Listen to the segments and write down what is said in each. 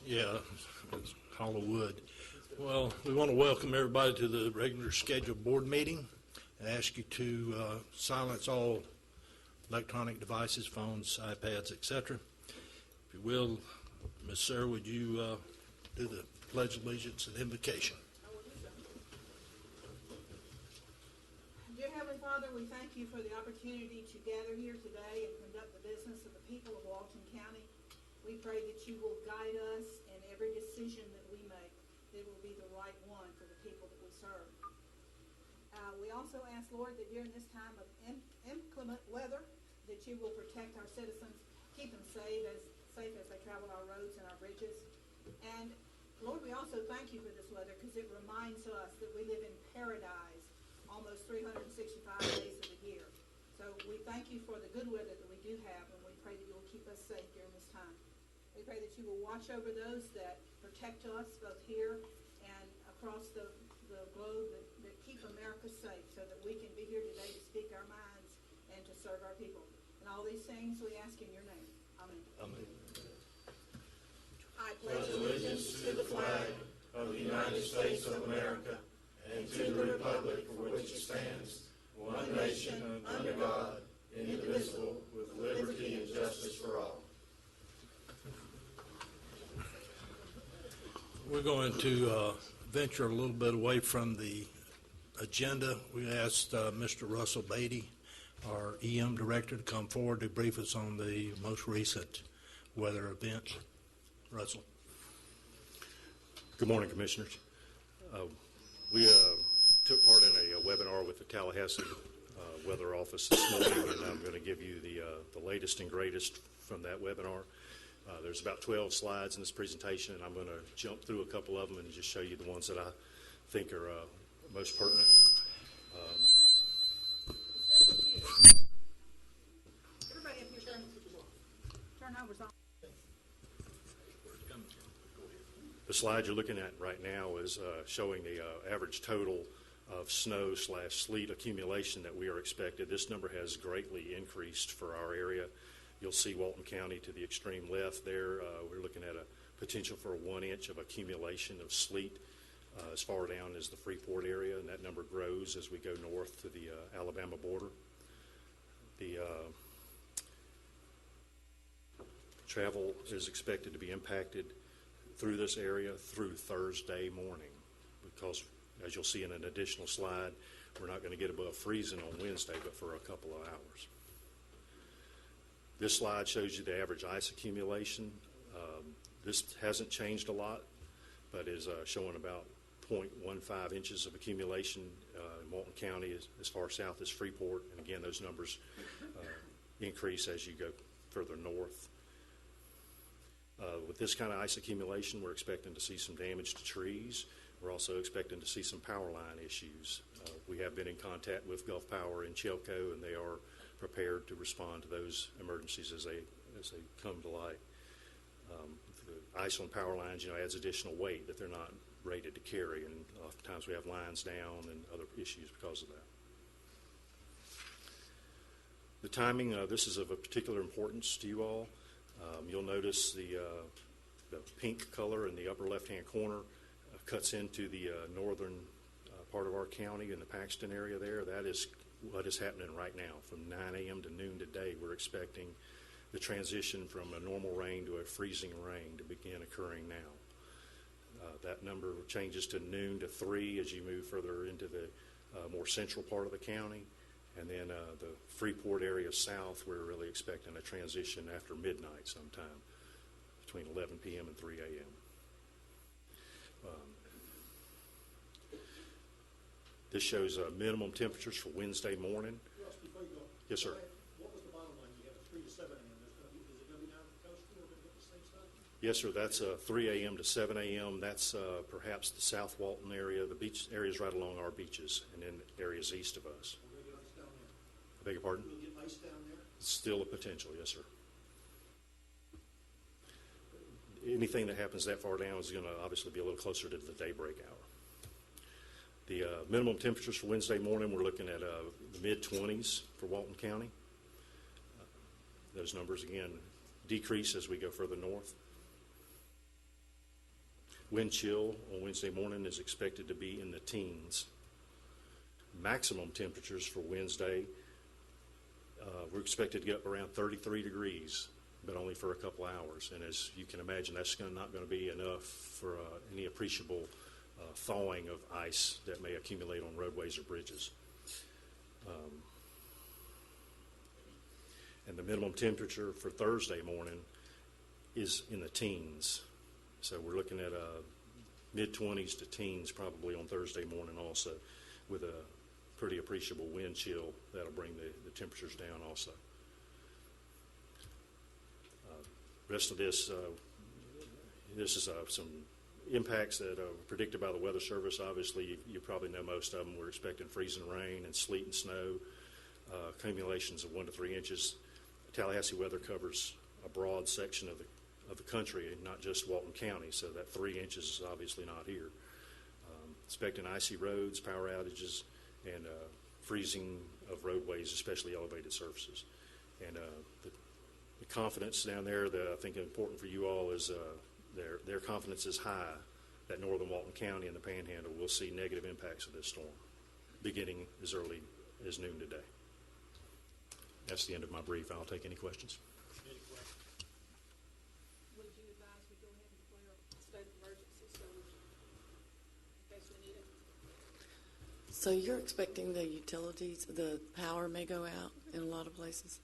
Yeah, it's hollow wood. Well, we want to welcome everybody to the regular scheduled board meeting and ask you to silence all electronic devices, phones, iPads, etc. If you will, Ms. Sarah, would you do the Pledge of Allegiance and invocation? Dear Heavenly Father, we thank you for the opportunity to gather here today and conduct the business of the people of Walton County. We pray that you will guide us in every decision that we make, that it will be the right one for the people that we serve. We also ask, Lord, that during this time of inclement weather, that you will protect our citizens, keep them safe as they travel our roads and our bridges. And Lord, we also thank you for this weather because it reminds us that we live in paradise almost 365 days of the year. So we thank you for the good weather that we do have, and we pray that you will keep us safe during this time. We pray that you will watch over those that protect us both here and across the globe, that keep America safe so that we can be here today to speak our minds and to serve our people. And all these things we ask in your name. Amen. Amen. I pledge allegiance to the flag of the United States of America and to the republic for which it stands, one nation, under God, indivisible, with liberty and justice for all. We're going to venture a little bit away from the agenda. We asked Mr. Russell Beatty, our EM director, to come forward to brief us on the most recent weather events. Russell. Good morning, Commissioners. We took part in a webinar with the Tallahassee Weather Office this morning, and I'm going to give you the latest and greatest from that webinar. There's about 12 slides in this presentation, and I'm going to jump through a couple of them and just show you the ones that I think are most pertinent. Everybody up here, turn over. The slide you're looking at right now is showing the average total of snow/sleet accumulation that we are expected. This number has greatly increased for our area. You'll see Walton County to the extreme left there. We're looking at a potential for 1 inch of accumulation of sleet as far down as the Freeport area, and that number grows as we go north to the Alabama border. The travel is expected to be impacted through this area through Thursday morning because, as you'll see in an additional slide, we're not going to get above freezing on Wednesday, but for a couple of hours. This slide shows you the average ice accumulation. This hasn't changed a lot, but is showing about 0.15 inches of accumulation in Walton County as far south as Freeport. And again, those numbers increase as you go further north. With this kind of ice accumulation, we're expecting to see some damage to trees. We're also expecting to see some power line issues. We have been in contact with Gulf Power in Chelco, and they are prepared to respond to those emergencies as they come to light. The ice on power lines, adds additional weight that they're not rated to carry, and oftentimes we have lines down and other issues because of that. The timing, this is of a particular importance to you all. You'll notice the pink color in the upper left-hand corner cuts into the northern part of our county in the Paxton area there. That is what is happening right now. From 9 a.m. to noon today, we're expecting the transition from a normal rain to a freezing rain to begin occurring now. That number changes to noon to 3 as you move further into the more central part of the county. And then the Freeport area south, we're really expecting a transition after midnight sometime, between 11 p.m. and 3 a.m. This shows minimum temperatures for Wednesday morning. Russ, before you go, yes, sir. What was the bottom line? You have 3 to 7 a.m. Is it going to be down at the coast too, or going to get the same stuff? Yes, sir. That's 3 a.m. to 7 a.m. That's perhaps the South Walton area, the beach areas right along our beaches, and then areas east of us. We'll get ice down there. I beg your pardon? We'll get ice down there. It's still a potential, yes, sir. Anything that happens that far down is going to obviously be a little closer to the daybreak hour. The minimum temperatures for Wednesday morning, we're looking at the mid-20s for Walton County. Those numbers, again, decrease as we go further north. Wind chill on Wednesday morning is expected to be in the teens. Maximum temperatures for Wednesday, we're expected to get up around 33 degrees, but only for a couple hours. And as you can imagine, that's not going to be enough for any appreciable thawing of ice that may accumulate on roadways or bridges. And the minimum temperature for Thursday morning is in the teens. So we're looking at mid-20s to teens probably on Thursday morning also, with a pretty appreciable wind chill that'll bring the temperatures down also. Rest of this is some impacts that are predicted by the Weather Service. Obviously, you probably know most of them. We're expecting freezing rain and sleet and snow, accumulations of 1 to 3 inches. Tallahassee weather covers a broad section of the country, and not just Walton County, so that 3 inches is obviously not here. Expecting icy roads, power outages, and freezing of roadways, especially elevated surfaces. And the confidence down there that I think is important for you all is their confidence is high that northern Walton County and the Panhandle will see negative impacts of this storm beginning as early as noon today. That's the end of my brief. I'll take any questions. Would you advise we go ahead and declare a state of emergency so in case we need it? So you're expecting the utilities, the power may go out in a lot of places?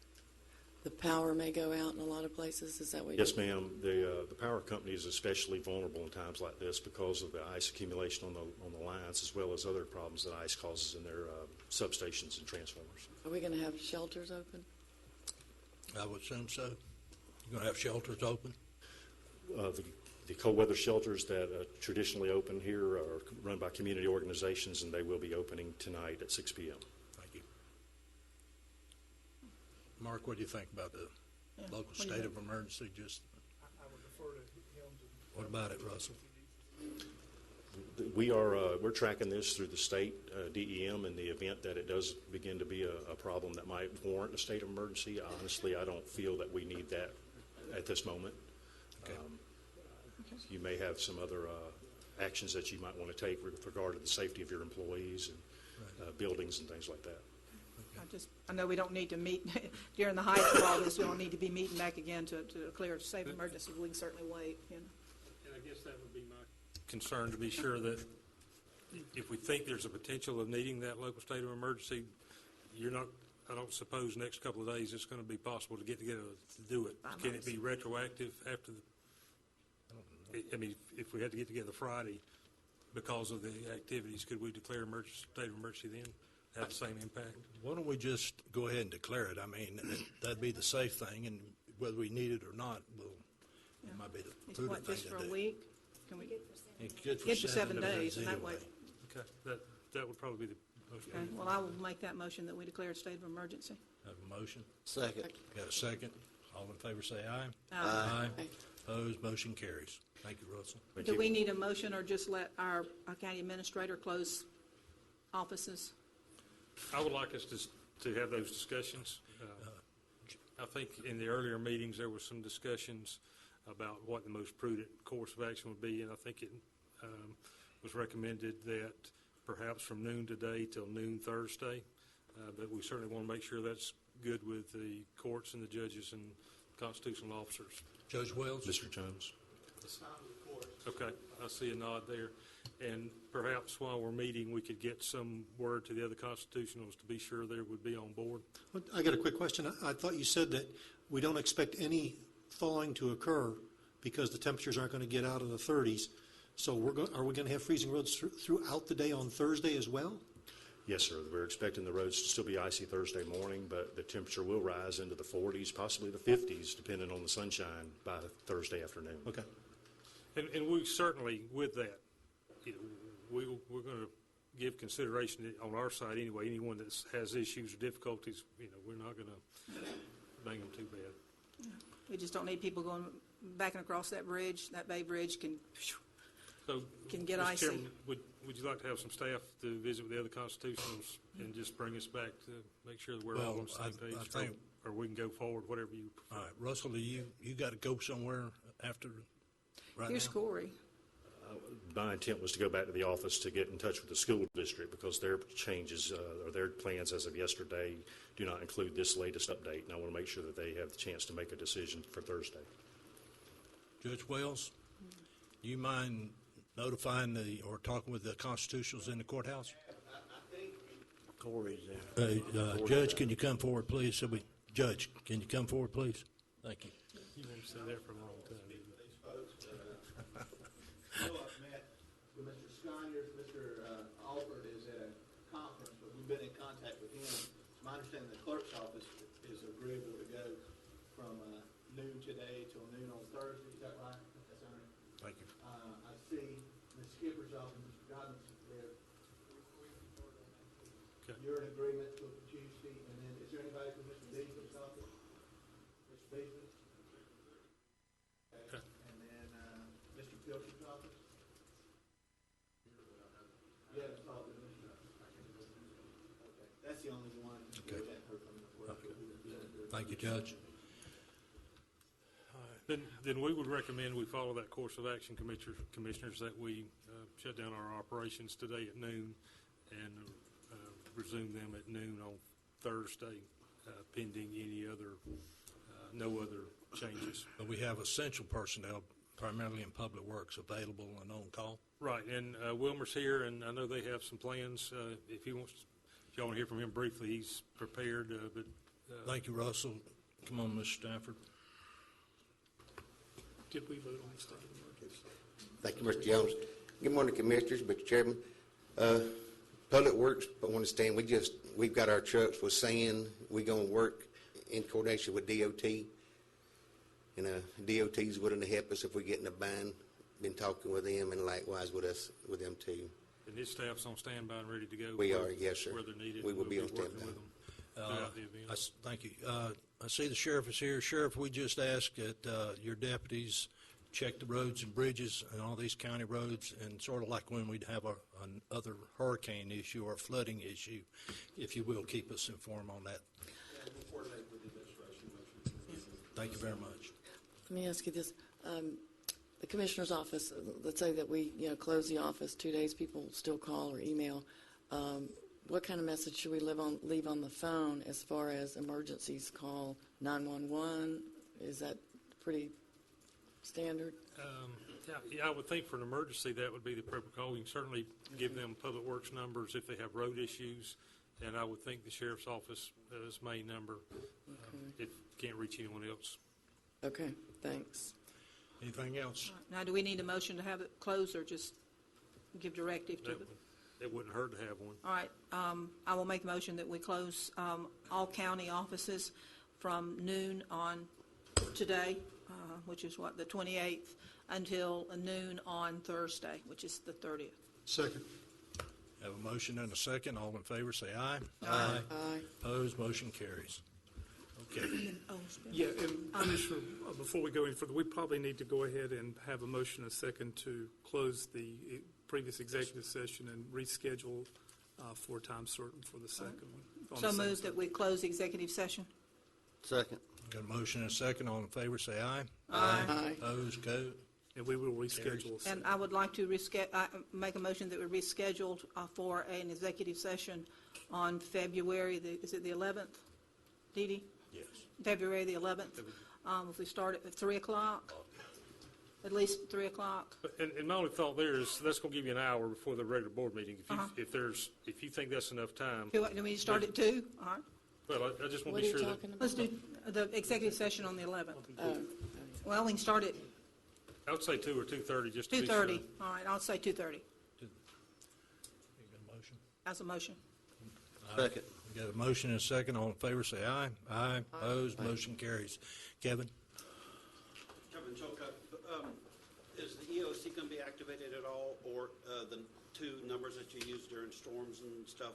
The power may go out in a lot of places? Is that what you're... Yes, ma'am. The power company is especially vulnerable in times like this because of the ice accumulation on the lines, as well as other problems that ice causes in their substations and transformers. Are we going to have shelters open? I would assume so. You're going to have shelters open? The cold weather shelters that traditionally open here are run by community organizations, and they will be opening tonight at 6 p.m. Thank you. Mark, what do you think about the local what do you state think? of emergency? Just I would defer to him to. what about it, Russell? We're tracking this through the state DEM in the event that it does begin to be a problem that might warrant a state of emergency. Honestly, I don't feel that we need that at this moment. Okay. You may have some other actions that you might want to take with regard to the safety of your employees and buildings and things like that. I know we don't need to meet during the height of all this. We don't need to be meeting back again to declare a state of emergency. We can certainly wait, you know. And I guess that would be my concern, to be sure that if we think there's a potential of needing that local state of emergency, I don't suppose next couple of days it's going to be possible to get together to do it. Can it be retroactive after I mean, if we had to get together Friday because of the activities, could we declare state of emergency then? Have the same impact? Why don't we just go ahead and declare it? I mean, that'd be the safe thing, and whether we need it or not, it might be the It's prudent what, thing just to for a do. week? Can we It's good for get to 7 days, and that anyway. way? Okay, that would probably be the most. Okay, well, I will make that motion that we declare a state of emergency. Have a motion? Second. Got a second? All in favor say aye. Aye. Aye. Opposed, motion carries. Thank you, Russell. Thank Do you. we need a motion or just let our county administrator close offices? I would like us to have those discussions. I think in the earlier meetings, there were some discussions about what the most prudent course of action would be, and I think it was recommended that perhaps from noon today till noon Thursday, but we certainly want to make sure that's good with the courts and the judges and constitutional officers. Judge Wells? Mr. Jones. Okay, I see a nod there. And perhaps while we're meeting, we could get some word to the other constitutionals to be sure they would be on board. I got a quick question. I thought you said that we don't expect any thawing to occur because the temperatures aren't going to get out of the 30s. So are we going to have freezing roads throughout the day on Thursday as well? Yes, sir. We're expecting the roads to still be icy Thursday morning, but the temperature will rise into the 40s, possibly the 50s, depending on the sunshine by Thursday afternoon. Okay. And we certainly, with that, we're going to give consideration on our side anyway. Anyone that has issues or difficulties, we're not going to bang them too bad. We just don't need people going back and across that bridge. That Bay Bridge can get Mr. icy. Chairman, would you like to have some staff to visit with the other constitutionals and just bring us back to make sure that we're all on the same page? I think- or we can go forward, whatever you prefer. All right, Russell, you got to go somewhere after right Here's now? Corey. my intent was to go back to the office to get in touch with the school district because their changes or their plans as of yesterday do not include this latest update, and I want to make sure that they have the chance to make a decision for Thursday. Judge Wells, do you mind notifying or talking with the constitutionals in the courthouse? Corey's there. Judge, can you come forward, please? Judge, can you come forward, please? Thank you. You won't stay there for a long time. I've met with Mr. Sconyers. Mr. Alford is at a conference, but we've been in contact with him. It's my understanding the clerk's office is agreeable to go from noon today till noon on Thursday. Is that right? That's all right. Thank you. I see Ms. Skipper's office, Mr. Godwin's there. Okay. You're in agreement with Tuesday, and then is there anybody from Mr. Beasley's office? Mr. Beasley? Okay. And then Mr. Pilcher's office? Yeah, it's all good. Okay, that's the only one. Okay. We haven't heard from before. Thank you, Judge. Then we would recommend we follow that course of action, commissioners, that we shut down our operations today at noon and resume them at noon on Thursday, pending any other, no other changes. But we have essential personnel, primarily in public works, available and on call. Right, and Wilmer's here, and I know they have some plans. If y'all want to hear from him briefly, he's prepared, but... Thank you, Russell. Come on, Mr. Stafford. Did we vote on the state of emergency? Thank you, Mr. Jones. Good morning, Commissioners, Mr. Chairman. Public Works, I want to stand, we've got our trucks with sand. We're going to work in coordination with DOT. And DOT's willing to help us if we get in a bind. Been talking with them and likewise with them too. And his staff's on standby and ready to go? We are, yes, sir. Where they're needed. We will be on working standby. with them throughout the event. Thank you. I see the sheriff is here. Sheriff, we just asked that your deputies check the roads and bridges and all these county roads, and sort of like when we'd have another hurricane issue or flooding issue, if you will, keep us informed on that. Thank you very much. Let me ask you this. The commissioner's office, let's say that we, close the office 2 days, people still call or email. What kind of message should we leave on the phone as far as emergencies? Call 911? Is that pretty standard? Yeah, I would think for an emergency that would be the appropriate call. You can certainly give them public works numbers if they have road issues, and I would think the sheriff's office is main number if can't reach anyone else. Okay, thanks. Anything else? Now, do we need a motion to have it closed or just give directive to the? It wouldn't hurt to have one. All right, I will make a motion that we close all county offices from noon on today, which is the 28th, until noon on Thursday, which is the 30th. Second. Have a motion and a second. All in favor, say aye. Aye. Opposed, motion carries. Okay. Yeah, and Commissioner, before we go any further, we probably need to go ahead and have a motion and a second to close the previous executive session and reschedule for a time certain for the second one. So moved that we close the executive session. Second. Got a motion and a second. All in favor, say aye. Aye. Opposed, go. And we will reschedule. And I would like to make a motion that we reschedule for an executive session on February, is it the 11th, Dee Dee? Yes. February the 11th. If we start at 3 o'clock, at least 3 o'clock. And my only thought there is that's going to give you an hour before the regular board meeting. If you think that's enough time. Do we start at 2? All right. Well, I just want What to are be you sure that. talking about? Let's do the executive session on the 11th. Oh, Well, we can start at I would say 2 or 2:30 just to be sure. 2:30. All right, I'll say 2:30. You got a motion? That's a motion. Second. We got a motion and a second. All in favor, say aye. Aye. Opposed, motion carries. Kevin? Kevin Choka, is the EOC going to be activated at all, or the two numbers that you use during storms and stuff?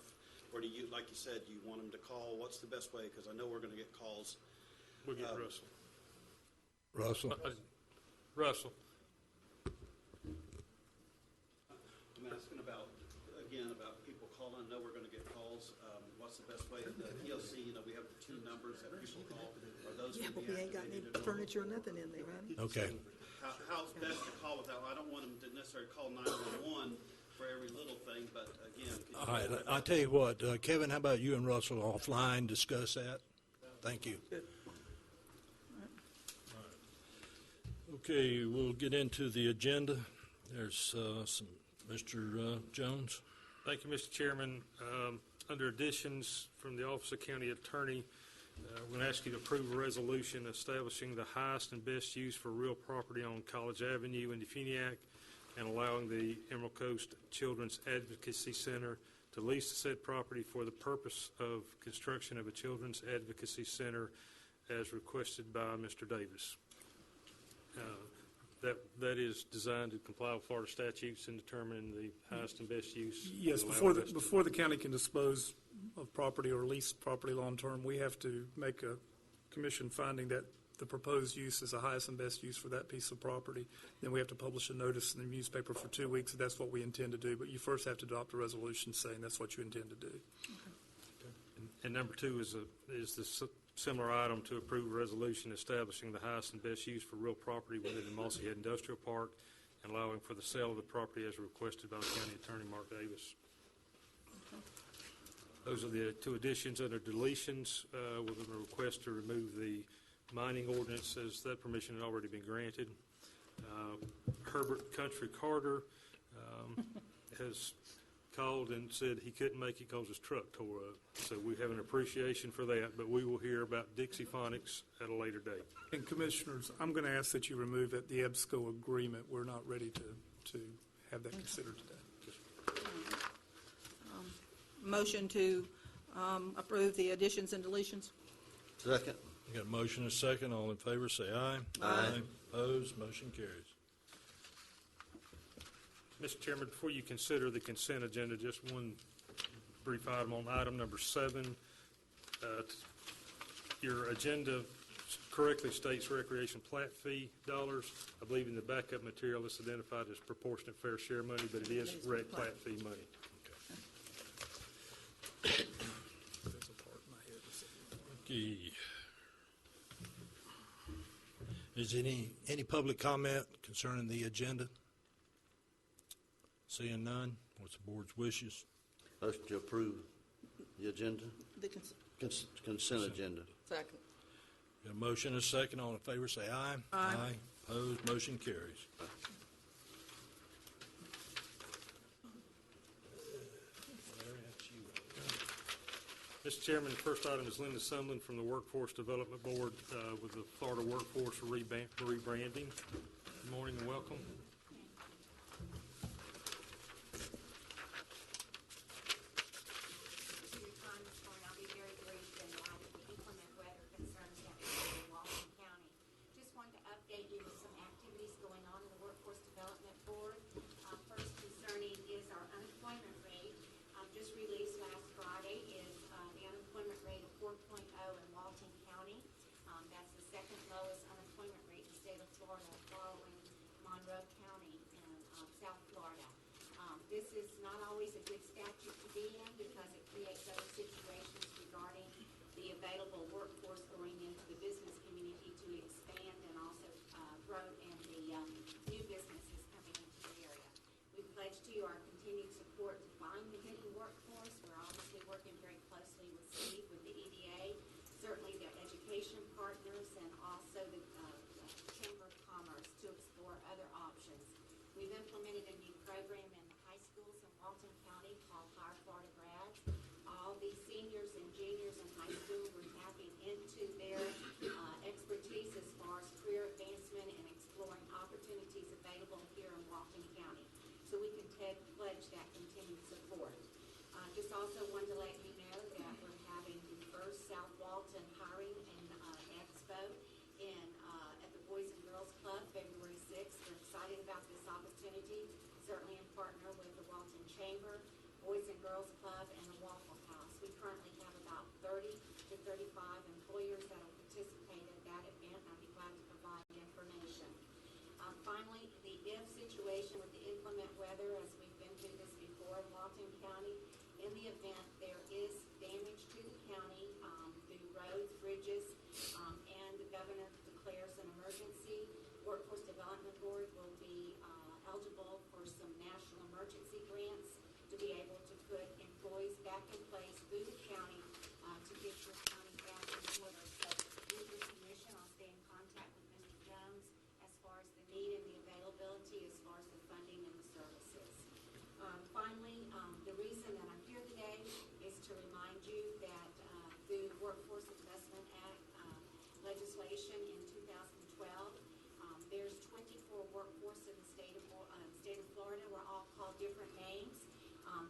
Or do you, like you said, you want them to call? What's the best way? Because I know we're going to get calls. We'll get Russell. Russell? Russell. I'm asking about people calling. I know we're going to get calls. What's the best way? The EOC, we have the two numbers that people call. Are those Yeah, going to but be we ain't got any activated at all? furniture or nothing in there, right? Okay. how's best to call without, I don't want them to necessarily call 911 for every little thing, but again. could you All right, call that- I'll tell you what, Kevin, how about you and Russell offline discuss that? Thank you. Okay, we'll get into the agenda. There's Mr. Jones. Thank you, Mr. Chairman. Under additions from the Office of County Attorney, we're going to ask you to approve a resolution establishing the highest and best use for real property on College Avenue in Defuniak and allowing the Emerald Coast Children's Advocacy Center to lease the said property for the purpose of construction of a Children's Advocacy Center as requested by Mr. Davis. That is designed to comply with Florida statutes in determining the highest and best use. Yes, before the county can dispose of property or lease property long-term, we have to make a commission finding that the proposed use is the highest and best use for that piece of property. Then we have to publish a notice in the newspaper for 2 weeks, and that's what we intend to do. But you first have to adopt a resolution saying that's what you intend to do. And number two is the similar item to approve a resolution establishing the highest and best use for real property within the Mossy Head Industrial Park and allowing for the sale of the property as requested by the County Attorney, Mark Davis. Those are the two additions. Under deletions, with a request to remove the mining ordinance as that permission had already been granted. Herbert Country Carter has called and said he couldn't make it because his truck tore up. So we have an appreciation for that, but we will hear about Dixie Phonics at a later date. And Commissioners, I'm going to ask that you remove at the EBSCO agreement. We're not ready to have that considered today. Motion to approve the additions and deletions? Second. We got a motion and a second. All in favor, say aye. Aye. Opposed, motion carries. Mr. Chairman, before you consider the consent agenda, just one brief item on item number 7. Your agenda correctly states recreation plat fee dollars. I believe in the backup material it's identified as proportionate fair share money, but it is rec plat fee money. Okay. Is any public comment concerning the agenda? Seeing none, what's the board's wishes? Motion to approve the agenda, The consent agenda. Second. Got a motion and a second. All in favor, say aye. Aye. Opposed, motion carries. Mr. Chairman, the first item is Linda Sumlin from the Workforce Development Board with the Florida Workforce Rebranding. Good morning and welcome. I'll be very brief in light of the inclement weather concerns that we have in Walton County. Just wanted to update you with some activities going on in the Workforce Development Board. First concerning is our unemployment rate. Just released last Friday is the unemployment rate of 4.0 in Walton County. That's the second lowest unemployment rate in the state of Florida, following Monroe County emergency grants to be able to put employees back in place through the county to get your county back in order. So with your permission, I'll stay in contact with Mr. Jones as far as the need and the availability, as far as the funding and the services. Finally, the reason that I'm here today is to remind you that through Workforce Investment Act legislation in 2012, there's 24 workforce in the state of Florida. We're all called different names.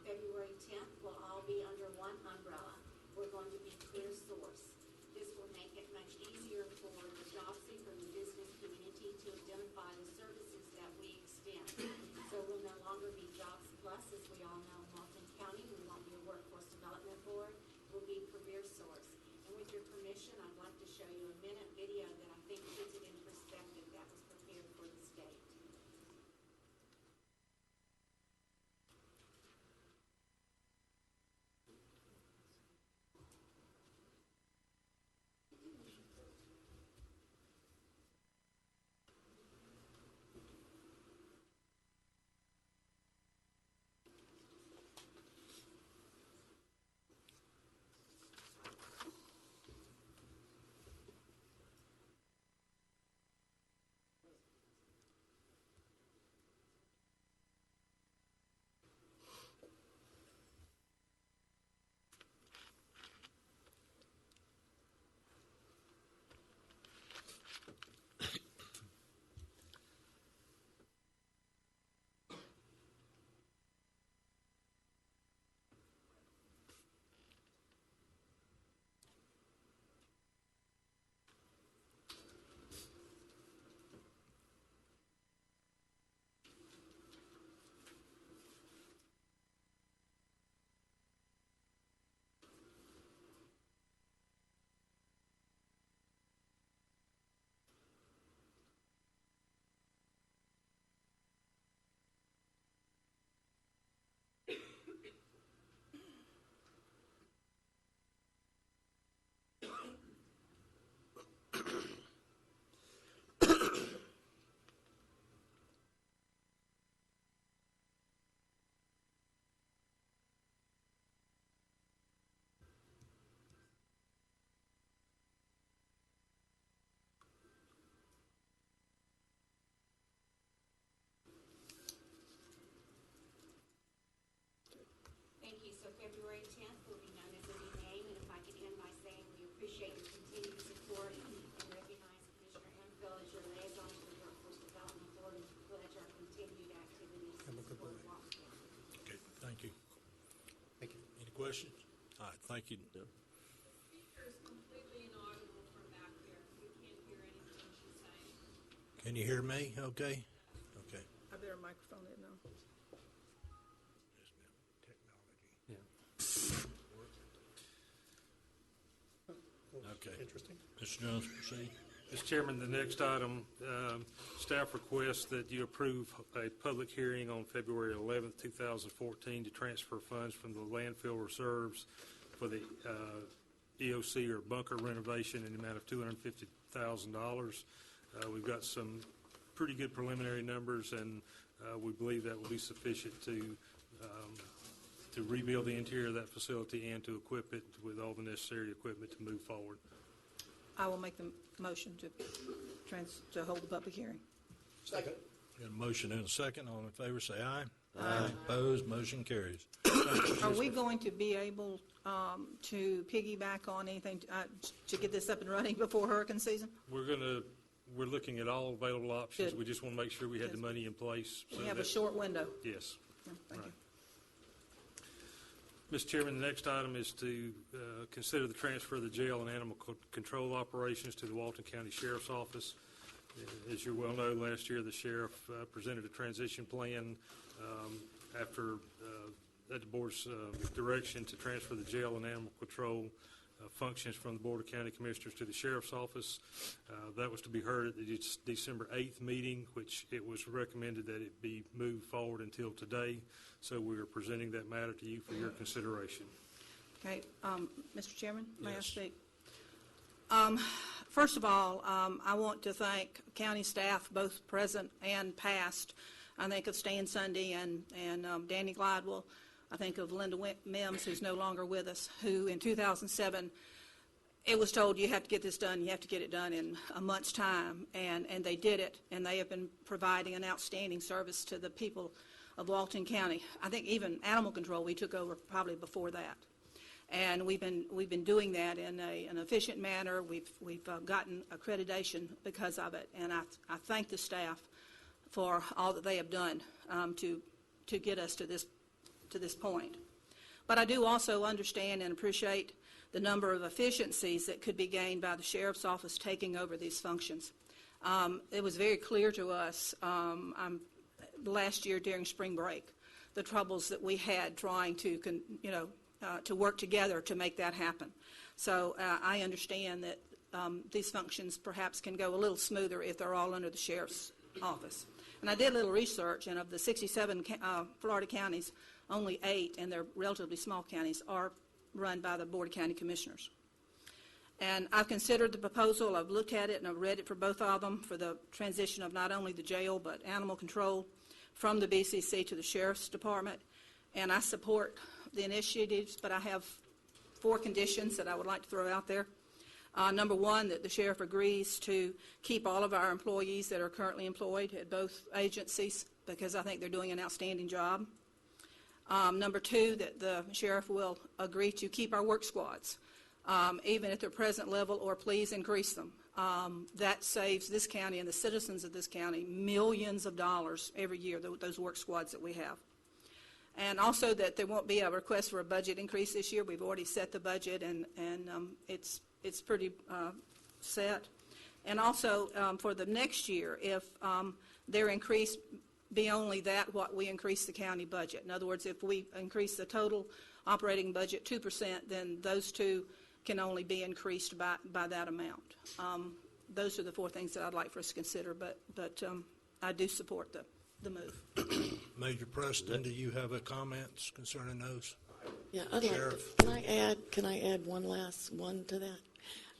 February 10th, we'll all be under one umbrella. We're going to be Clear Source. This will make it much easier for the job seeker and the business community to identify the services that we extend. So we'll no longer be Jobs Plus, as we all know in Walton County. We won't be a Workforce Development Board. We'll be Career Source. And with your permission, I'd like to show you a minute video that I think puts it in perspective that was prepared for the state. Thank you. So February 10th will be known as a new name, and if I could end by saying we appreciate your continued support and recognize Commissioner Hemphill as your liaison to the Workforce Development Board and pledge our continued activities to support Walton County. Okay, thank you. Thank you. Any questions? All right, thank you. Speaker is completely inaudible from back here. We can't hear anything she's saying. Can you hear me? Okay? Okay. I better microphone it now. Okay. Interesting. Mr. Jones, proceed. Mr. Chairman, the next item, staff requests that you approve a public hearing on February 11th, 2014 to transfer funds from the landfill reserves for the EOC or bunker renovation in the amount of $250,000. We've got some pretty good preliminary numbers, and we believe that will be sufficient to rebuild the interior of that facility and to equip it with all the necessary equipment to move forward. I will make the motion to hold the public hearing. Second. Got a motion and a second. All in favor, say aye. Aye. Opposed, motion carries. Are we going to be able to piggyback on anything to get this up and running before hurricane season? We're looking at all available options. Good. We just want to make sure we had the money in place. We have a short window. Yes. Yeah, thank you. Mr. Chairman, the next item is to consider the transfer of the jail and animal control operations to the Walton County Sheriff's Office. As you well know, last year the sheriff presented a transition plan after at the board's direction to transfer the jail and animal control functions from the Board of County Commissioners to the Sheriff's Office. That was to be heard at the December 8th meeting, which it was recommended that it be moved forward until today. So we are presenting that matter to you for your consideration. Okay, Mr. Chairman, may I Yes. speak? First of all, I want to thank county staff, both present and past, I think of Stan Sunday and Danny Glidewell. I think of Linda Mims, who's no longer with us, who in 2007, it was told you have to get this done, you have to get it done in a month's time, and they did it, and they have been providing an outstanding service to the people of Walton County. I think even animal control we took over probably before that. And we've been doing that in an efficient manner. We've gotten accreditation because of it, and I thank the staff for all that they have done to get us to this point. But I do also understand and appreciate the number of efficiencies that could be gained by the sheriff's office taking over these functions. It was very clear to us last year during spring break the troubles that we had trying to to work together to make that happen. So I understand that these functions perhaps can go a little smoother if they're all under the sheriff's office. And I did a little research, and of the 67 Florida counties, only 8, and they're relatively small counties, are run by the Board of County Commissioners. And I've considered the proposal, I've looked at it, and I've read it for both of them, for the transition of not only the jail but animal control from the BCC to the Sheriff's Department. And I support the initiatives, but I have 4 conditions that I would like to throw out there. Number 1, that the sheriff agrees to keep all of our employees that are currently employed at both agencies, because I think they're doing an outstanding job. Number 2, that the sheriff will agree to keep our work squads, even at their present level, or please increase them. That saves this county and the citizens of this county millions of dollars every year, those work squads that we have. And also that there won't be a request for a budget increase this year. We've already set the budget, and it's pretty set. And also for the next year, if their increase be only that what we increase the county budget. In other words, if we increase the total operating budget 2%, then those 2 can only be increased by that amount. Those are the 4 things that I'd like for us to consider, but I do support the move. Major Preston, do you have a comments concerning those? Yeah, I'd like to, Sheriff. can I add one last one to that?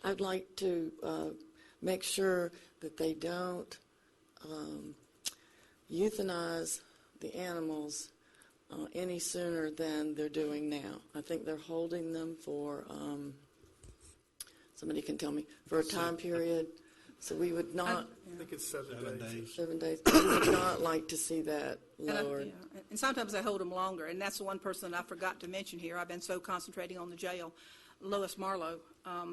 I'd like to make sure that they don't euthanize the animals any sooner than they're doing now. I think they're holding them for, somebody can tell me, for a time period. So we would not, I think it's 7 days. 7 days, we would not like to see that lowered. And sometimes they hold them longer, and that's the one person I forgot to mention here. I've been so concentrating on the jail. Lois Marlowe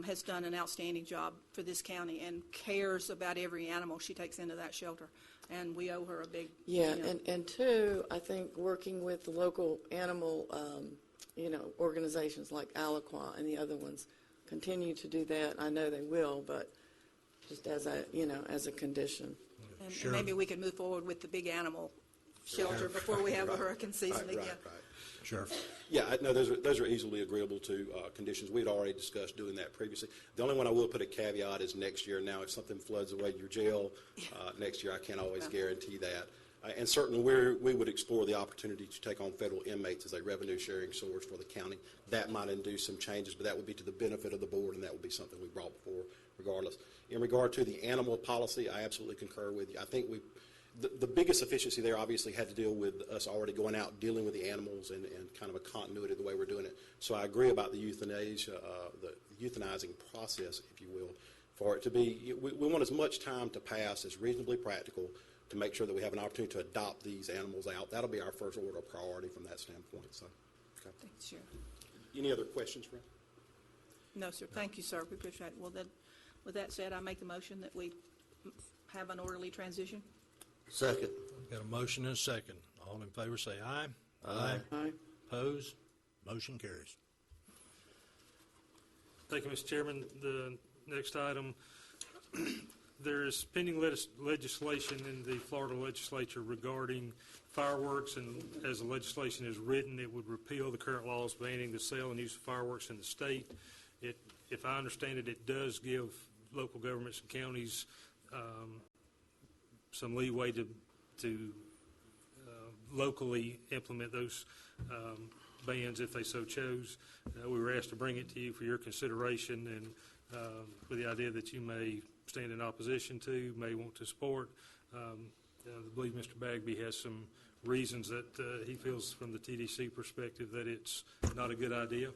has done an outstanding job for this county and cares about every animal she takes into that shelter, and we owe her a big. Yeah, and 2, I think working with the local animal, organizations like Aliqua and the other ones, continue to do that. I know they will, but just as a condition. And Sure. maybe we could move forward with the big animal shelter before we have a hurricane season again. Right. Sure. Yeah, no, those are easily agreeable to conditions. We had already discussed doing that previously. The only one I will put a caveat is next year. Now, if something floods away your jail next year, I can't always guarantee that. And certainly we would explore the opportunity to take on federal inmates as a revenue-sharing source for the county. That might induce some changes, but that would be to the benefit of the board, and that would be something we brought before regardless. In regard to the animal policy, I absolutely concur with you. I think the biggest efficiency there obviously had to deal with us already going out, dealing with the animals, and kind of a continuity of the way we're doing it. So I agree about the euthanasia, the euthanizing process, if you will, for it to be, we want as much time to pass as reasonably practical to make sure that we have an opportunity to adopt these animals out. That'll be our first order of priority from that standpoint. So, okay. Thanks, Sheriff. Any other questions, Brent? No, sir. Thank you, sir. We appreciate it. Well, then, with that said, I make the motion that we have an orderly transition. Second. Got a motion and a second. All in favor say aye. Aye. Aye. Opposed? Motion carries. Thank you, Mr. Chairman. The next item, there is pending legislation in the Florida legislature regarding fireworks, and as the legislation is written, it would repeal the current laws banning the sale and use of fireworks in the state. If I understand it, it does give local governments and counties some leeway to locally implement those bans if they so chose. We were asked to bring it to you for your consideration, and with the idea that you may stand in opposition to, may want to support. I believe Mr. Bagby has some reasons that he feels from the TDC perspective that it's not a good idea.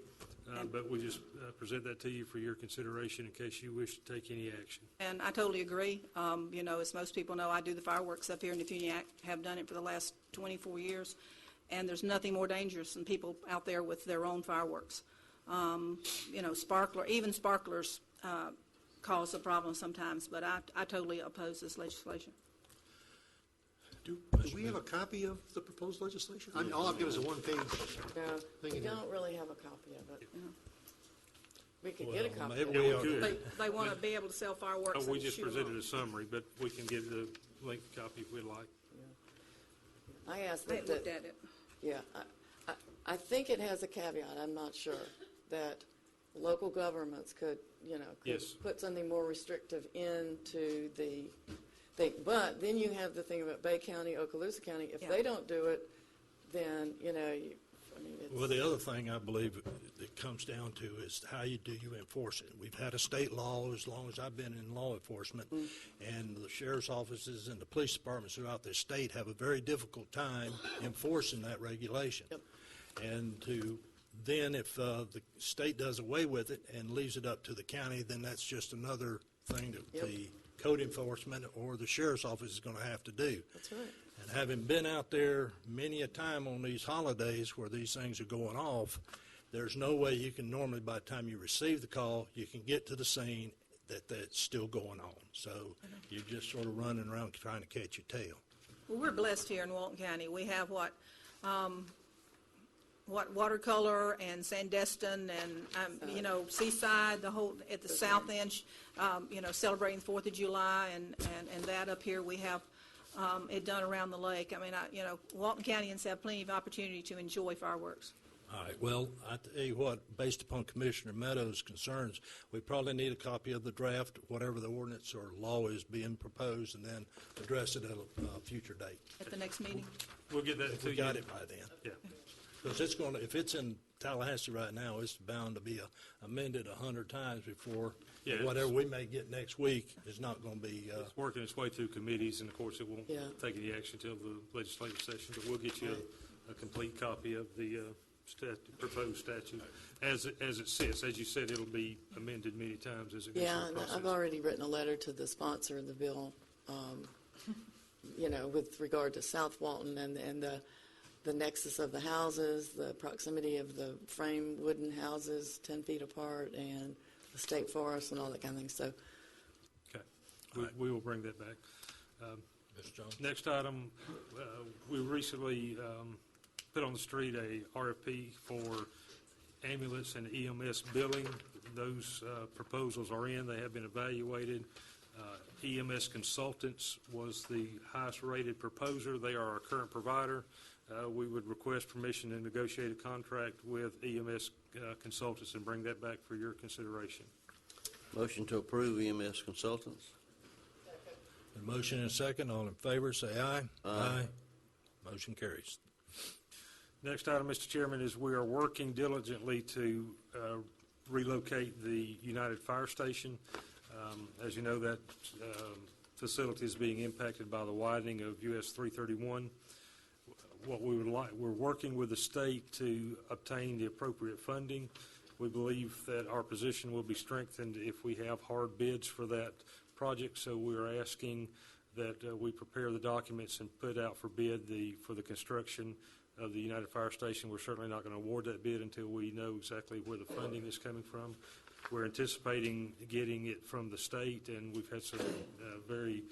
But we just present that to you for your consideration in case you wish to take any action. And I totally agree. As most people know, I do the fireworks up here in the Funiac, have done it for the last 24 years, and there's nothing more dangerous than people out there with their own fireworks. Sparklers cause a problem sometimes, but I totally oppose this legislation. Do we have a copy of the proposed legislation? I mean, all I've got is a one-page No, thing we in here. don't really have a copy of it. We could get a Well, copy. maybe of we it. ought They want to be able to sell fireworks. We and just shoot 'em presented a off. summary, but we can get the length copy if we'd like. I asked I that, looked at it. yeah, I think it has a caveat, I'm not sure, that local governments could Yes. put something more restrictive into the thing. But then you have the thing about Bay County, Okaloosa County. If Yeah. they don't do it, then, it's... Well, the other thing I believe it comes down to is how you enforce it. We've had a state law as long as I've been in law enforcement, and the sheriff's offices and the police departments throughout the state have a very difficult time enforcing that regulation. Yep. And then if the state does away with it and leaves it up to the county, then that's just another thing that Yep. the code enforcement or the sheriff's office is going to have to do. That's right. And having been out there many a time on these holidays where these things are going off, there's no way you can normally, by the time you receive the call, you can get to the scene that's still going on. So you're just sort of running around trying to catch your tail. Well, we're blessed here in Walton County. We have watercolor and Sandestin and, Seaside, the whole, at the south end, celebrating the 4th of July and that up here. We have it done around the lake. I mean, Walton Countyans have plenty of opportunity to enjoy fireworks. All right, well, I tell you what, based upon Commissioner Meadows' concerns, we probably need a copy of the draft, whatever the ordinance or law is being proposed, and then address it at a future date. At the next meeting? We'll get that If to we you. got it by then. Yeah. Because it's going to, if it's in Tallahassee right now, it's bound to be amended 100 times before Yeah, it's- whatever we may get next week is not going to be, It's working its way through committees, and of course, it won't Yeah. take any action until the legislative session, but we'll get you a complete copy of the proposed statute as it sits. As you said, it'll be amended many times as it goes Yeah, through the and process. I've already written a letter to the sponsor of the bill, with regard to South Walton and the nexus of the houses, the proximity of the frame wooden houses 10 feet apart, and the state forest and all that kind of thing. So, Okay. We will bring that back. Mr. Jones. Next item, we recently put on the street a RFP for ambulance and EMS billing. Those proposals are in. They have been evaluated. EMS Consultants was the highest rated proposer. They are our current provider. We would request permission to negotiate a contract with EMS Consultants and bring that back for your consideration. Motion to approve EMS Consultants. A motion and a second. All in favor, say aye. Aye. Motion carries. Next item, Mr. Chairman, is we are working diligently to relocate the United Fire Station. As you know, that facility is being impacted by the widening of US 331. What we would like, we're working with the state to obtain the appropriate funding. We believe that our position will be strengthened if we have hard bids for that project, so we are asking that we prepare the documents and put out for bid for the construction of the United Fire Station. We're certainly not going to award that bid until we know exactly where the funding is coming from. We're anticipating getting it from the state, and we've had some very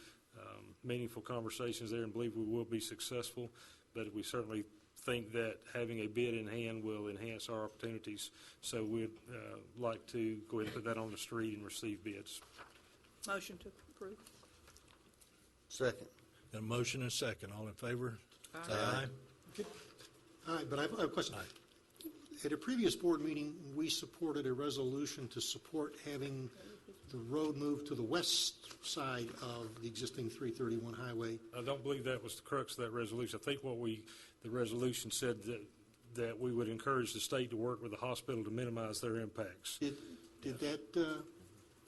meaningful conversations there and believe we will be successful, but we certainly think that having a bid in hand will enhance our opportunities. So we'd like to go ahead and put that on the street and receive bids. Motion to approve. Second. Got a motion and a second. All in favor, say Aye. aye. All right, but I have a question. At a previous board meeting, we supported a resolution to support having the road moved to the west side of the existing 331 highway. I don't believe that was the crux of that resolution. I think the resolution said that we would encourage the state to work with the hospital to minimize their impacts. Did that,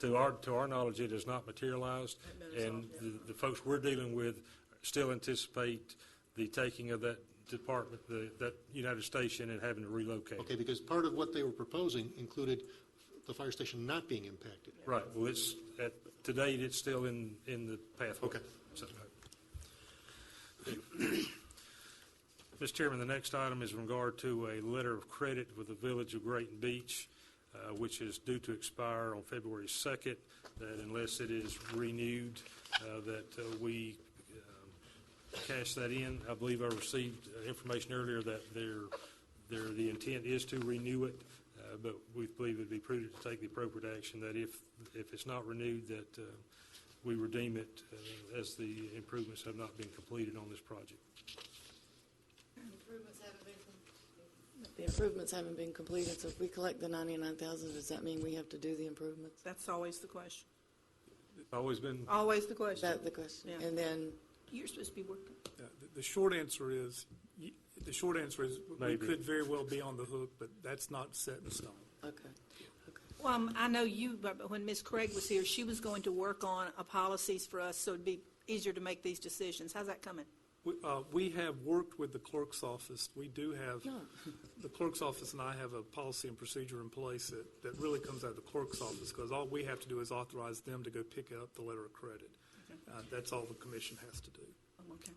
To our knowledge, it has not materialized, and the folks we're dealing with still anticipate the taking of that department, that United Station, and having to relocate. Okay, because part of what they were proposing included the fire station not being impacted. Right, well, to date, it's still in the pathway. Okay. So, Mr. Chairman, the next item is in regard to a letter of credit with the Village of Grayton Beach, which is due to expire on February 2nd, that unless it is renewed, that we cash that in. I believe I received information earlier that the intent is to renew it, but we believe it would be prudent to take the appropriate action that if it's not renewed, that we redeem it as the improvements have not been completed on this project. The improvements haven't been completed, so if we collect the 99,000, does that mean we have to do the improvements? That's always the question. Always been. Always the question. That's the question. Yeah. And then, You're supposed to be working. The short answer is, we Maybe. could very well be on the hook, but that's not set in stone. okay. Well, I know you, but when Ms. Craig was here, she was going to work on policies for us, so it'd be easier to make these decisions. How's that coming? We have worked with the clerk's office. We do have, No. the clerk's office and I have a policy and procedure in place that really comes out of the clerk's office, because all we have to do is authorize them to go pick up the letter of credit. That's all the commission has to do, Okay.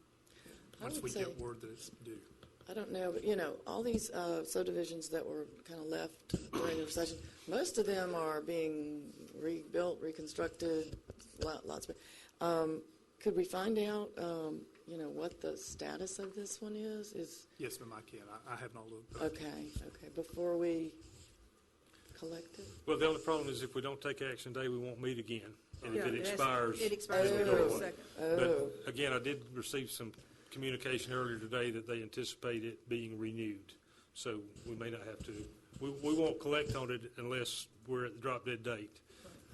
once would we say- get word that it's due. I don't know, but all these subdivisions that were kind of left during the recession, most of them are being rebuilt, reconstructed, lots of. Could we find out, what the status of this one is? Yes, ma'am, I can. I have not looked. Okay, before we collect it? Well, the only problem is if we don't take action today, we won't meet again. And if Yeah, it expires. It expires then we on go the away. second. Oh, But again, I did receive some communication earlier today that they anticipate it being renewed. So we may not have to, we won't collect on it unless we're at the drop dead date.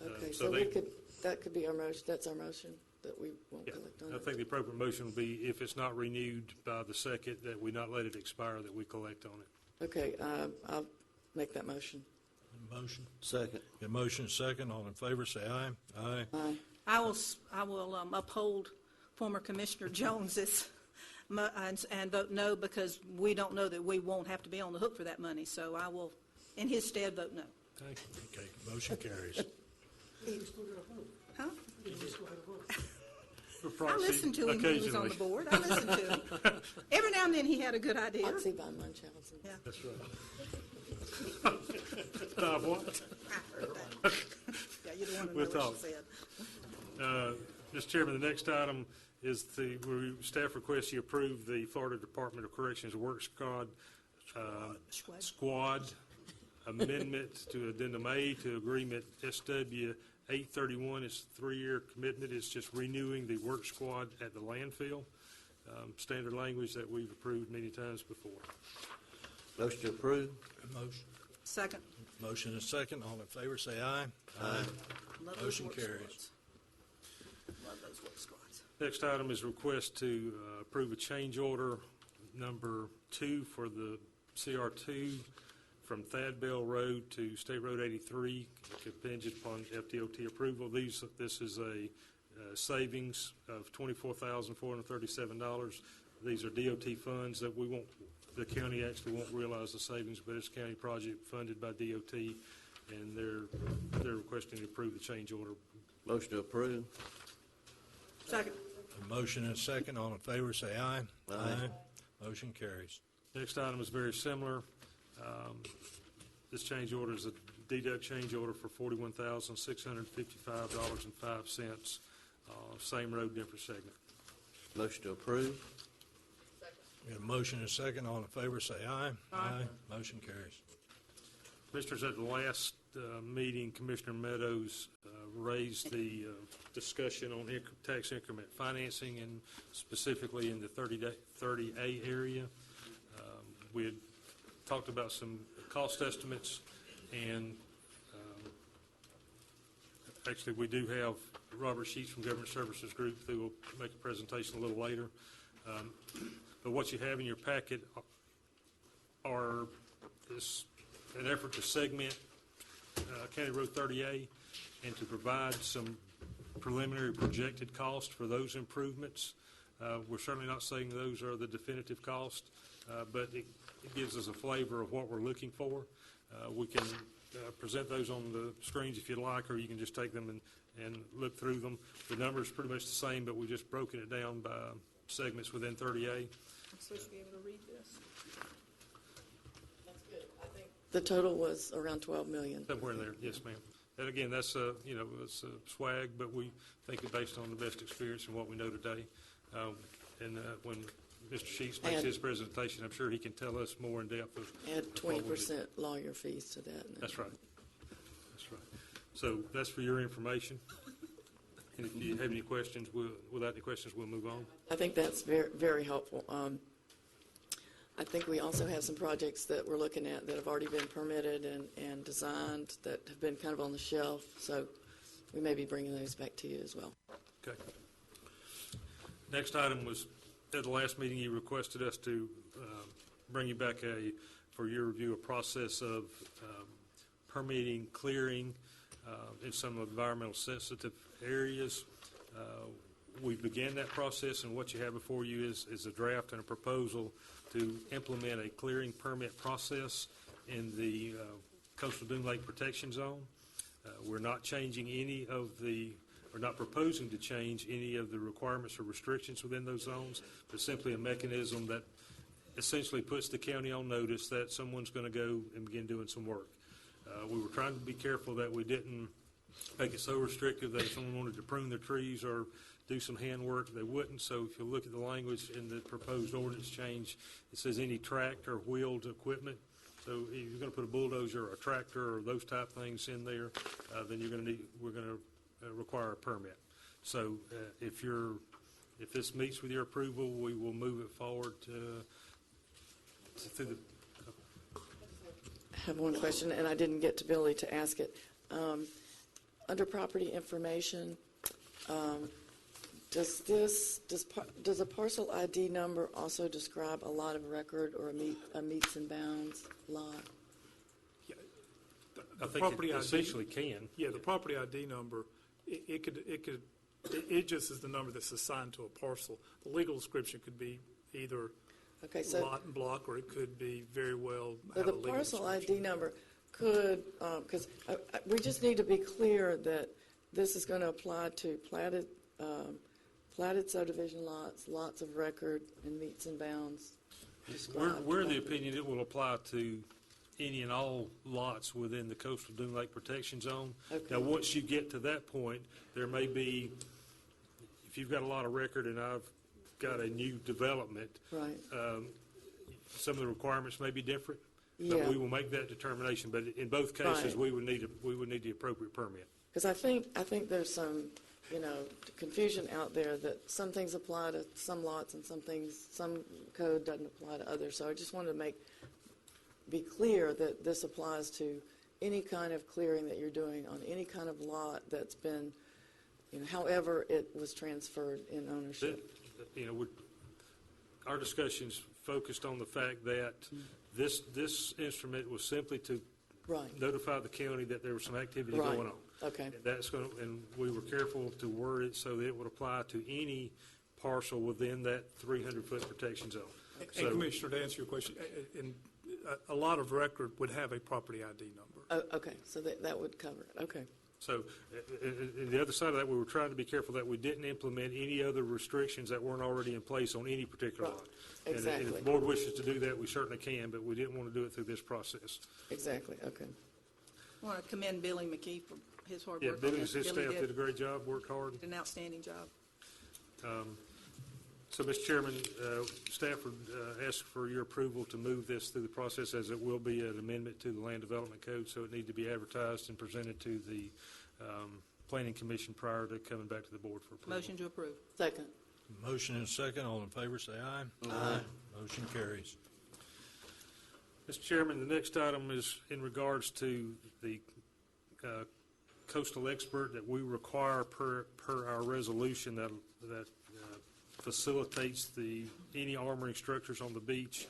okay, so so they- that could be our motion, that's our motion, that we won't Yeah, collect on I it? think the appropriate motion would be if it's not renewed by the second, that we not let it expire, that we collect on it. Okay, I'll make that motion. Motion. Second. Got a motion second. All in favor, say aye. Aye. Aye. I will uphold former Commissioner Jones's and vote no, because we don't know that we won't have to be on the hook for that money. So I will, in his stead, vote no. Okay, motion carries. Huh? For I proxy, listened to him when he was on the occasionally. board. I listened to him. Every now and then he had a good idea. Proxy by Munchausen. Yeah. That's right. What? I heard that. Yeah, you don't want to know We'll what talk. she said. Mr. Chairman, the next item is staff requests you approve the Florida Department of Corrections Work Squad amendment to Addendum A to Agreement SW 831. It's a 3-year commitment. It's just renewing the work squad at the landfill. Standard language that we've approved many times before. Motion to approve. Motion. Second. Motion is second. All in favor, say aye. Aye. Love those Motion work carries. squads. Love those work squads. Next item is request to approve a change order number 2 for the CR2 from Thad Bell Road to State Road 83, contingent upon FDOT approval. This is a savings of $24,437. These are DOT funds that the county actually won't realize the savings, but it's a county project funded by DOT, and they're requesting to approve the change order. Motion to approve. Second. A motion and a second. All in favor, say aye. Aye. Motion carries. Next item is very similar. This change order is a deduct change order for $41,655.05. Same road, different segment. Motion to approve. Got a motion and a second. All in favor, say aye. Aye. Motion carries. Commissioners, at the last meeting, Commissioner Meadows raised the discussion on tax increment financing, and specifically in the 30A area. We had talked about some cost estimates, and actually we do have Robert Sheets from Government Services Group who will make a presentation a little later. But what you have in your packet are an effort to segment County Road 30A and to provide some preliminary projected cost for those improvements. We're certainly not saying those are the definitive cost, but it gives us a flavor of what we're looking for. We can present those on the screens if you'd like, or you can just take them and look through them. The number's pretty much the same, but we just broken it down by segments within 30A. I'm supposed to be able to read this. That's good. I think the total was around 12 million. Somewhere in there, yes, ma'am. And again, that's it's a swag, but we think it based on the best experience and what we know today. When Mr. Sheets makes his presentation, I'm sure he can tell us more in depth of. Add 20% lawyer fees to that. That's right. That's right. So that's for your information. And if you have any questions, without any questions, we'll move on. I think that's very, very helpful. I think we also have some projects that we're looking at that have already been permitted and designed that have been kind of on the shelf. So we may be bringing those back to you as well. Okay. Next item was, at the last meeting, you requested us to bring you back for your review, a process of permitting, clearing in some environmental sensitive areas. We began that process, and what you have before you is a draft and a proposal to implement a clearing permit process in the Coastal Dune Lake Protection Zone. We're not changing we're not proposing to change any of the requirements or restrictions within those zones, but simply a mechanism that essentially puts the county on notice that someone's going to go and begin doing some work. We were trying to be careful that we didn't make it so restrictive that if someone wanted to prune their trees or do some handwork, they wouldn't. So if you look at the language in the proposed ordinance change, it says any tracked or wheeled equipment. So if you're going to put a bulldozer or a tractor or those type things in there, then we're going to require a permit. So if this meets with your approval, we will move it forward through the. I have one question, and I didn't get to Billy to ask it. Under property information, does a parcel ID number also describe a lot of record or a meets and bounds lot? Yeah, I think it essentially can. Yeah, the property ID number, it just is the number that's assigned to a parcel. The legal description could be either lot and block, or it could be very well So have a the legal parcel description. ID number could, because we just need to be clear that this is going to apply to platted subdivision lots of record, and meets and bounds. We're of the opinion it will apply to any and all lots within the Coastal Dune Lake Protection Zone. Okay. Now, once you get to that point, there may be, if you've got a lot of record and I've got a new development, Right. Some of the requirements may be different, Yeah. but we will make that determination. But in both cases, Right. we would need the appropriate permit. Because I think there's some, confusion out there that some things apply to some lots and some code doesn't apply to others. So I just wanted to be clear that this applies to any kind of clearing that you're doing on any kind of lot that's been, however it was transferred in ownership. Our discussions focused on the fact that this instrument was simply to Right. notify the county that there was some activity Right. going on. Okay. And we were careful to word it so that it would apply to any parcel within that 300-foot protection zone. And Commissioner, to answer your question, a lot of record would have a property ID number. Oh, okay, so that would cover it. Okay. So the other side of that, we were trying to be careful that we didn't implement any other restrictions that weren't already in place on any particular lot. Right. Exactly. And if the board wishes to do that, we certainly can, but we didn't want to do it through this process. Exactly. Okay. I want to commend Billy McKee for his hard Yeah, work. Billy on and this. his staff did a great job, worked hard. Did an outstanding job. So, Mr. Chairman, staff would ask for your approval to move this through the process, as it will be an amendment to the Land Development Code, so it needs to be advertised and presented to the Planning Commission prior to coming back to the board for approval. Motion to approve. Second. Motion and second. All in favor, say aye. Aye. Motion carries. Mr. Chairman, the next item is in regards to the coastal expert that we require per our resolution that facilitates any armoring structures on the beach.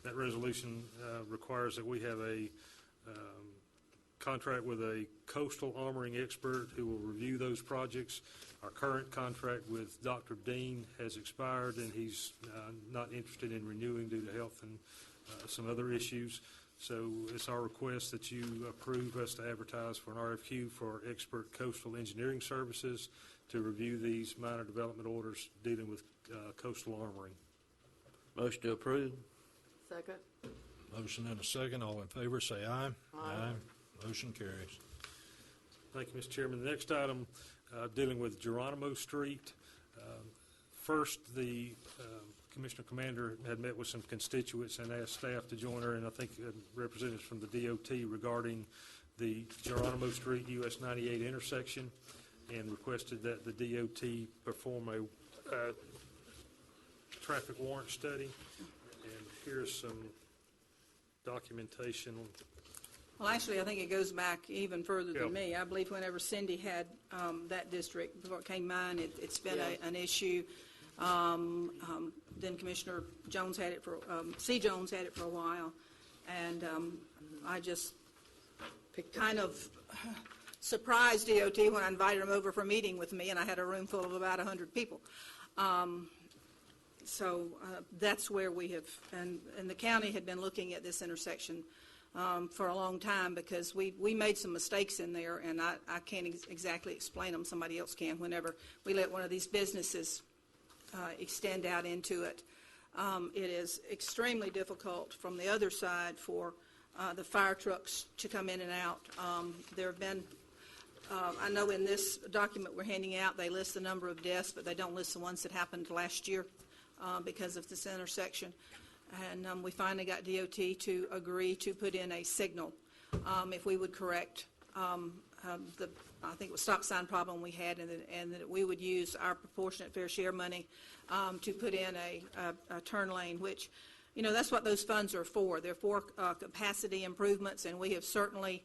That resolution requires that we have a contract with a coastal armoring expert who will review those projects. Our current contract with Dr. Dean has expired, and he's not interested in renewing due to health and some other issues. So it's our request that you approve us to advertise for an RFQ for expert coastal engineering services to review these minor development orders dealing with coastal armoring. Motion to approve. Second. Motion and a second. All in favor, say aye. Aye. Motion carries. Thank you, Mr. Chairman. The next item, dealing with Geronimo Street. First, the Commissioner Commander had met with some constituents and asked staff to join her, and I think representatives from the DOT regarding the Geronimo Street US 98 intersection, and requested that the DOT perform a traffic warrant study. And here's some documentation. Well, actually, I think it goes back even further than me. I believe whenever Cindy had that district, before it came mine, it's been an issue. Then Commissioner Jones had it for, C. Jones had it for a while. And I just kind of surprised DOT when I invited them over for a meeting with me, and I had a room full of about 100 people. So that's where we have, and the county had been looking at this intersection for a long time, because we made some mistakes in there, and I can't exactly explain them. Somebody else can. Whenever we let one of these businesses extend out into it, it is extremely difficult from the other side for the fire trucks to come in and out. There have been, I know in this document we're handing out, they list the number of deaths, but they don't list the ones that happened last year because of this intersection. And we finally got DOT to agree to put in a signal if we would correct the, I think it was stop sign problem we had, and that we would use our proportionate fair share money to put in a turn lane, which, you know, that's what those funds are for. They're for capacity improvements, and we have certainly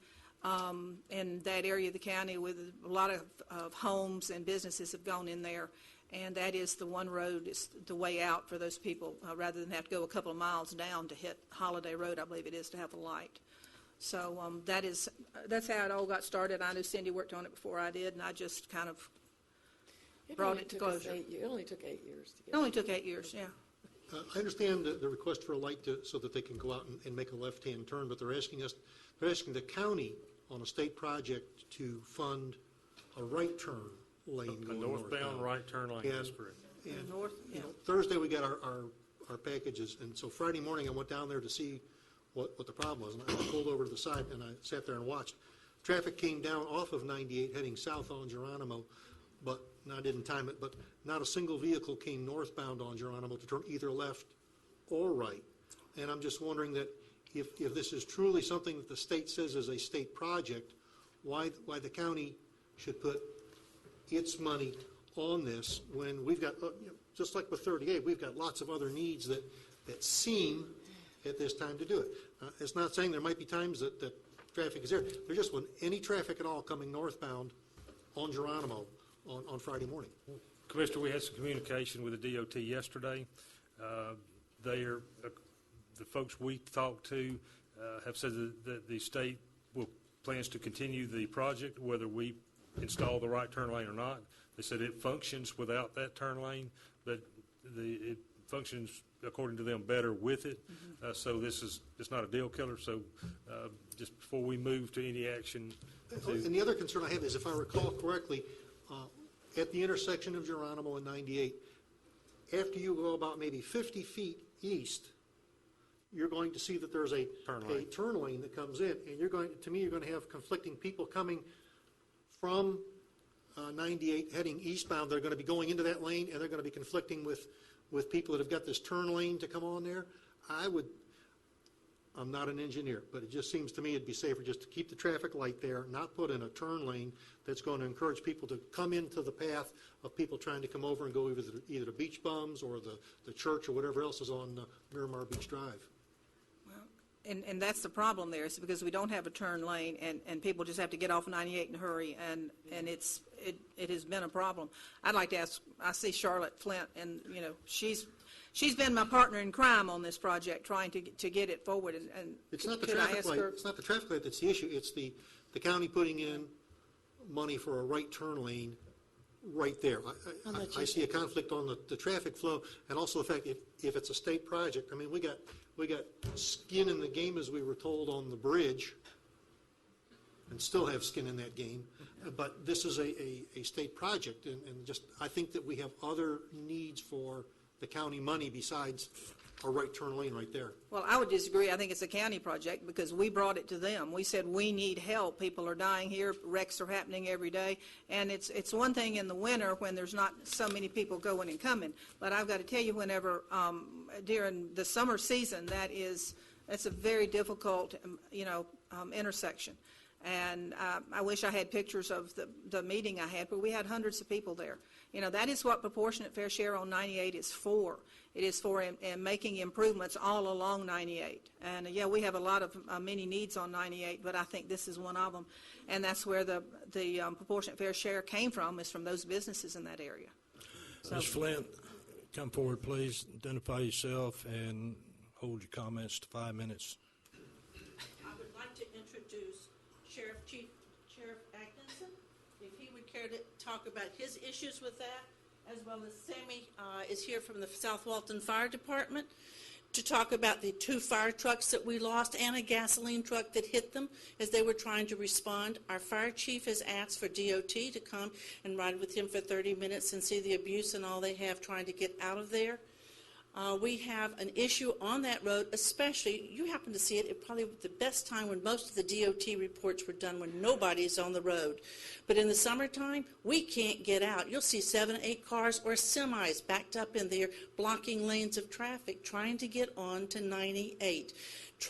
in that area of the county with a lot of homes and businesses have gone in there, and that is the one road, is the way out for those people, rather than have to go a couple of miles down to hit Holiday Road, I believe it is, to have a light. So that's how it all got started. I knew Cindy worked on it before I did, and I just kind of brought it to closure. It only took 8 years to get it. Only took 8 years, yeah. I understand the request for a light so that they can go out and make a left-hand turn, but they're asking the county on a state project to fund a right turn lane going northbound right turn lane, that's correct. And North, yeah. Thursday we got our packages, and so Friday morning I went down there to see what the problem was, and I pulled over to the side and I sat there and watched. Traffic came down off of 98 heading south on Geronimo, but and I didn't time it, but not a single vehicle came northbound on Geronimo to turn either left or right. And I'm just wondering that if this is truly something that the state says is a state project, why the county should put its money on this when we've got, just like with 38, we've got lots of other needs that seem at this time to do it. It's not saying there might be times that traffic is there. There's just when any traffic at all coming northbound on Geronimo on Friday morning. Commissioner, we had some communication with the DOT yesterday. The folks we talked to have said that the state plans to continue the project, whether we install the right turn lane or not. They said it functions without that turn lane, but it functions, according to them, better with it. So it's not a deal killer. So just before we move to any action. And the other concern I have is, if I recall correctly, at the intersection of Geronimo and 98, after you go about maybe 50 feet east, you're going to see that there's a turn lane that comes in, and you're going to have conflicting people coming from 98 heading eastbound. They're going to be going into that lane, and they're going to be conflicting with people that have got this turn lane to come on there. I'm not an engineer, but it just seems to me it'd be safer just to keep the traffic light there, not put in a turn lane that's going to encourage people to come into the path of people trying to come over and go either to Beach Bums or the church or whatever else is on Miramar Beach Drive. Well, and that's the problem there, is because we don't have a turn lane, and people just have to get off 98 in a hurry, and it has been a problem. I'd like to ask, I see Charlotte Flint, and you know, she's been my partner in crime on this project, trying to get it forward. And it's not the traffic light. It's not the traffic light that's the issue. It's the the county putting in money for a right turn lane right there. I see a conflict on the traffic flow, and also the fact if it's a state project, I mean, we got skin in the game, as we were told, on the bridge, and still have skin in that game. But this is a state project, and just, I think that we have other needs for the county money besides a right turn lane right there. Well, I would disagree. I think it's a county project because we brought it to them. We said, we need help. People are dying here. Wrecks are happening every day. And it's one thing in the winter when there's not so many people going and coming. But I've got to tell you, whenever, during the summer season, that's a very difficult, intersection. And I wish I had pictures of the meeting I had, but we had hundreds of people there. That is what proportionate fair share on 98 is for. It is for making improvements all along 98. And yeah, we have a lot of many needs on 98, but I think this is one of them. And that's where the proportionate fair share came from, is from those businesses in that area. So, Ms. Flint, come forward, please. Identify yourself and hold your comments to 5 minutes. I would like to introduce Sheriff Atkinson, if he would care to talk about his issues with that, as well as Sammy is here from the South Walton Fire Department to talk about the 2 fire trucks that we lost and a gasoline truck that hit them as they were trying to respond. Our fire chief has asked for DOT to come and ride with him for 30 minutes and see the abuse and all they have trying to get out of there. We have an issue on that road, especially, you happen to see it, it probably the best time when most of the DOT reports were done when nobody is on the road. But in the summertime, we can't get out. You'll see 7 or 8 cars or semis backed up in there, blocking lanes of traffic, trying to get on to 98.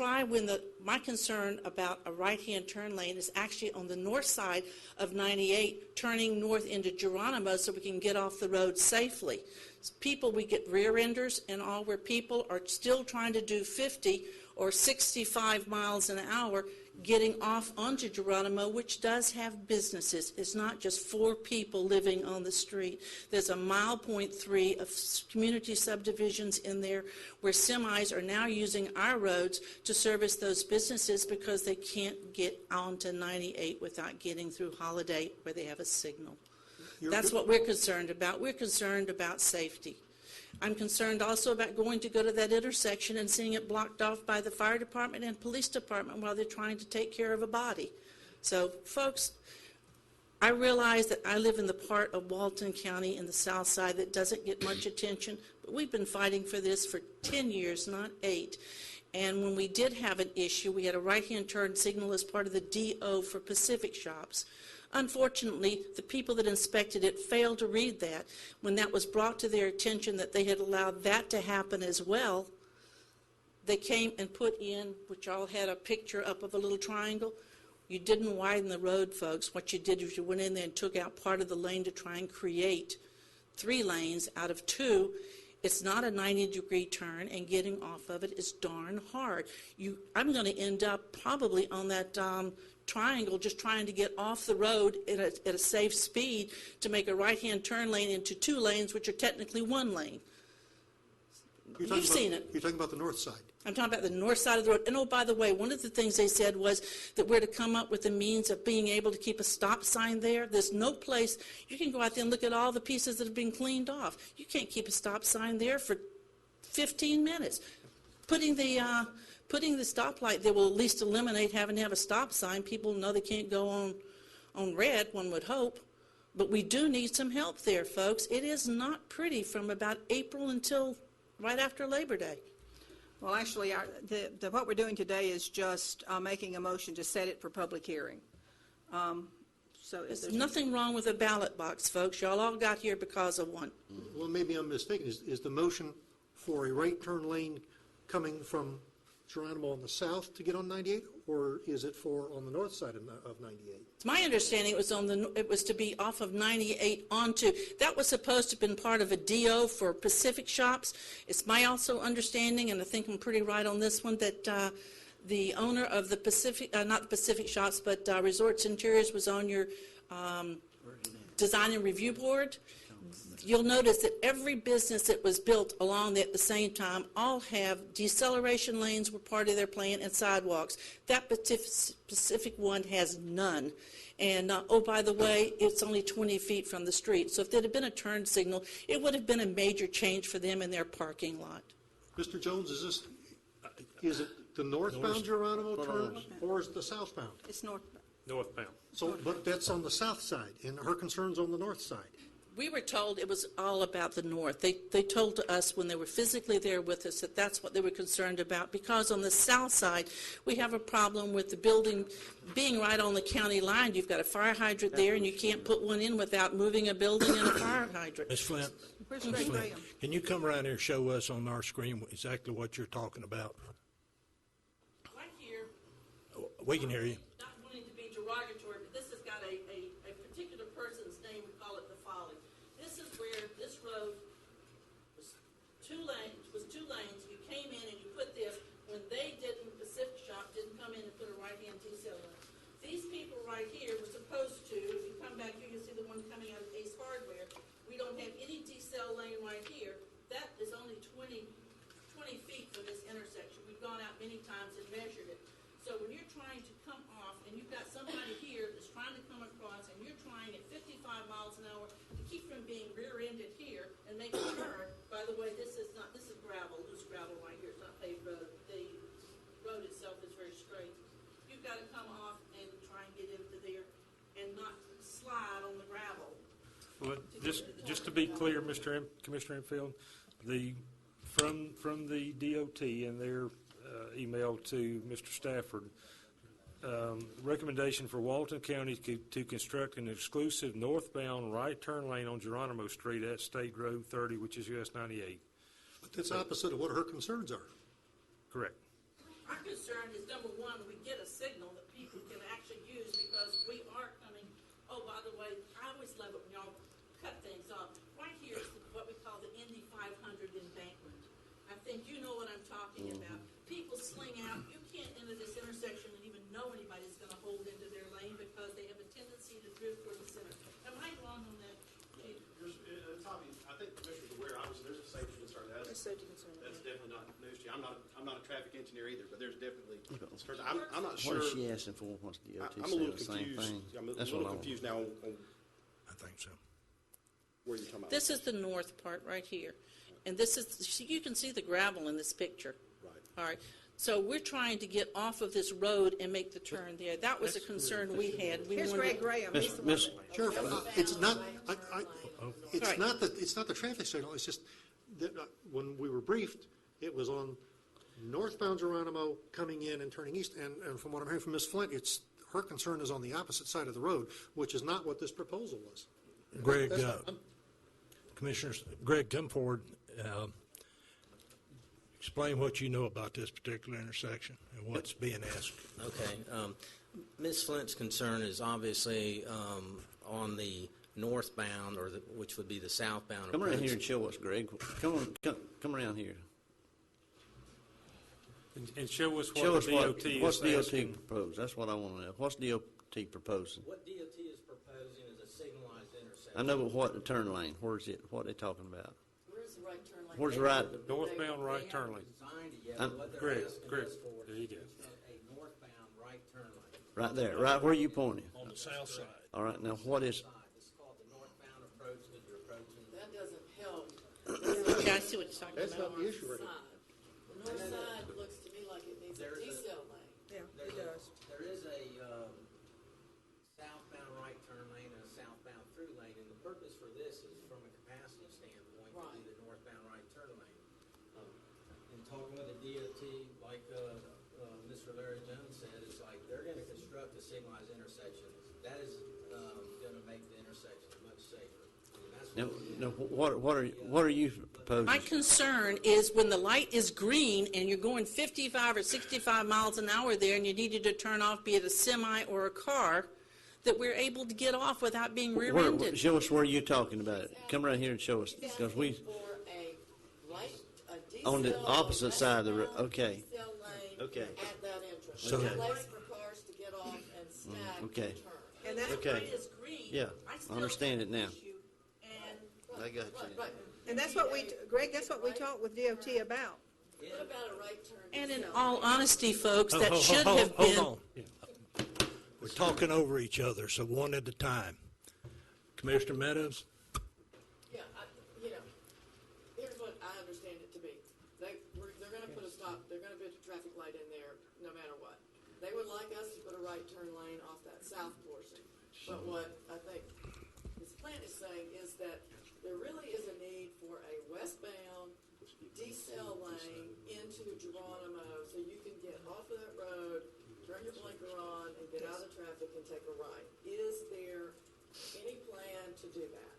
My concern about a right-hand turn lane is actually on the north side of 98, turning north into Geronimo so we can get off the road safely. People, we get rear enders and all where people are still trying to do 50 or 65 miles an hour getting off onto Geronimo, which does have businesses. It's not just 4 people living on the street. There's a 1.3 mile of community subdivisions in there where semis are now using our roads to service those businesses because they can't get onto 98 without getting through Holiday where they have a signal. That's what we're concerned about. We're concerned about safety. I'm concerned also about go to that intersection and seeing it blocked off by the fire department and police department while they're trying to take care of a body. So, folks, I realize that I live in the part of Walton County in the south side that doesn't get much attention, but we've been fighting for this for 10 years, not 8. And when we did have an issue, we had a right-hand turn signal as part of the DO for Pacific Shops. Unfortunately, the people that inspected it failed to read that. When that was brought to their attention that they had allowed that to happen as well, they came and put in, which y'all had a picture up of a little triangle. You didn't widen the road, folks. What you did is you went in there and took out part of the lane to try and create 3 lanes out of 2. It's not a 90-degree turn, and getting off of it is darn hard. I'm going to end up probably on that triangle just trying to get off the road at a safe speed to make a right-hand turn lane into 2 lanes, which are technically 1 lane. You've seen it. You're talking about the north side. I'm talking about the north side of the road. And, oh, by the way, one of the things they said was that we're to come up with a means of being able to keep a stop sign there. There's no place. You can go out there and look at all the pieces that have been cleaned off. You can't keep a stop sign there for 15 minutes. Putting the stoplight there will at least eliminate having to have a stop sign. People know they can't go on red, one would hope. But we do need some help there, folks. It is not pretty from about April until right after Labor Day. Well, actually, what we're doing today is just making a motion to set it for public hearing. There's nothing wrong with a ballot box, folks. Y'all all got here because of one. Well, maybe I'm mistaken. Is the motion for a right turn lane coming from Geronimo on the south to get on 98, or is it for on the north side of 98? It's my understanding it was to be off of 98 onto. That was supposed to have been part of a DO for Pacific Shops. It's my also understanding, and I think I'm pretty right on this one, that the owner of the Pacific, not the Pacific Shops, but Resorts Interiors was on your design and review board. you'll notice that every business that was built along there at the same time all have deceleration lanes were part of their plan and sidewalks. That specific one has none. And, oh, by the way, it's only 20 feet from the street. So if there had been a turn signal, it would have been a major change for them in their parking lot. Mr. Jones, is it the northbound Geronimo turn or is it the southbound? It's north. Northbound. So, but that's on the south side, and her concern's on the north side. We were told it was all about the north. They told to us when they were physically there with us that that's what they were concerned about, because on the south side, we have a problem with the building being right on the county line. You've got a fire hydrant there, and you can't put one in without moving a building and a fire hydrant. Ms. Flint, Where's Ms. Greg Flint, Graham? can you come around here and show us on our screen exactly what you're talking about? Right here, We can hear you. not wanting to be derogatory, but this has got a particular person's name. We call it the Folly. This is where this road was two lanes. You came in and you put this. When they didn't, Pacific Shop didn't come in and put a right-hand decel lane. These people right here were supposed to, if you come back here, you see the one coming out of Ace Hardware. We don't have any decel lane right here. That is only 20 feet from this intersection. We've gone out many times and measured it. So when you're trying to come off and you've got somebody here that's trying to come across and you're trying at 55 miles an hour to keep from being rear-ended here and make a turn, by the way, this is gravel, loose gravel right here. It's not paved road. The road itself is very straight. You've got to come off and try and get into there and not slide on the gravel. Well, just to be clear, Commissioner Enfield, from the DOT and their email to Mr. Stafford, recommendation for Walton County to construct an exclusive northbound right turn lane on Geronimo Street at State Road 30, which is US 98. But that's opposite of what her concerns are. Correct. Our concern is, number one, we get a signal that people can actually use, because we are coming, oh, by the way, I always love it when y'all cut things off. Right here is what we call the Indy 500 embankment. I think you know what I'm talking about. People sling out. You can't enter this intersection and even know anybody's going to hold into their lane because they have a tendency to drift toward the center. Am I wrong on that? Tommy, I think the Commissioner's aware, obviously, there's a safety concern. That's definitely not news to you. I'm not a traffic engineer either, but there's definitely, I'm not sure. What is she asking for? What's the DOT I'm a little saying? The same confused. thing? I'm a That's little what I want. confused now on I think so. where you're talking about. This is the north part right here. And this is, you can see the gravel in this picture. Right. All right. So we're trying to get off of this road and make the turn there. That was a concern we had. Here's Greg Graham. He's the one. Miss, Sheriff, it's not, it's Right. not the traffic signal, it's just that when we were briefed, it was on northbound Geronimo coming in and turning east, and from what I'm hearing from Ms. Flint, her concern is on the opposite side of the road, which is not what this proposal was. Greg, Commissioners, Greg, come forward. Explain what you know about this particular intersection and what's being asked. Okay. Ms. Flint's concern is obviously on the northbound, which would be the southbound come around approach. here and show us, Greg. Come around here. And show us Show what us the DOT is what's DOT asking. proposed. That's what I want to know. What's DOT proposing? What DOT is proposing is a signalized intersection. I know, but what the turn lane? Where's it? What are they talking about? Where's the right turn lane? Where's the right? Northbound right turn lane. Designed it yet, I'm- but what they're Greg, asking Greg, us for there you go. is a northbound right turn lane. Right there. Right where you pointing. On the south side. All right. Now what is? This is called the northbound approach that you're approaching. That doesn't help. Yeah, I see what you're talking That's about. not the issue right now. The north side looks to me like it needs a decel lane. Yeah, it does. There is a southbound right turn lane and a southbound through lane, and the purpose for this is from a capacity standpoint to do the northbound right turn lane. In talking with the DOT, like Mr. Larry Jones said, it's like they're going to construct a signalized intersection. That is going to make the intersection much safer. And that's Now what are you proposing? My concern is when the light is green and you're going 55 or 65 miles an hour there and you needed to turn off, be it a semi or a car, that we're able to get off without being rear-ended. Show us where you're talking about it. Come around here and show us, because we For a on the decel opposite side of the road. Okay. decel lane Okay. at that entrance. So- A place for cars to get off and snag Okay. and turn. And that Okay. light is green. Yeah, I I still understand have it now. an issue. And I got you. Right. And that's what Greg, that's what we talked with DOT about. What about a right turn? And in all honesty, folks, Oh, that should have hold been. on. We're talking over each other, so one at a time. Commissioner Meadows? Yeah, here's what I understand it to be. They're going to put a stop, they're going to put a traffic light in there no matter what. They would like us to put a right turn lane off that south portion. But what I think this plan is saying is that there really is a need for a westbound decel lane into Geronimo so you can get off of that road, turn your blinker on, and get out of traffic and take a right. Is there any plan to do that?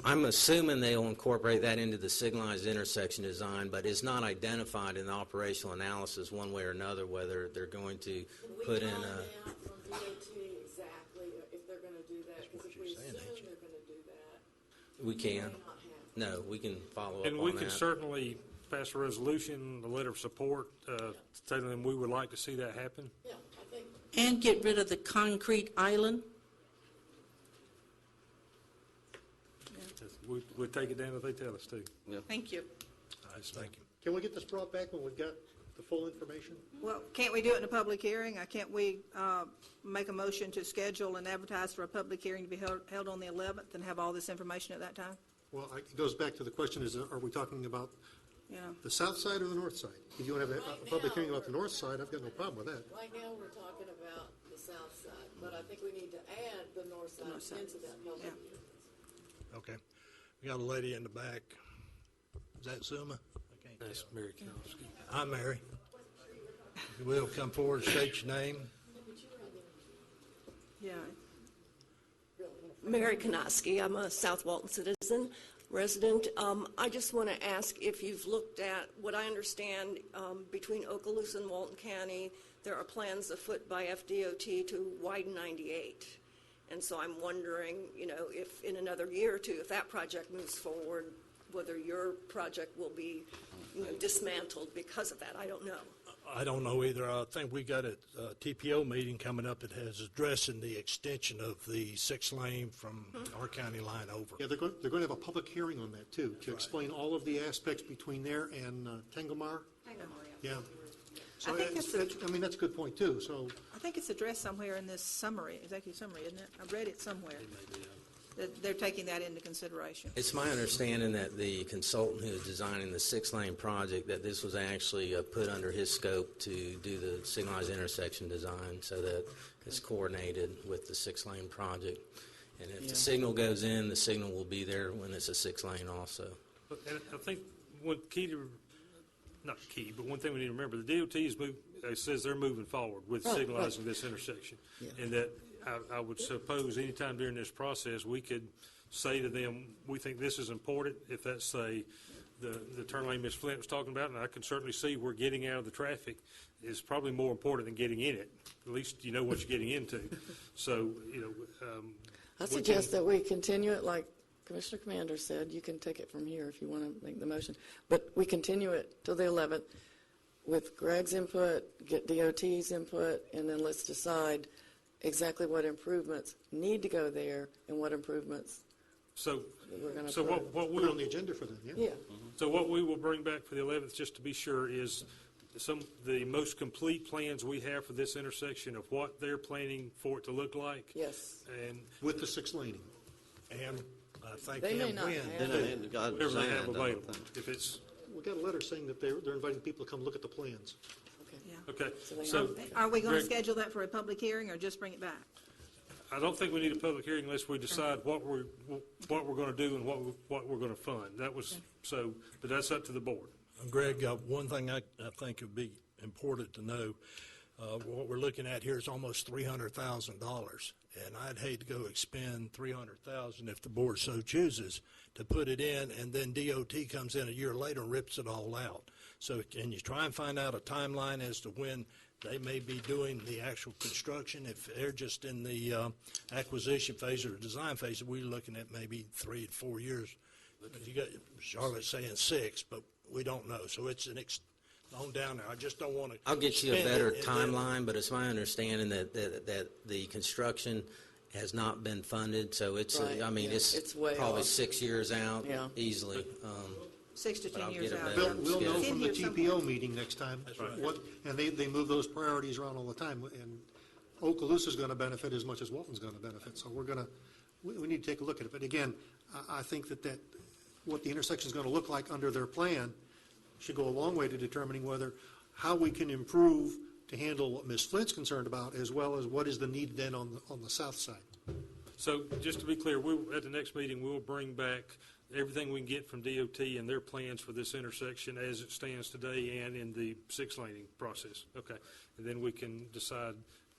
I'm assuming they'll incorporate that into the signalized intersection design, but it's not identified in the operational analysis one way or another whether they're going to put in a... Can we find out from DOT exactly if they're going to do that? Because if we assume they're going to do that, We can. may not have. No, we can follow up And on we that. can certainly pass a resolution, a letter of support, telling them we would like to see that happen. Yeah, I think. And get rid of the concrete island. We'll take it down if they tell us to. Thank you. Nice, thank you. Can we get this brought back when we've got the full information? Well, can't we do it in a public hearing? Can't we make a motion to schedule and advertise for a public hearing to be held on the 11th and have all this information at that time? Well, it goes back to the question is, are we talking about You know, the south side or the north side? If you want to have a public hearing about the north side, I've got no problem with that. Right now, we're talking about the south side, but I think we need to add the north side into that public hearing. Okay. We got a lady in the back. Is that Suma? That's Mary Kowski. I'm Mary. You will come forward, state your name. yeah. Mary Kanoski. I'm a South Walton citizen, resident. I just want to ask if you've looked at what I understand between Okaloosa and Walton County, there are plans afoot by FDOT to widen 98. And so I'm wondering, if in another year or two, if that project moves forward, whether your project will be dismantled because of that. I don't know. I don't know either. I think we got a TPO meeting coming up that has addressing the extension of the 6-lane from our county line over. Yeah, they're going to have a public hearing on that, too, to explain all of the aspects between there and Tangomar. Yeah. So I think that's a good point, too. So I think it's addressed somewhere in this summary, executive summary, isn't it? I read it somewhere. That they're taking that into consideration. It's my understanding that the consultant who is designing the 6-lane project, that this was actually put under his scope to do the signalized intersection design so that it's coordinated with the 6-lane project. And if the signal goes in, the signal will be there when it's a 6-lane also. And I think one key to, not key, but one thing we need to remember, the DOT says they're moving forward with signalizing this intersection. And that I would suppose anytime during this process, we could say to them, we think this is important. If that's, say, the turn lane Ms. Flint was talking about, and I can certainly see where getting out of the traffic is probably more important than getting in it. At least you know what you're getting into. So, I suggest that we continue it like Commissioner Commander said. You can take it from here if you want to make the motion. But we continue it till the 11th with Greg's input, get DOT's input, and then let's decide exactly what improvements need to go there and what improvements we're going to what we put on the agenda for them, yeah. So what we will bring back for the 11th, just to be sure, is the most complete plans we have for this intersection of what they're planning for it to look like. Yes. And with the 6-laning. And I think They may not have whatever they have available. If it's We got a letter saying that they're inviting people to come look at the plans. okay, So are we going to schedule that for a public hearing or just bring it back? I don't think we need a public hearing unless we decide what we're going to do and what we're going to fund. But that's up to the board. Greg, one thing I think would be important to know, what we're looking at here is almost $300,000, and I'd hate to go expend $300,000 if the board so chooses to put it in, and then DOT comes in a year later and rips it all out. So can you try and find out a timeline as to when they may be doing the actual construction? If they're just in the acquisition phase or design phase, we're looking at maybe 3 to 4 years. You got Charlotte saying 6, but we don't know. So it's on down there. I just don't want to. I'll get you a better timeline, but it's my understanding that the construction has not been funded, so it's, Right, I mean, yeah, it's it's way probably off. 6 years out Yeah. easily. 6 to But 10 I'll years get a out. better We'll know It's in from the here somewhere. TPO meeting next time. And they move those priorities around all the time. And Okaloosa's going to benefit as much as Walton's going to benefit. So we need to take a look at it. But again, I think that what the intersection is going to look like under their plan should go a long way to determining how we can improve to handle what Ms. Flint's concerned about, as well as what is the need then on the south side. So just to be clear, at the next meeting, we'll bring back everything we can get from DOT and their plans for this intersection as it stands today and in the six-laning process. Okay. And then we can decide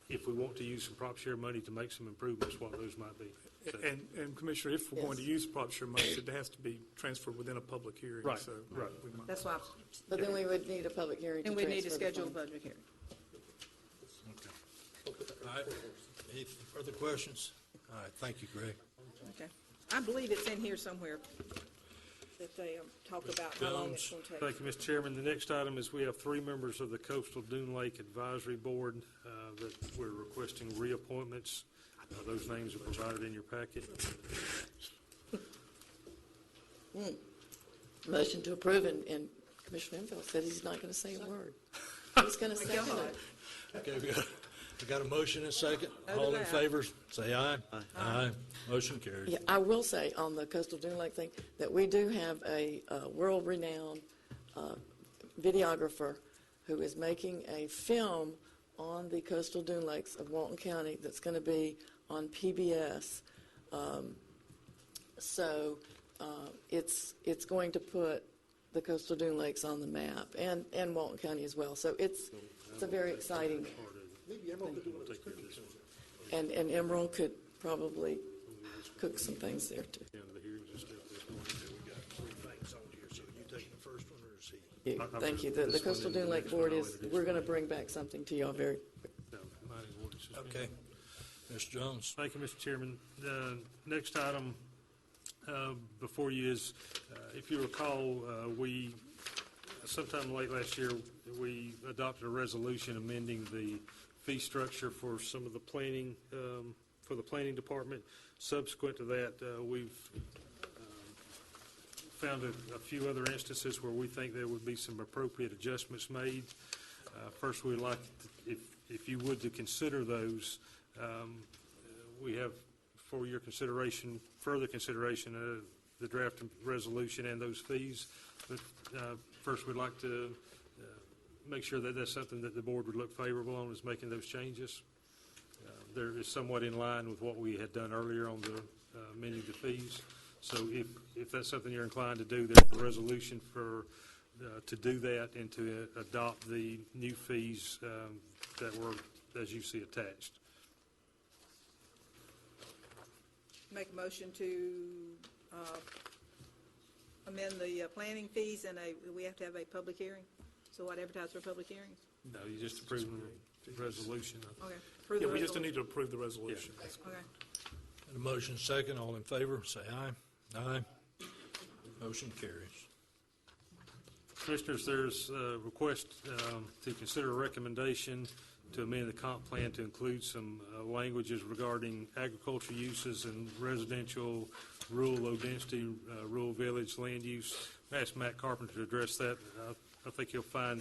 if we want to use some prop share money to make some improvements, what those might be. So- And Commissioner, if we're going to use prop share money, it has to be transferred within a public hearing. Right, So right. we might- That's why, But then we would need a public hearing to and we need to transfer the schedule a funds. budget hearing. All right. Any further questions? All right, thank you, Greg. Okay. I believe it's in here somewhere that they talk about how long it's going to take. Thank you, Mr. Chairman. The next item is we have 3 members of the Coastal Dune Lake Advisory Board that we're requesting reappointments. Those names are provided in your packet. Motion to approve, and Commissioner Enfield said he's not going to say a word. He's going to second it. Okay, we got a motion and a second. Other All in that. favor, say aye. Aye. Motion carries. Yeah, I will say on the Coastal Dune Lake thing that we do have a world-renowned videographer who is making a film on the coastal dune lakes of Walton County that's going to be on PBS. So it's going to put the coastal dune lakes on the map and Walton County as well. So it's a very exciting. Maybe Emerald could do one of those cookies. And Emerald could probably cook some things there too. Yeah, the hearings and stuff. We got 3 things on here, so you taking the first one, or is he? Yeah, thank you. The Coastal Dune Lake Board we're going to bring back something to y'all very quick. No, mine is what it's just been. Okay. Mr. Jones? Thank you, Mr. Chairman. The next item before you is, if you recall, sometime late last year, we adopted a resolution amending the fee structure for some of the planning, for the planning department. Subsequent to that, we've found a few other instances where we think there would be some appropriate adjustments made. First, we'd like, if you would, to consider those. We have for your consideration, further consideration, the draft resolution and those fees. But first, we'd like to make sure that that's something that the board would look favorable on, is making those changes. There is somewhat in line with what we had done earlier on the amending the fees. So if that's something you're inclined to do, there's a resolution to do that and to adopt the new fees that were, as you see, attached. Make a motion to amend the planning fees, and we have to have a public hearing. So I'd advertise for public hearings. No, you just approve the resolution. Okay. Approve the Yeah, we just resolution. need to approve the resolution. Okay. And a motion second, all in favor, say aye. Aye. Motion carries. Commissioners, there's a request to consider a recommendation to amend the comp plan to include some languages regarding agricultural uses and residential, rural, low-density, rural village land use. I asked Matt Carpenter to address that. I think you'll find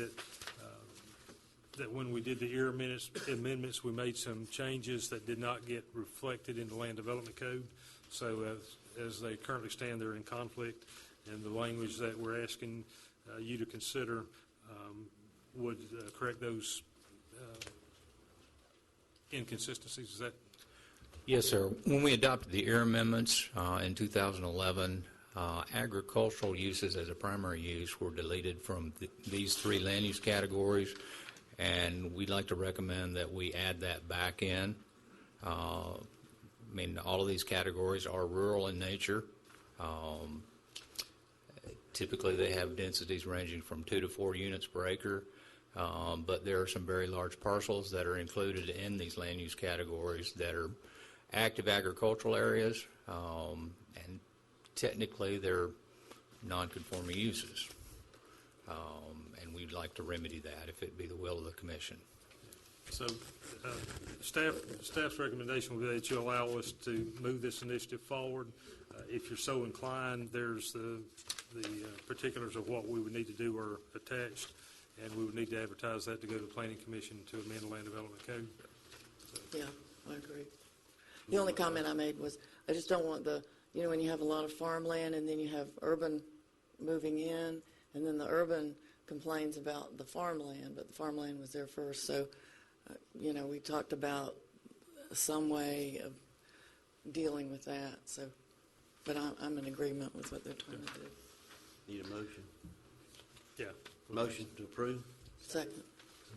that when we did the EAR amendments, we made some changes that did not get reflected in the Land Development Code. So as they currently stand, they're in conflict, and the language that we're asking you to consider would correct those inconsistencies. Is that? Yes, sir. When we adopted the EAR amendments in 2011, agricultural uses as a primary use were deleted from these 3 land use categories, and we'd like to recommend that we add that back in. I mean, all of these categories are rural in nature. Typically, they have densities ranging from 2 to 4 units per acre, but there are some very large parcels that are included in these land use categories that are active agricultural areas, and technically they're non-conforming uses. And we'd like to remedy that if it be the will of the commission. So staff's recommendation will be that you allow us to move this initiative forward. If you're so inclined, there's the particulars of what we would need to do are attached, and we would need to advertise that to go to the Planning Commission to amend the Land Development Code. Yeah, I agree. The only comment I made was, I just don't want when you have a lot of farmland and then you have urban moving in, and then the urban complains about the farmland, but the farmland was there first. So, we talked about some way of dealing with that. So, but I'm in agreement with what they're trying to do. Need a motion? Yeah. Motion to approve? Second.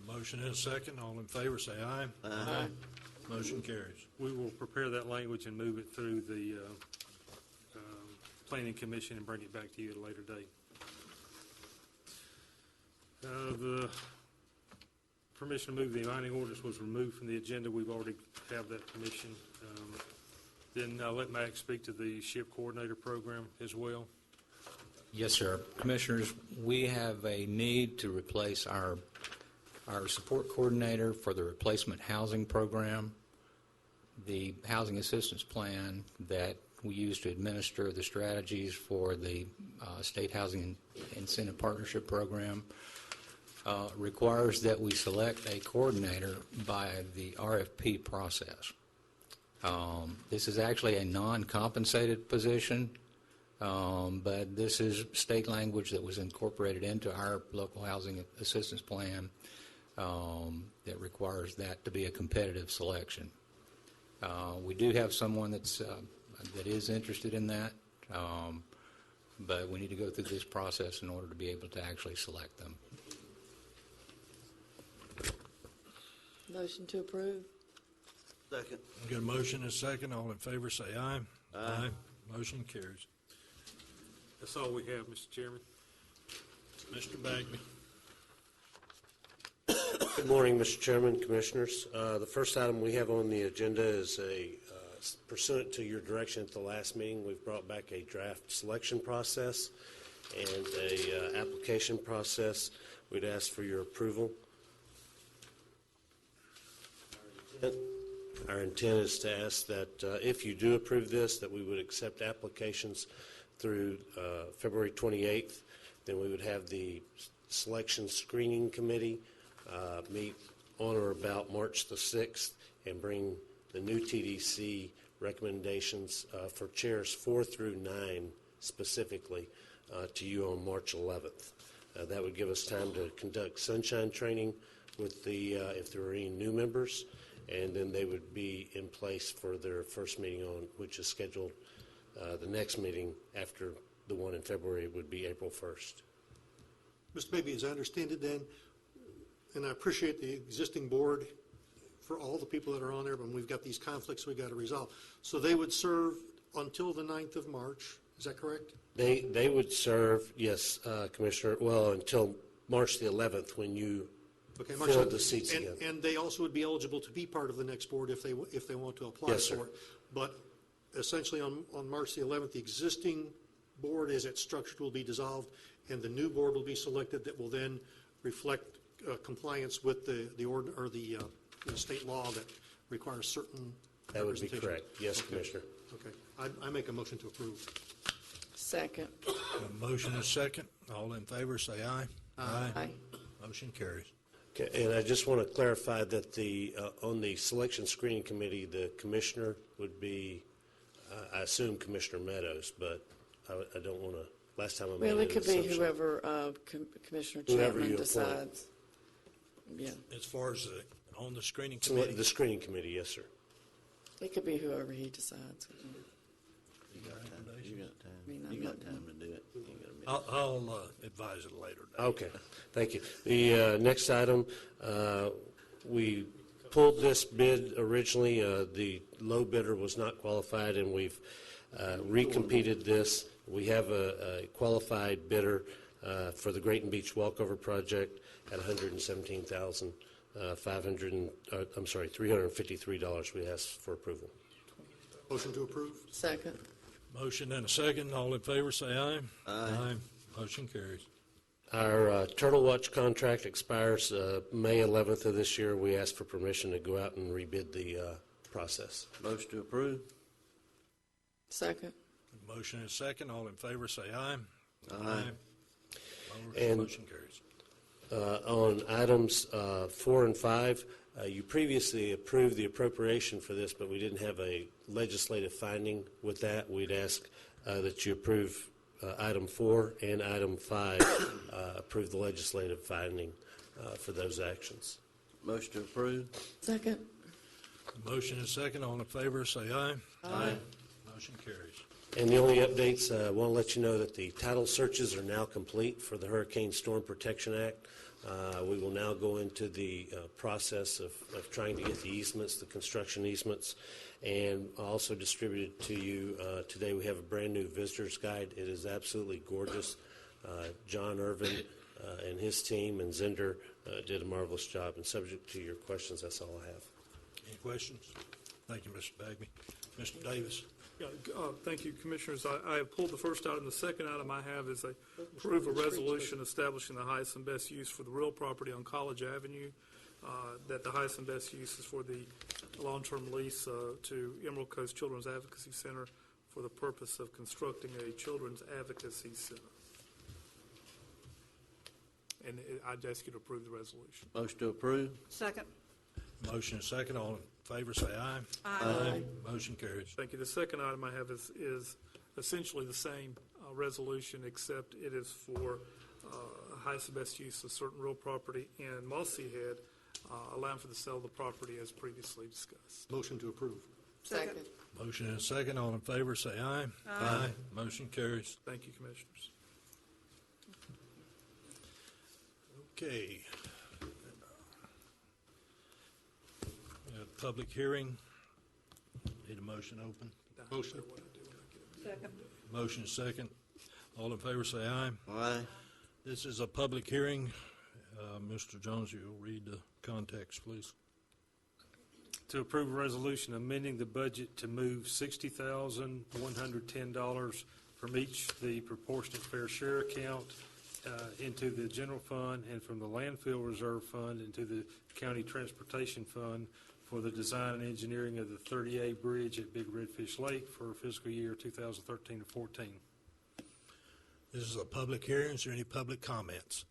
A motion and a second. All in favor, say aye. Aye. Motion carries. We will prepare that language and move it through the Planning Commission and bring it back to you at a later date. The permission to move the mining orders was removed from the agenda. We've already have that permission. Then I'll let Max speak to the SHIP coordinator program as well. Yes, sir. Commissioners, we have a need to replace our support coordinator for the replacement housing program. The housing assistance plan that we use to administer the strategies for the State Housing Incentive Partnership Program requires that we select a coordinator by the RFP process. This is actually a non-compensated position, but this is state language that was incorporated into our local housing assistance plan that requires that to be a competitive selection. We do have someone that is interested in that, but we need to go through this process in order to be able to actually select them. Motion to approve. Second. Got a motion and a second. All in favor, say aye. Aye. Motion carries. That's all we have, Mr. Chairman. Mr. Bagby. Good morning, Mr. Chairman, Commissioners. The first item we have on the agenda is pursuant to your direction at the last meeting, we've brought back a draft selection process and a application process. We'd ask for your approval. Our intent is to ask that if you do approve this, that we would accept applications through February 28th. Then we would have the selection screening committee meet on or about March the 6th and bring the new TDC recommendations for chairs 4 through 9 specifically to you on March 11th. That would give us time to conduct sunshine training with the if there are any new members, and then they would be in place for their first meeting which is scheduled the next meeting after the one in February would be April 1st. Mr. Baby, as I understand it then, and I appreciate the existing board for all the people that are on there, but we've got these conflicts we've got to resolve. So they would serve until the 9th of March, is that correct? They would serve, yes, Commissioner, well, until March the 11th when you fill the seats again. And they also would be eligible to be part of the next board if they want to apply Yes, sir. for it. But essentially on March the 11th, the existing board as it's structured will be dissolved, and the new board will be selected that will then reflect compliance with the state law that requires certain That would be representation. correct. Yes, Okay. Commissioner. Okay. I make a motion to approve. Second. A motion and a second. All in favor, say aye. Aye. Motion carries. Okay, and I just want to clarify that on the selection screening committee, the commissioner would be, I assume Commissioner Meadows, but I don't want to, last time I made Well, an it could be assumption. whoever Commissioner Whoever Chapman you decides. Yeah. As far as on the screening Select- committee, The screening committee, yes, sir. It could be whoever he decides. You got time. I mean, You I'm got not- time to do it. You ain't got a minute. I'll advise it later. Okay, thank you. The next item, we pulled this bid originally. The low bidder was not qualified, and we've recompeted this. We have a qualified bidder for the Grayton Beach Walkover project at $353. We ask for approval. Motion to approve. Second. Motion and a second. All in favor, say aye. Aye. Motion carries. Our Turtle Watch contract expires May 11th of this year. We ask for permission to go out and rebid the process. Motion to approve. Second. Motion is second. All in favor, say aye. Aye. And motion carries. On items 4 and 5, you previously approved the appropriation for this, but we didn't have a legislative finding with that. We'd ask that you approve item 4 and item 5, approve the legislative finding for those actions. Motion to approve. Second. Motion is second. All in favor, say aye. Aye. Motion carries. And the only updates, I want to let you know that the title searches are now complete for the Hurricane Storm Protection Act. We will now go into the process of trying to get the easements, the construction easements, and also distributed to you today. We have a brand new visitor's guide. It is absolutely gorgeous. John Irvin and his team and Zender did a marvelous job. And subject to your questions, that's all I have. Any questions? Thank you, Mr. Bagby. Mr. Davis. Yeah, thank you, Commissioners. I have pulled the first item. The second item I have is approve a resolution establishing the highest and best use for the real property on College Avenue, that the highest and best use is for the long-term lease to Emerald Coast Children's Advocacy Center for the purpose of constructing a children's advocacy center. And I'd ask you to approve the resolution. Motion to approve. Second. Motion is second. All in favor, say aye. Aye. Motion carries. Thank you. The second item I have is essentially the same resolution, except it is for highest and best use of certain real property in Mossy Head, allowing for the sale of the property as previously discussed. Motion to approve. Second. Motion is second. All in favor, say aye. Aye. Motion carries. Thank you, Commissioners. Okay. Public hearing. Need a motion open. Motion. Second. Motion is second. All in favor, say aye. Aye. This is a public hearing. Mr. Jones, you'll read the context, please. To approve a resolution amending the budget to move $60,110 from each the proportionate fair share account into the general fund and from the landfill reserve fund into the county transportation fund for the design and engineering of the 30A bridge at Big Redfish Lake for fiscal year 2013 to 14. This is a public hearing. Is there any public comments?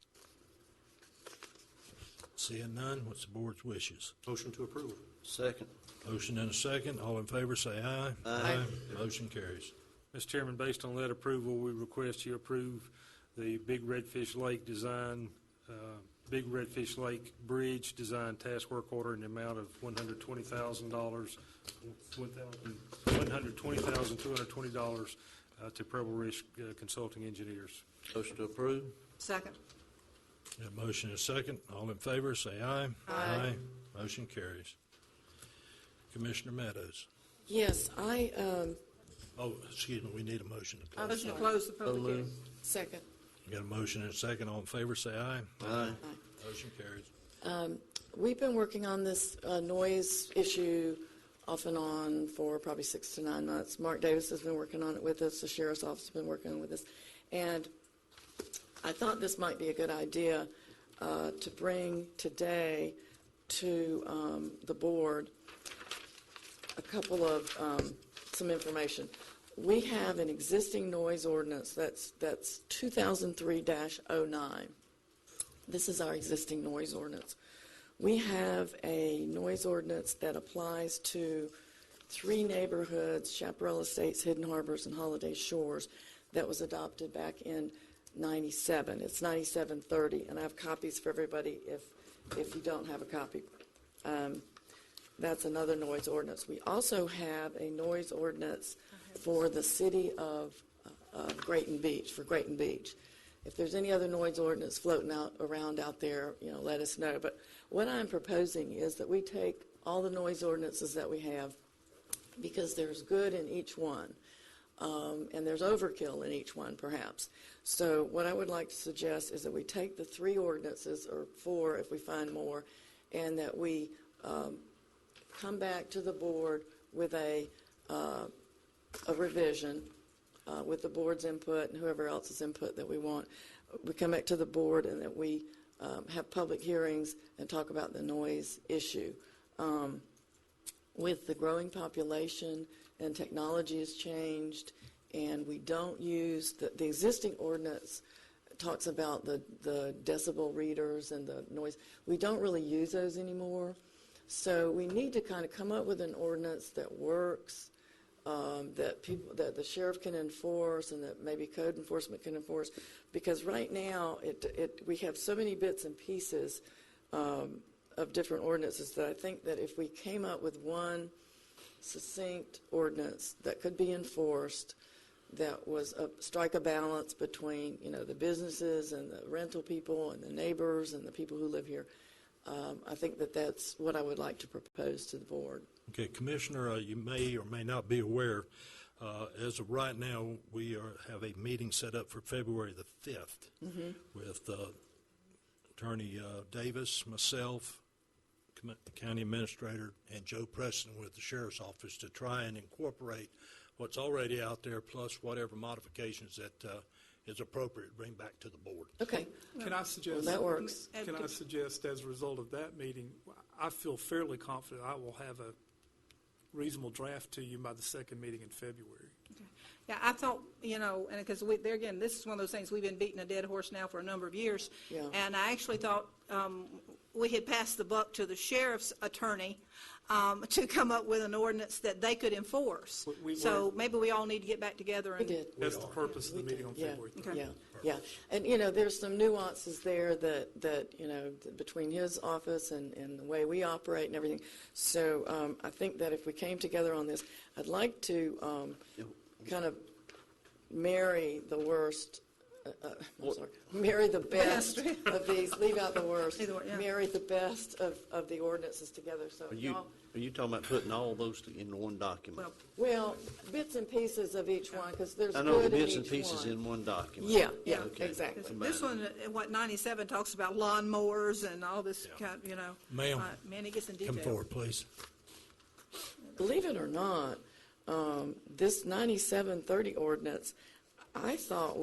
Seeing none, what's the board's wishes? Motion to approve. Second. Motion and a second. All in favor, say aye. Aye. Motion carries. Mr. Chairman, based on that approval, we request you approve the Big Redfish Lake design, Big Redfish Lake Bridge design task work order in the amount of $120,000, $120,220 to Pebble Ridge Consulting Engineers. Motion to approve. Second. Got a motion and a second. All in favor, say aye. Aye. Motion carries. Commissioner Meadows. Yes, Oh, excuse me, we need a motion to close. Motion to close the public hearing. second. Got a motion and a second. All in favor, say aye. Aye. Motion carries. We've been working on this noise issue off and on for probably 6 to 9 months. Mark Davis has been working on it with us. The Sheriff's Office has been working on it with us. And I thought this might be a good idea to bring today to the board a couple of some information. We have an existing noise ordinance that's 2003-09. This is our existing noise ordinance. We have a noise ordinance that applies to 3 neighborhoods, Chaparral Estates, Hidden Harbors, and Holiday Shores, that was adopted back in 97. It's 9730, and I have copies for everybody if you don't have a copy. That's another noise ordinance. We also have a noise ordinance for the city of Grayton Beach, for Grayton Beach. If there's any other noise ordinance floating around out there, let us know. But what I'm proposing is that we take all the noise ordinances that we have, because there's good in each one, and there's overkill in each one, perhaps. So what I would like to suggest is that we take the 3 ordinances, or 4 if we find more, and that we come back to the board with a revision with the board's input and whoever else's input that we want. we come back to the board and that we have public hearings and talk about the noise issue. With the growing population and technology has changed, and we don't use the existing ordinance talks about the decibel readers and the noise. We don't really use those anymore. So we need to kind of come up with an ordinance that works, that the sheriff can enforce, and that maybe code enforcement can enforce. Because right now we have so many bits and pieces of different ordinances that I think that if we came up with one succinct ordinance that could be enforced, that was strike a balance between the businesses and the rental people and the neighbors and the people who live here. I think that's what I would like to propose to the board. Okay, Commissioner, you may or may not be aware, as of right now, we have a meeting set up for February the 5th with Attorney Davis, myself, County Administrator, and Joe Preston with the Sheriff's Office to try and incorporate what's already out there, plus whatever modifications that is appropriate, bring back to the board. Okay. Can I suggest? Well, that works. Can I suggest, as a result of that meeting, I feel fairly confident I will have a reasonable draft to you by the second meeting in February. Yeah, I thought, and because there again, this is one of those things we've been beating a dead horse now for a number of years. Yeah. And I actually thought we had passed the buck to the sheriff's attorney to come up with an ordinance that they could enforce. So maybe we all need to get back together. We did. That's the purpose of the meeting on February 3rd. Okay. Yeah. And there's some nuances there that between his office and the way we operate and everything. So I think that if we came together on this, I'd like to kind of marry the worst. Marry the best of these. Leave out the worst. Marry the best of the ordinances together. So Are you talking about putting all those in one document? well, bits and pieces of each one, because there's I know the good in bits and each pieces one. in one document. Yeah, Okay. exactly. This one, 97 talks about lawnmowers and all this kind, Ma'am, Manny gets in detail. come forward, please. Believe it or not, this 9730 ordinance, I thought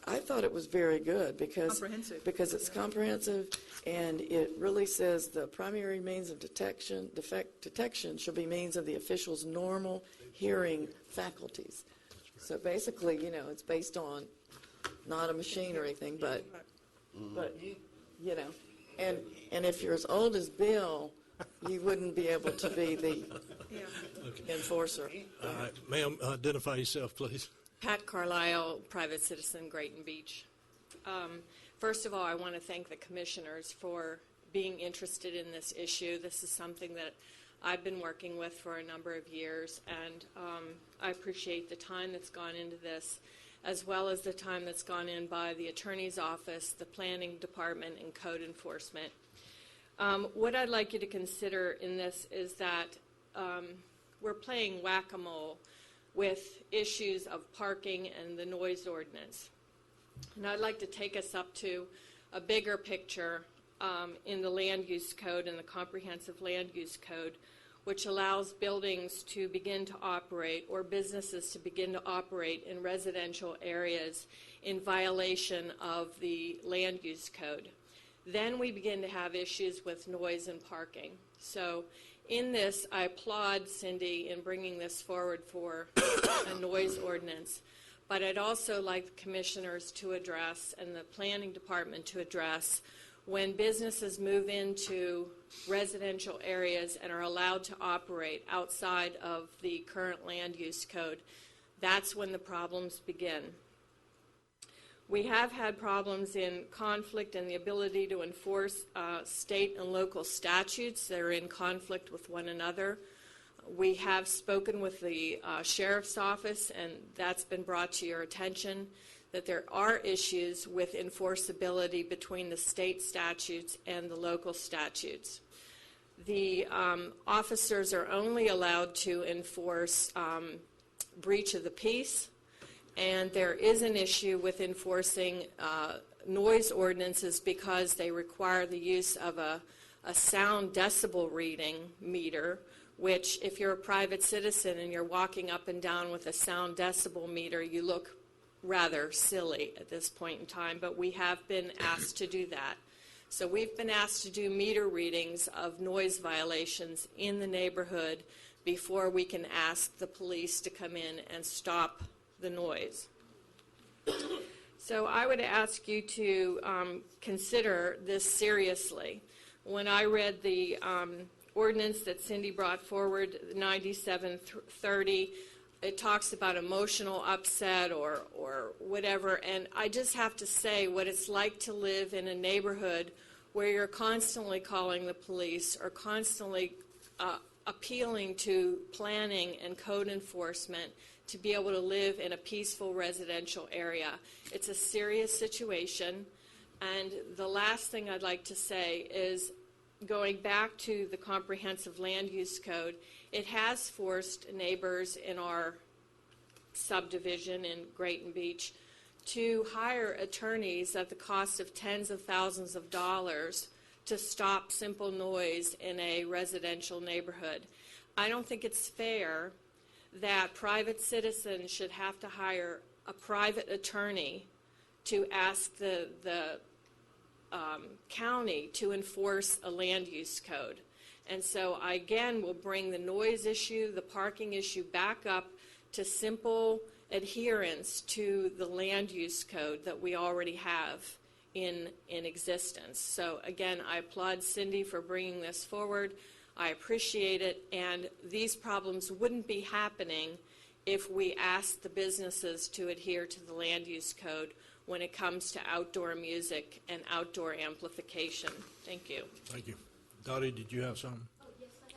I thought it was very good because it's comprehensive, and it really says the primary means of detection shall be means of the official's normal hearing faculties. So basically, it's based on not a machine or anything, but and if you're as old as Bill, you wouldn't be able to be the enforcer. All right, ma'am, identify yourself, please. Pat Carlisle, private citizen, Grayton Beach. First of all, I want to thank the commissioners for being interested in this issue. This is something that I've been working with for a number of years, and I appreciate the time that's gone into this, as well as the time that's gone in by the attorney's office, the planning department, and code enforcement. What I'd like you to consider in this is that we're playing whack-a-mole with issues of parking and the noise ordinance. And I'd like to take us up to a bigger picture in the land use code and the comprehensive land use code, which allows buildings to begin to operate or businesses to begin to operate in residential areas in violation of the land use code. Then we begin to have issues with noise and parking. So in this, I applaud Cindy in bringing this forward for a noise ordinance, but I'd also like the commissioners to address and the planning department to address when businesses move into residential areas and are allowed to operate outside of the current land use code. That's when the problems begin. We have had problems in conflict and the ability to enforce state and local statutes that are in conflict with one another. We have spoken with the sheriff's office, and that's been brought to your attention, that there are issues with enforceability between the state statutes and the local statutes. The officers are only allowed to enforce breach of the peace, and there is an issue with enforcing noise ordinances because they require the use of a sound decibel reading meter, which if you're a private citizen and you're walking up and down with a sound decibel meter, you look rather silly at this point in time, but we have been asked to do that. So we've been asked to do meter readings of noise violations in the neighborhood before we can ask the police to come in and stop the noise. So I would ask you to consider this seriously. When I read the ordinance that Cindy brought forward, 9730, it talks about emotional upset or whatever, and I just have to say what it's like to live in a neighborhood where you're constantly calling the police or constantly appealing to planning and code enforcement to be able to live in a peaceful residential area. It's a serious situation, and the last thing I'd like to say is going back to the comprehensive land use code, it has forced neighbors in our subdivision in Grayton Beach to hire attorneys at the cost of tens of thousands of dollars to stop simple noise in a residential neighborhood. I don't think it's fair that private citizens should have to hire a private attorney to ask the county to enforce a land use code. And so I, again, will bring the noise issue, the parking issue back up to simple adherence to the land use code that we already have in existence. So again, I applaud Cindy for bringing this forward. I appreciate it, and these problems wouldn't be happening if we asked the businesses to adhere to the land use code when it comes to outdoor music and outdoor amplification. Thank you. Thank you. Dottie, did you have something? Oh, yes, I had a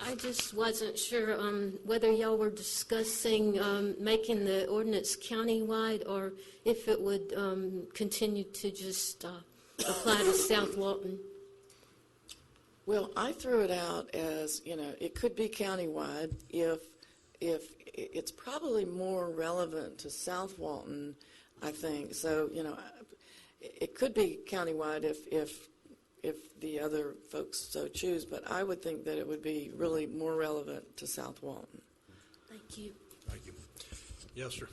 question, please. I just wasn't sure whether y'all were discussing making the ordinance countywide or if it would continue to just apply to South Walton. Well, I threw it out as, it could be countywide if it's probably more relevant to South Walton, I think. So, it could be countywide if the other folks so choose, but I would think that it would be really more relevant to South Walton. Thank you. Thank you. Yes, sir.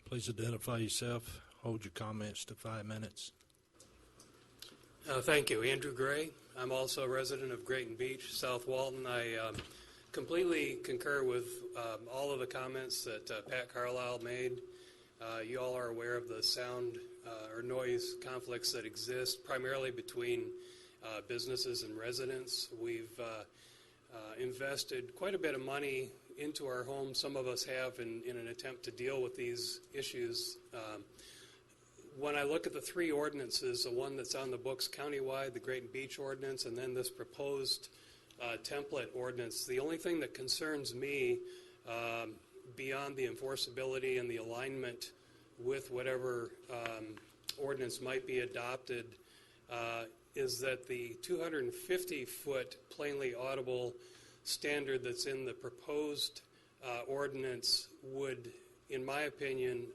Please identify yourself. Hold your comments to 5 minutes. Thank you. Andrew Gray. I'm also a resident of Grayton Beach, South Walton. I completely concur with all of the comments that Pat Carlisle made. You all are aware of the sound or noise conflicts that exist primarily between businesses and residents. We've invested quite a bit of money into our homes. Some of us have in an attempt to deal with these issues. When I look at the three ordinances, the one that's on the books countywide, the Grayton Beach ordinance, and then this proposed template ordinance, the only thing that concerns me beyond the enforceability and the alignment with whatever ordinance might be adopted is that the 250-foot plainly audible standard that's in the proposed ordinance would, in my opinion,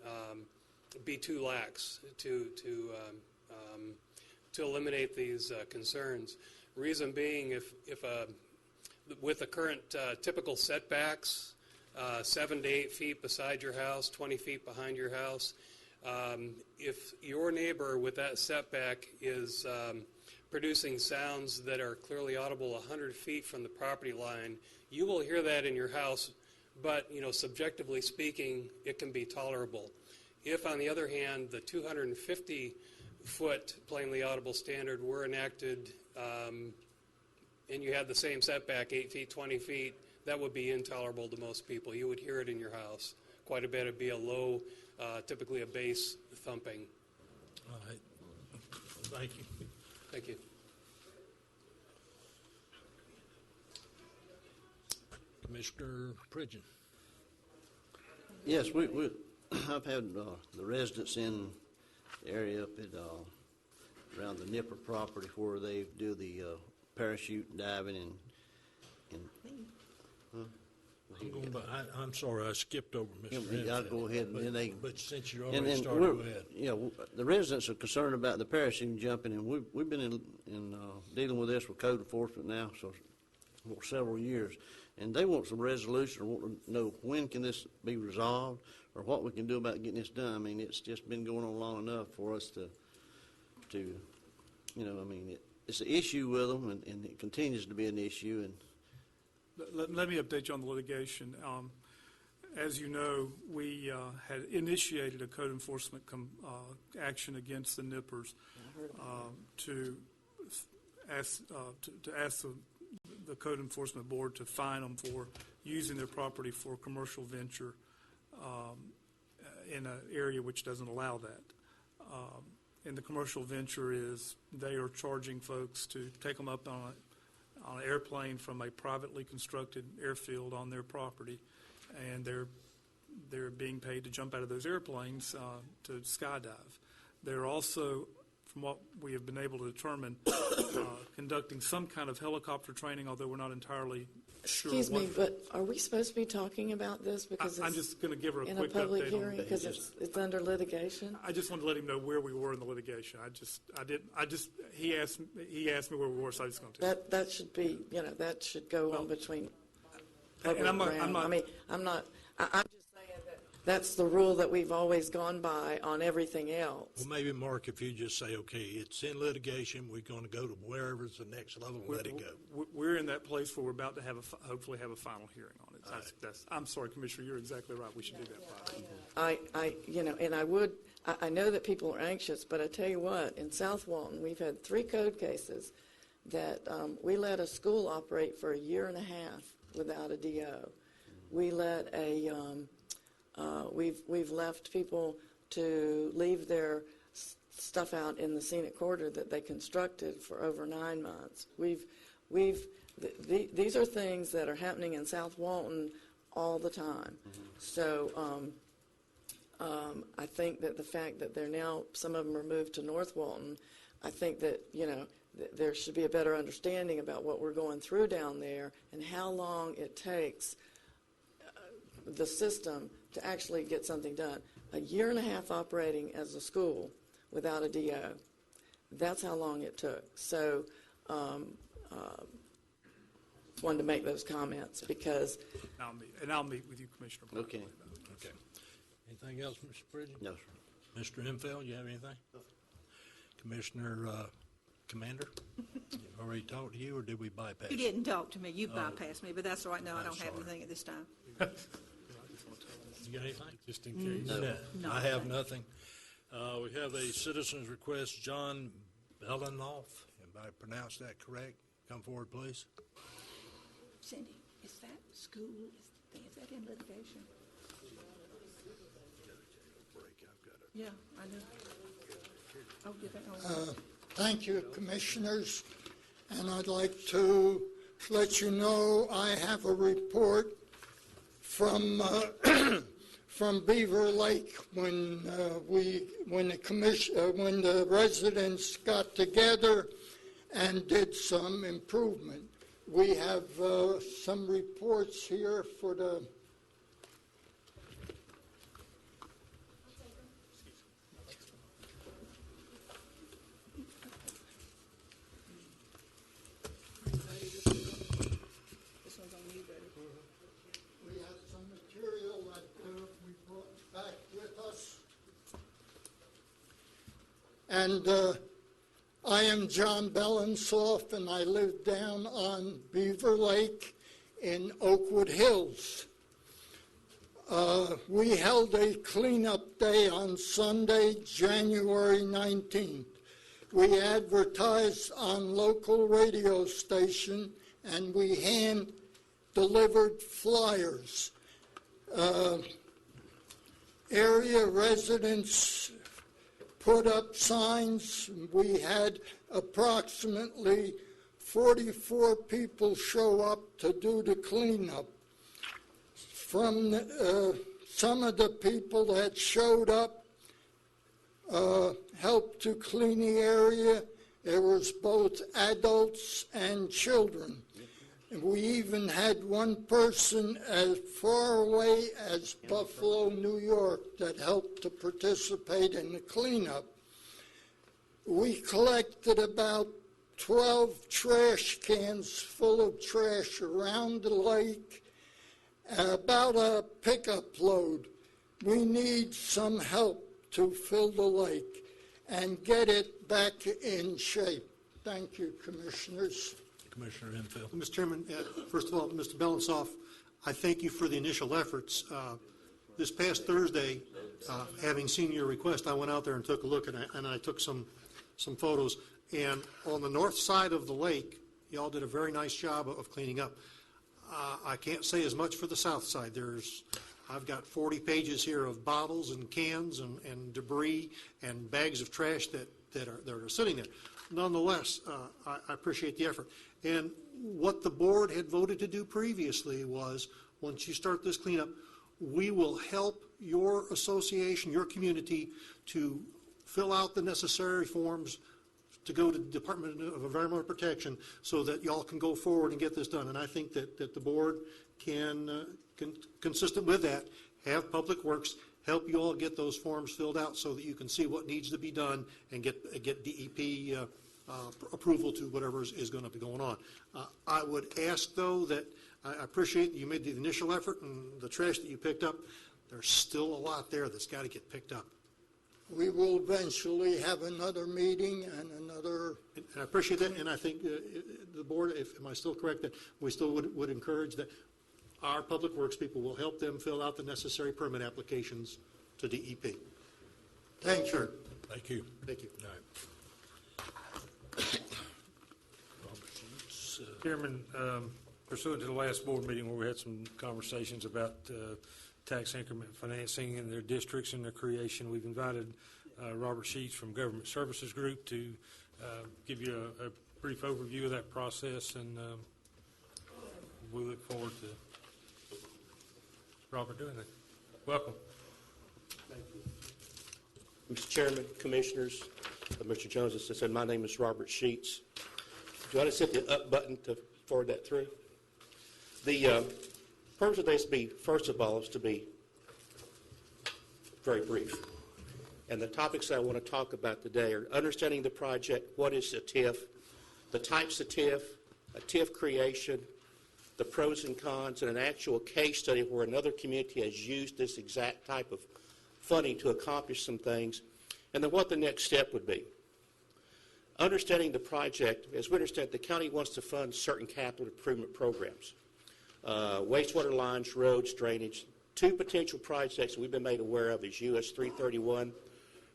be too lax to eliminate these concerns. Reason being, if with the current typical setbacks, 7 to 8 feet beside your house, 20 feet behind your house, if your neighbor with that setback is producing sounds that are clearly audible 100 feet from the property line, you will hear that in your house, but subjectively speaking, it can be tolerable. If, on the other hand, the 250-foot plainly audible standard were enacted and you had the same setback, 8 feet, 20 feet, that would be intolerable to most people. You would hear it in your house quite a bit. It would be a low, typically a bass thumping. All right. Thank you. Thank you. Commissioner Pridgeon. Yes, I've had the residents in the area up at around the Nipper property where they do the parachute diving and I'm sorry, I skipped over Mr. Renfeld. I'll go ahead and then they. But since you already started, go ahead. The residents are concerned about the parachute jumping, and we've been in dealing with this with code enforcement now. So for several years. And they want some resolution, or want to know when can this be resolved, or what we can do about getting this done. I mean, it's just been going on long enough for us to you know, I mean, it's an issue with them, and it continues to be an issue. And Let me update you on the litigation. As you know, we had initiated a code enforcement action against the Nippers to ask the Code Enforcement Board to fine them for using their property for commercial venture in an area which doesn't allow that. And the commercial venture is they are charging folks to take them up on an airplane from a privately constructed airfield on their property, and they're being paid to jump out of those airplanes to skydive. They're also, from what we have been able to determine, conducting some kind of helicopter training, although we're not entirely sure. Excuse me, but are we supposed to be talking about this because I'm it's just going to give her a in quick a public update hearing on because it's under litigation? I just wanted to let him know where we were in the litigation. He asked me where we were, so I just going to. That should be, you know, that should go on between public and I'm not- ground. I'm I mean, I'm just saying that that's the rule that we've always gone by on everything else. Well, maybe, Mark, if you just say, okay, it's in litigation, we're going to go to wherever's the next level and let it go. We're in that place where we're about to hopefully have a final hearing on it. I'm sorry, Commissioner, you're exactly right. We should do that. You know, and I know that people are anxious, but I tell you what, in South Walton, we've had 3 code cases that we let a school operate for a year and a half without a DO. We let we've left people to leave their stuff out in the scenic corridor that they constructed for over 9 months. These are things that are happening in South Walton all the time. So I think that the fact that they're now, some of them are moved to North Walton, I think that, you know, there should be a better understanding about what we're going through down there and how long it takes the system to actually get something done. A year and a half operating as a school without a DO. That's how long it took. So wanted to make those comments because... I'll meet with you, Commissioner. Okay. Okay. Anything else, Mr. Bridges? No, sir. Mr. Infeld, you have anything? No. Commissioner Commander, already talked to you, or did we bypass? You didn't talk to me. You bypassed me, but that's all right. No, I don't have sorry. anything at this time. You got anything? Just in case. No, I have nothing. We have a citizen's request, John Bellenoff, if I pronounced that correct. Come forward, please. Cindy, is that school, is that in litigation? Yeah, I know. I'll give it on. Thank you, Commissioners, and I'd like to let you know I have a report from from Beaver Lake when the residents got together and did some improvement. We have some reports here for the. We have some material that we brought back with us. And I am John Bellensoff, and I live down on Beaver Lake in Oakwood Hills. We held a cleanup day on Sunday, January 19th. We advertised on local radio station, and we hand-delivered flyers. Area residents put up signs. We had approximately 44 people show up to do the cleanup. From some of the people that showed up helped to clean the area. There was both adults and children. And we even had one person as far away as Buffalo, New York, that helped to participate in the cleanup. We collected about 12 trash cans full of trash around the lake, about a pickup load. We need some help to fill the lake and get it back in shape. Thank you, Commissioners. Commissioner Enfield. Mr. Chairman, first of all, Mr. Belensoff, I thank you for the initial efforts. This past Thursday, having seen your request, I went out there and took a look, and I took some photos. And on the north side of the lake, y'all did a very nice job of cleaning up. I can't say as much for the south side. I've got 40 pages here of bottles and cans and debris and bags of trash that are sitting there. Nonetheless, I appreciate the effort. And what the board had voted to do previously was, once you start this cleanup, we will help your association, your community, to fill out the necessary forms to go to the Department of Environmental Protection so that y'all can go forward and get this done. And I think that the board can, consistent with that, have Public Works help you all get those forms filled out so that you can see what needs to be done and get DEP approval to whatever is going to be going on. I would ask, though, that I appreciate that you made the initial effort and the trash that you picked up. There's still a lot there that's got to get picked up. We will eventually have another meeting and another... And I appreciate that, and I think the board, am I still correct, that we still would encourage that our Public Works people will help them fill out the necessary permit applications to DEP. Thank you. Thank you. Thank you. All right. Chairman, pursuant to the last board meeting where we had some conversations about tax increment financing in their districts and their creation, we've invited Robert Sheets from Government Services Group to give you a brief overview of that process, and we look forward to Robert doing that. Welcome. Thank you. Mr. Chairman, Commissioners, Mr. Jones, as I said, my name is Robert Sheets. Do I just hit the up button to forward that through? The purpose of this first of all, is to be very brief. And the topics I want to talk about today are understanding the project, what is a TIF, the types of TIF, a TIF creation, the pros and cons, and an actual case study where another community has used this exact type of funding to accomplish some things, and then what the next step would be. Understanding the project, as we understand, the county wants to fund certain capital improvement programs. Wastewater lines, roads, drainage. Two potential projects we've been made aware of is US 331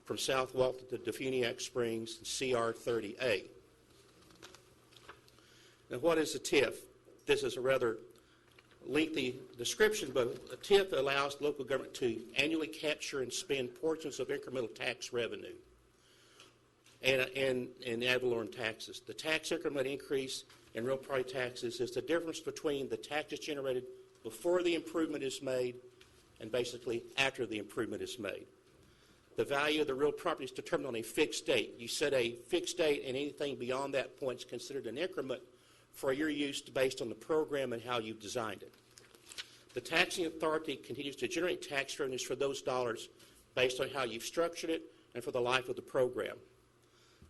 from South Walton to Defuniak Springs and CR30A. Now, what is a TIF? This is a rather lengthy description, but a TIF allows local government to annually capture and spend portions of incremental tax revenue and ad valorem taxes. The tax increment increase in real property taxes is the difference between the taxes generated before the improvement is made and basically after the improvement is made. The value of the real property is determined on a fixed date. You set a fixed date, and anything beyond that point is considered an increment for your use based on the program and how you've designed it. The taxing authority continues to generate tax revenues for those dollars based on how you've structured it and for the life of the program.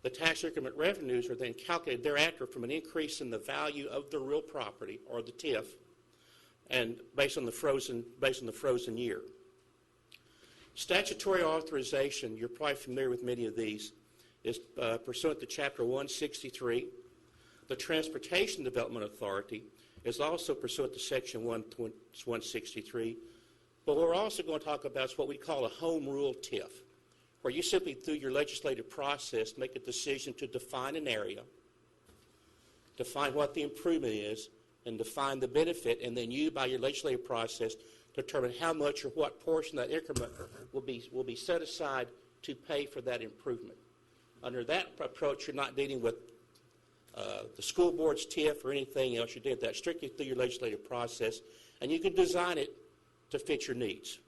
The tax increment revenues are then calculated thereafter from an increase in the value of the real property, or the TIF, and based on the frozen year. Statutory authorization, you're probably familiar with many of these, is pursuant to Chapter 163. The Transportation Development Authority is also pursuant to Section 163. But what we're also going to talk about is what we call a home rule TIF, where you simply, through your legislative process, make a decision to define an area, define what the improvement is, and define the benefit, and then you, by your legislative process, determine how much or what portion of that increment will be set aside to pay for that improvement. Under that approach, you're not dealing with the school board's TIF or anything else. You're dealing with that strictly through your legislative process, and you can design it to fit your needs.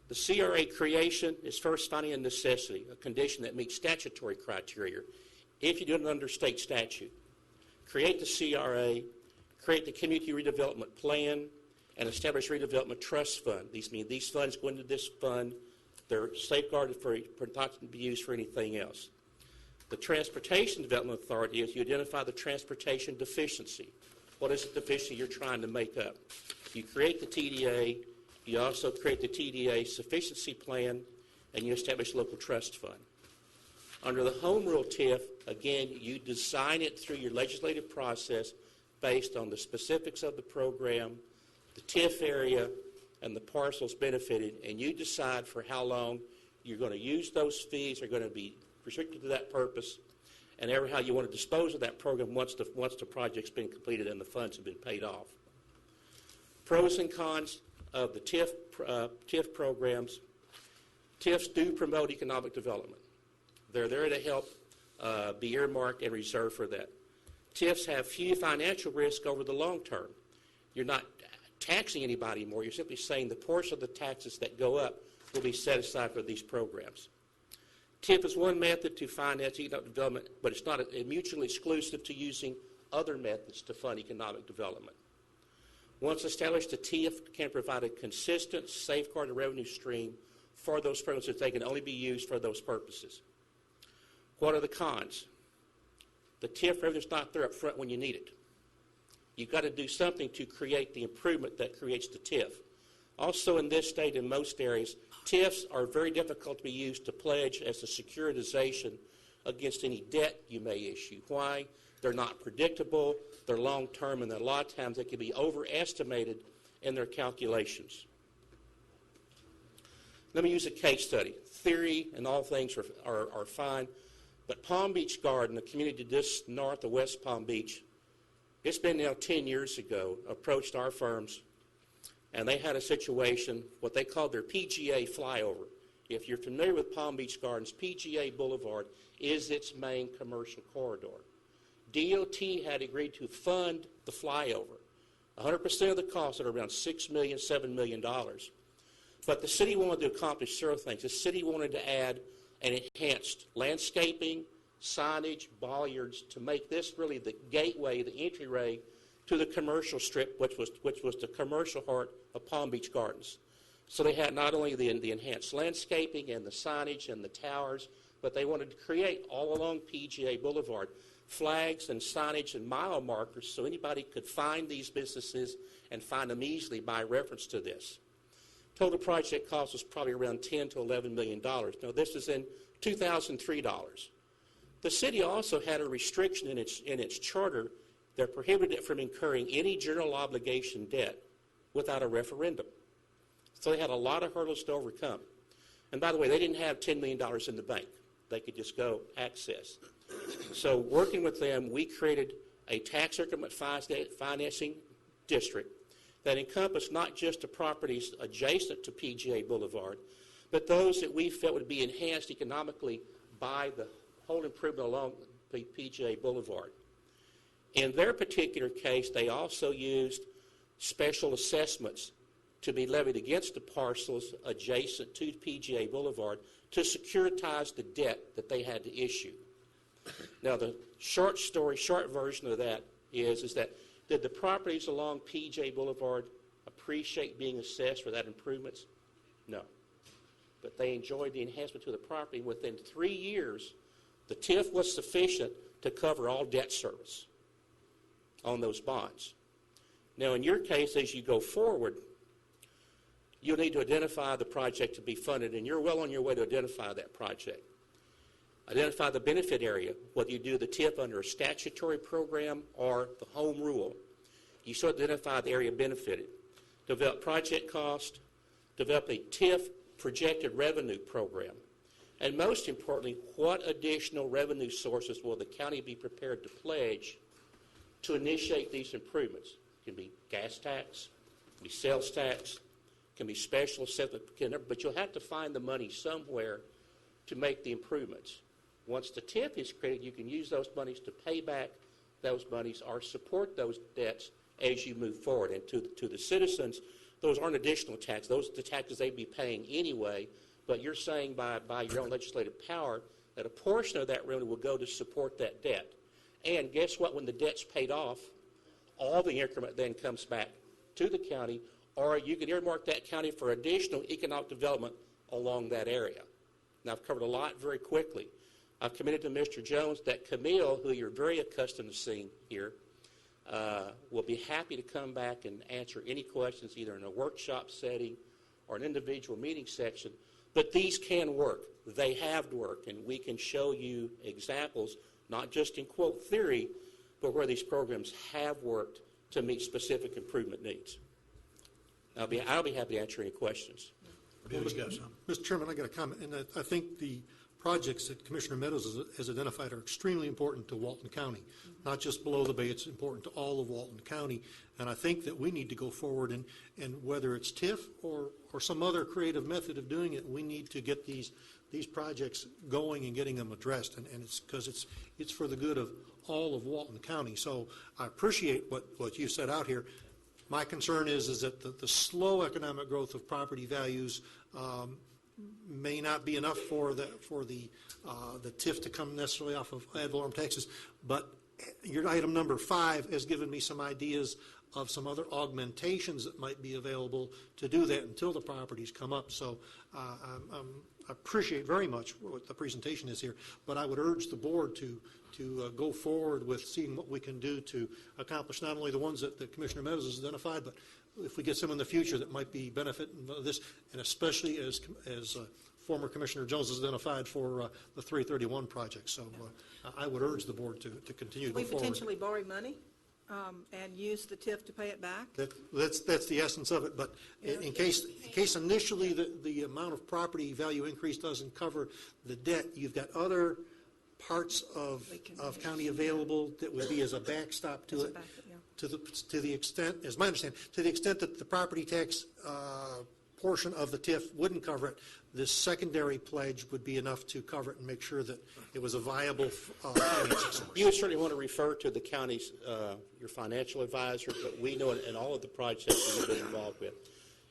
The CRA creation is first finding a necessity, a condition that meets statutory criteria if you do it under state statute. Create the CRA, create the community redevelopment plan, and establish redevelopment trust fund. These funds go into this fund. They're safeguarded for not to be used for anything else. The Transportation Development Authority is you identify the transportation deficiency. What is the deficiency you're trying to make up? You create the TDA, you also create the TDA sufficiency plan, and you establish a local trust fund. Under the Home Rule TIF, again, you design it through your legislative process based on the specifics of the program, the TIF area, and the parcels benefited, and you decide for how long you're going to use those fees, are going to be restricted to that purpose, and ever how you want to dispose of that program once the project's been completed and the funds have been paid off. Pros and cons of the TIF programs. TIFs do promote economic development. They're there to help be earmarked and reserved for that. TIFs have few financial risk over the long term. You're not taxing anybody more. You're simply saying the portion of the taxes that go up will be set aside for these programs. TIF is one method to finance economic development, but it's not mutually exclusive to using other methods to fund economic development. Once established, the TIF can provide a consistent, safeguarded revenue stream for those programs that they can only be used for those purposes. What are the cons? The TIF revenue is not there up front when you need it. You've got to do something to create the improvement that creates the TIF. Also in this state, in most areas, TIFs are very difficult to be used to pledge as a securitization against any debt you may issue. Why? They're not predictable, they're long-term, and a lot of times they can be overestimated in their calculations. Let me use a case study. Theory and all things are fine, but Palm Beach Garden, a community just north of West Palm Beach, it's been now 10 years ago, approached our firms, and they had a situation, what they called their PGA flyover. If you're familiar with Palm Beach Gardens, PGA Boulevard is its main commercial corridor. DOT had agreed to fund the flyover, 100% of the cost at around $6 million, $7 million. But the city wanted to accomplish several things. The city wanted to add and enhanced landscaping, signage, bollards to make this really the gateway, the entryway to the commercial strip, which was the commercial heart of Palm Beach Gardens. So they had not only the enhanced landscaping and the signage and the towers, but they wanted to create all along PGA Boulevard flags and signage and mile markers so anybody could find these businesses and find them easily by reference to this. Total project cost was probably around $10 to $11 million. Now this is in 2003 dollars. The city also had a restriction in its charter that prohibited it from incurring any general obligation debt without a referendum. So they had a lot of hurdles to overcome. And by the way, they didn't have $10 million in the bank. They could just go access. So working with them, we created a tax increment financing district that encompassed not just the properties adjacent to PGA Boulevard, but those that we felt would be enhanced economically by the whole improvement along PGA Boulevard. In their particular case, they also used special assessments to be levied against the parcels adjacent to PGA Boulevard to securitize the debt that they had to issue. Now, the short version of that is that did the properties along PGA Boulevard appreciate being assessed for that improvements? No. But they enjoyed the enhancement to the property. Within 3 years, the TIF was sufficient to cover all debt service on those bonds. Now, in your case, as you go forward, you'll need to identify the project to be funded, and you're well on your way to identify that project. Identify the benefit area, whether you do the TIF under a statutory program or the home rule. You should identify the area benefited. Develop project cost, develop a TIF projected revenue program. And most importantly, what additional revenue sources will the county be prepared to pledge to initiate these improvements? It can be gas tax, it can be sales tax, it can be special assessment, but you'll have to find the money somewhere to make the improvements. Once the TIF is created, you can use those monies to pay back those monies or support those debts as you move forward. And to the citizens, those aren't additional taxes. Those are the taxes they'd be paying anyway, but you're saying by your own legislative power that a portion of that revenue will go to support that debt. And guess what? When the debt's paid off, all the increment then comes back to the county, or you can earmark that county for additional economic development along that area. Now, I've covered a lot very quickly. I've committed to Mr. Jones that Camille, who you're very accustomed to seeing here, will be happy to come back and answer any questions either in a workshop setting or an individual meeting section. But these can work. They have worked, and we can show you examples, not just in quote theory, but where these programs have worked to meet specific improvement needs. I'll be happy to answer any questions. Mr. Chairman, I got a comment, and I think the projects that Commissioner Meadows has identified are extremely important to Walton County, not just below the bay. It's important to all of Walton County, and I think that we need to go forward, and whether it's TIF or some other creative method of doing it, we need to get these projects going and getting them addressed, and it's because it's for the good of all of Walton County. So I appreciate what you set out here. My concern is that the slow economic growth of property values may not be enough for the TIF to come necessarily off of ad valorem taxes. But your item number 5 has given me some ideas of some other augmentations that might be available to do that until the properties come up. So I appreciate very much what the presentation is here, but I would urge the board to go forward with seeing what we can do to accomplish not only the ones that Commissioner Meadows has identified, but if we get some in the future that might be benefiting this, and especially as former Commissioner Jones has identified for the 331 project. So I would urge the board to continue to go forward. We potentially borrow money and use the TIF to pay it back? That's the essence of it. But in case initially the amount of property value increase doesn't cover the debt, you've got other parts of county available that would be as a backstop to it. To the extent, as my understanding, to the extent that the property tax portion of the TIF wouldn't cover it, this secondary pledge would be enough to cover it and make sure that it was a viable financing source. You would certainly want to refer to the county's, your financial advisor, but we know in all of the projects that we've been involved with,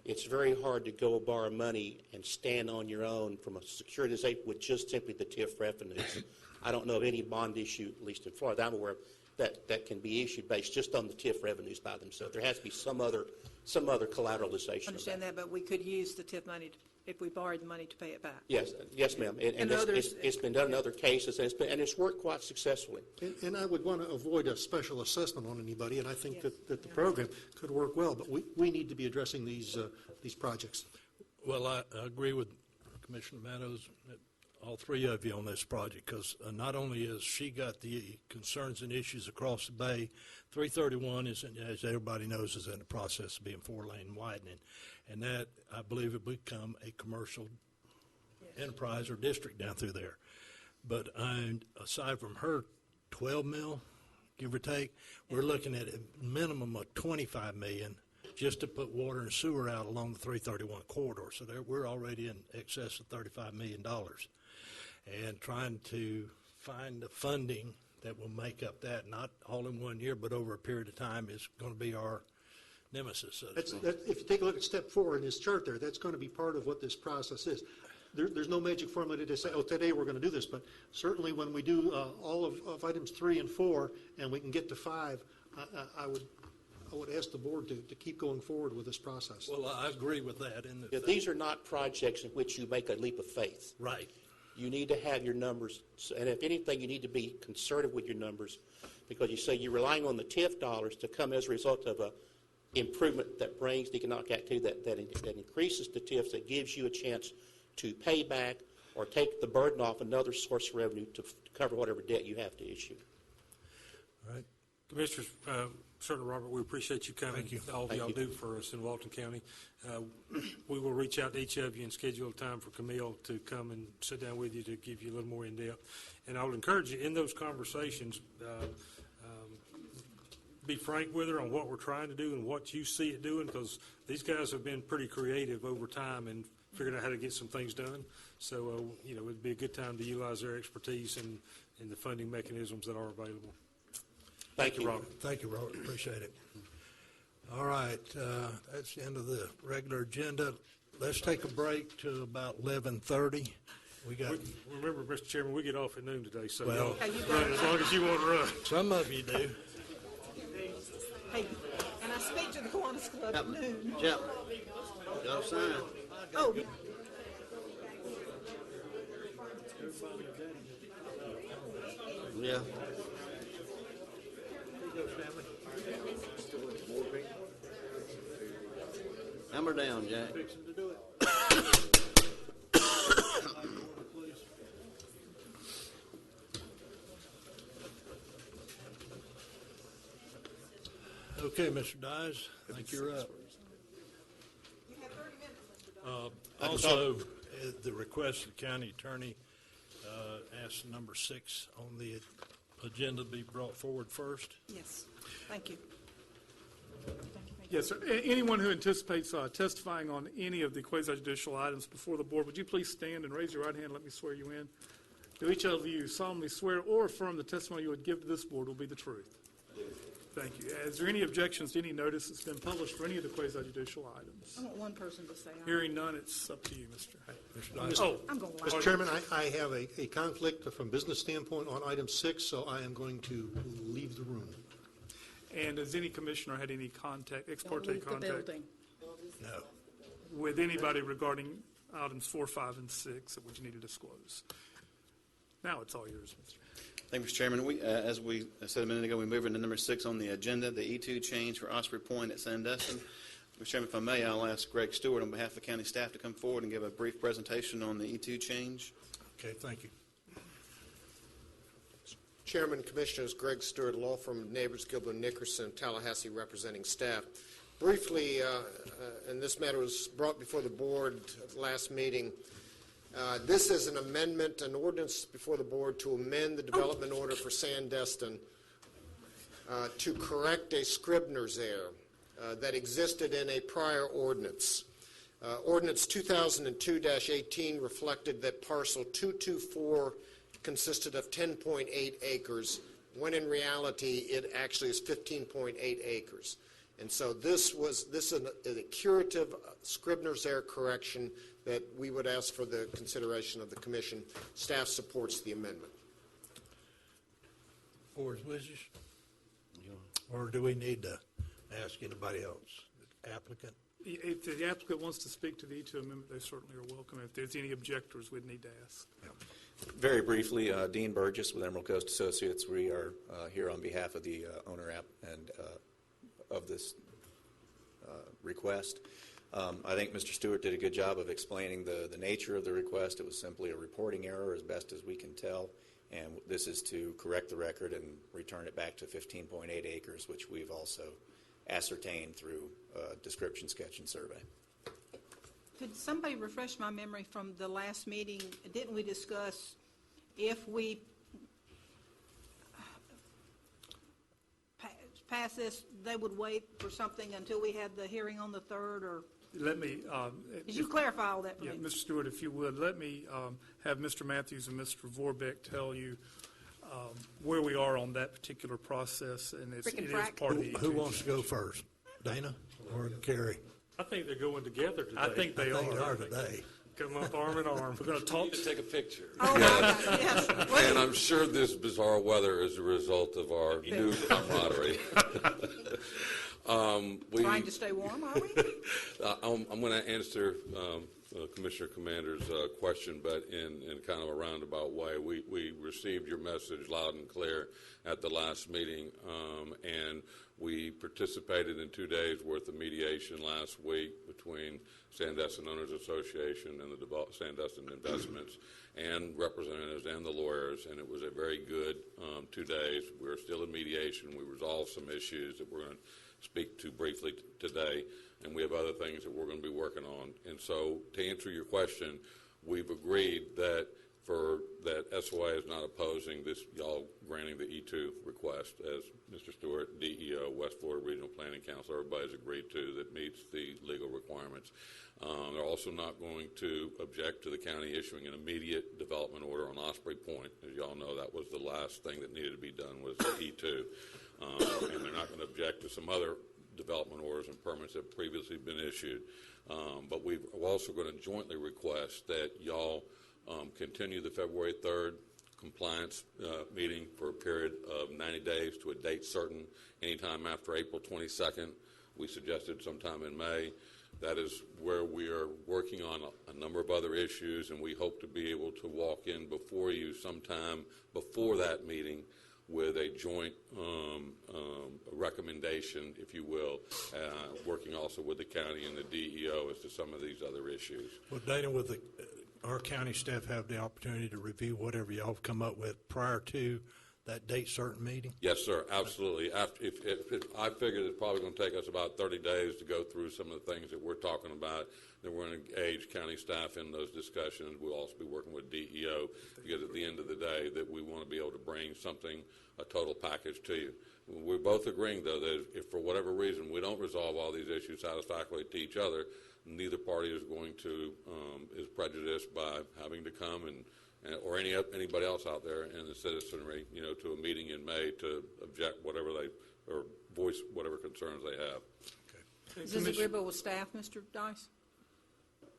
it's very hard to go borrow money and stand on your own from a securitization with just simply the TIF revenues. I don't know of any bond issue, at least in Florida, I'm aware of, that can be issued based just on the TIF revenues by themselves. There has to be some other collateralization. I understand that, but we could use the TIF money if we borrowed the money to pay it back. Yes, ma'am. And it's been done in other cases, and it's worked quite successfully. And I would want to avoid a special assessment on anybody, and I think that the program could work well, but we need to be addressing these projects. Well, I agree with Commissioner Meadows, all three of you on this project, because not only has she got the concerns and issues across the bay, 331 is, as everybody knows, is in the process of being 4-lane widening, and that, I believe, will become a commercial enterprise or district down through there. But aside from her 12 mil, give or take, we're looking at a minimum of 25 million just to put water and sewer out along the 331 corridor. So we're already in excess of $35 million. And trying to find the funding that will make up that, not all in 1 year, but over a period of time, is going to be our nemesis. If you take a look at step 4 in this chart there, that's going to be part of what this process is. There's no magic formula to say, oh, today we're going to do this, but certainly when we do all of items 3 and 4, and we can get to 5, I would ask the board to keep going forward with this process. Well, I agree with that. These are not projects in which you make a leap of faith. Right. You need to have your numbers, and if anything, you need to be conservative with your numbers, because you say you're relying on the TIF dollars to come as a result of a improvement that brings the economic activity that increases the TIFs, that gives you a chance to pay back or take the burden off another source of revenue to cover whatever debt you have to issue. All right. Commissioners, Senator Robert, we appreciate you coming. Thank you. All of y'all do for us in Walton County. We will reach out to each of you and schedule a time for Camille to come and sit down with you to give you a little more in-depth. And I would encourage you in those conversations, be frank with her on what we're trying to do and what you see it doing, because these guys have been pretty creative over time and figured out how to get some things done. So, it'd be a good time to utilize their expertise and the funding mechanisms that are available. Thank you, Robert. Thank you, Robert. Appreciate it. All right. That's the end of the regular agenda. Let's take a break to about 11:30. Remember, Mr. Chairman, we get off at noon today, so well, run as long as you want to run. Some of you do. Hey, and I speak to the Kiwanis Club at noon. Yep. Got a sign. Oh. Yeah. Hammer down, Jack. Okay, Mr. Dyes, I think you're up. You have 30 minutes, Mr. Dawes. Also, at the request of the county attorney, asked number 6 on the agenda be brought forward first. Yes, thank you. Yes, sir. Anyone who anticipates testifying on any of the quasi-judicial items before the board, would you please stand and raise your right hand and let me swear you in? Do each of you solemnly swear or affirm the testimony you would give to this board will be the truth? Thank you. Is there any objections to any notice that's been published for any of the quasi-judicial items? I want one person to say aye. Hearing none, it's up to you, Mr. Mr. Dyes. Oh, I'm going to Mr. lie. Chairman, I have a conflict from business standpoint on item 6, so I am going to leave the room. and has any commissioner had any contact, ex Don't parte leave the contact building. No. with anybody regarding items 4, 5, and 6 that would you need to disclose? Now it's all yours, Mr. Thank you, Mr. Chairman. As we said a minute ago, we move into number 6 on the agenda, the E2 change for Osprey Point at Sandestin. Mr. Chairman, if I may, I'll ask Greg Stewart on behalf of the county staff to come forward and give a brief presentation on the E2 change. Okay, thank you. Chairman, Commissioners, Greg Stewart, law firm Neighbors, Gilbert, Nickerson, Tallahassee, representing staff. Briefly, and this matter was brought before the board at the last meeting. This is an amendment, an ordinance before the board to amend the development order for Sandestin to correct a Scribner's error that existed in a prior ordinance. Ordinance 2002-18 reflected that parcel 224 consisted of 10.8 acres, when in reality it actually is 15.8 acres. And so this is a curative Scribner's error correction that we would ask for the consideration of the commission. Staff supports the amendment. Board's wishes? Or do we need to ask anybody else? Applicant? If the applicant wants to speak to the E2 amendment, they certainly are welcome. If there's any objectors, we'd need to ask. Very briefly, Dean Burgess with Emerald Coast Associates. We are here on behalf of the owner app and of this request. I think Mr. Stewart did a good job of explaining the nature of the request. It was simply a reporting error as best as we can tell, and this is to correct the record and return it back to 15.8 acres, which we've also ascertained through description, sketch, and survey. Could somebody refresh my memory from the last meeting? Didn't we discuss if we pass this, they would wait for something until we had the hearing on the 3rd, or? Let me. Could you clarify all that for me? Mr. Stewart, if you would, let me have Mr. Matthews and Mr. Vorbeck tell you where we are on that particular process, and it is part of the E2. Who wants to go first? Dana or Carrie? I think they're going together today. I think they are today. Come up arm in arm. We're going to talk. To take a picture. Oh, my God, yes. And I'm sure this bizarre weather is a result of our new camaraderie. Trying to stay warm, are we? I'm going to answer Commissioner Commander's question, but in kind of a roundabout way. We received your message loud and clear at the last meeting, and we participated in 2 days' worth of mediation last week between Sandestin Owners Association and the Sandestin Investments and representatives and the lawyers, and it was a very good 2 days. We're still in mediation. We resolved some issues that we're going to speak to briefly today, and we have other things that we're going to be working on. And so to answer your question, we've agreed that SOI is not opposing this, y'all granting the E2 request, as Mr. Stewart, DEO, West Florida Regional Planning Council, everybody's agreed to, that meets the legal requirements. They're also not going to object to the county issuing an immediate development order on Osprey Point. As y'all know, that was the last thing that needed to be done was the E2. And they're not going to object to some other development orders and permits that have previously been issued. But we're also going to jointly request that y'all continue the February 3rd compliance meeting for a period of 90 days to a date certain, anytime after April 22nd. We suggested sometime in May. That is where we are working on a number of other issues, and we hope to be able to walk in before you sometime before that meeting with a joint recommendation, if you will, working also with the county and the DEO as to some of these other issues. Well, Dana, with our county staff have the opportunity to review whatever y'all have come up with prior to that date certain meeting? Yes, sir, absolutely. I figured it's probably going to take us about 30 days to go through some of the things that we're talking about. Then we're going to engage county staff in those discussions. We'll also be working with DEO because at the end of the day that we want to be able to bring something, a total package to you. We're both agreeing, though, that if for whatever reason we don't resolve all these issues satisfactorily to each other, neither party is going to, is prejudiced by having to come or anybody else out there in the citizenry, to a meeting in May to object or voice whatever concerns they have. Okay. Is this agreeable with staff, Mr. Dice? I'm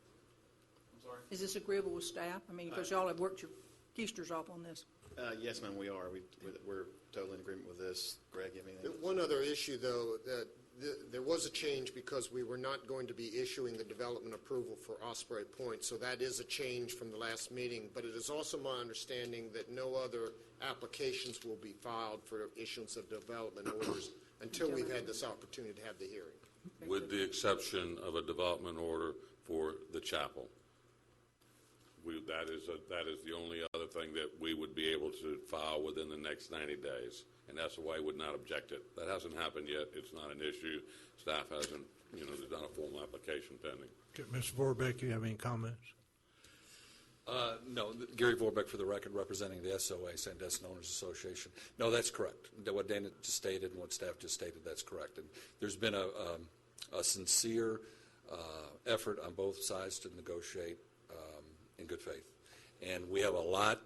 sorry? Is this agreeable with staff? I mean, because y'all have worked your keisters off on this. Yes, ma'am, we are. We're totally in agreement with this. Greg, you have anything? One other issue, though, that there was a change because we were not going to be issuing the development approval for Osprey Point, so that is a change from the last meeting. But it is also my understanding that no other applications will be filed for issuance of development orders until we've had this opportunity to have the hearing. With the exception of a development order for the chapel. That is the only other thing that we would be able to file within the next 90 days, and SOA would not object it. That hasn't happened yet. It's not an issue. Staff hasn't, done a formal application pending. Okay, Mr. Vorbeck, you have any comments? No, Gary Vorbeck for the record, representing the SOA, Sandestin Owners Association. No, that's correct. What Dana just stated and what staff just stated, that's correct. And there's been a sincere effort on both sides to negotiate in good faith. And we have a lot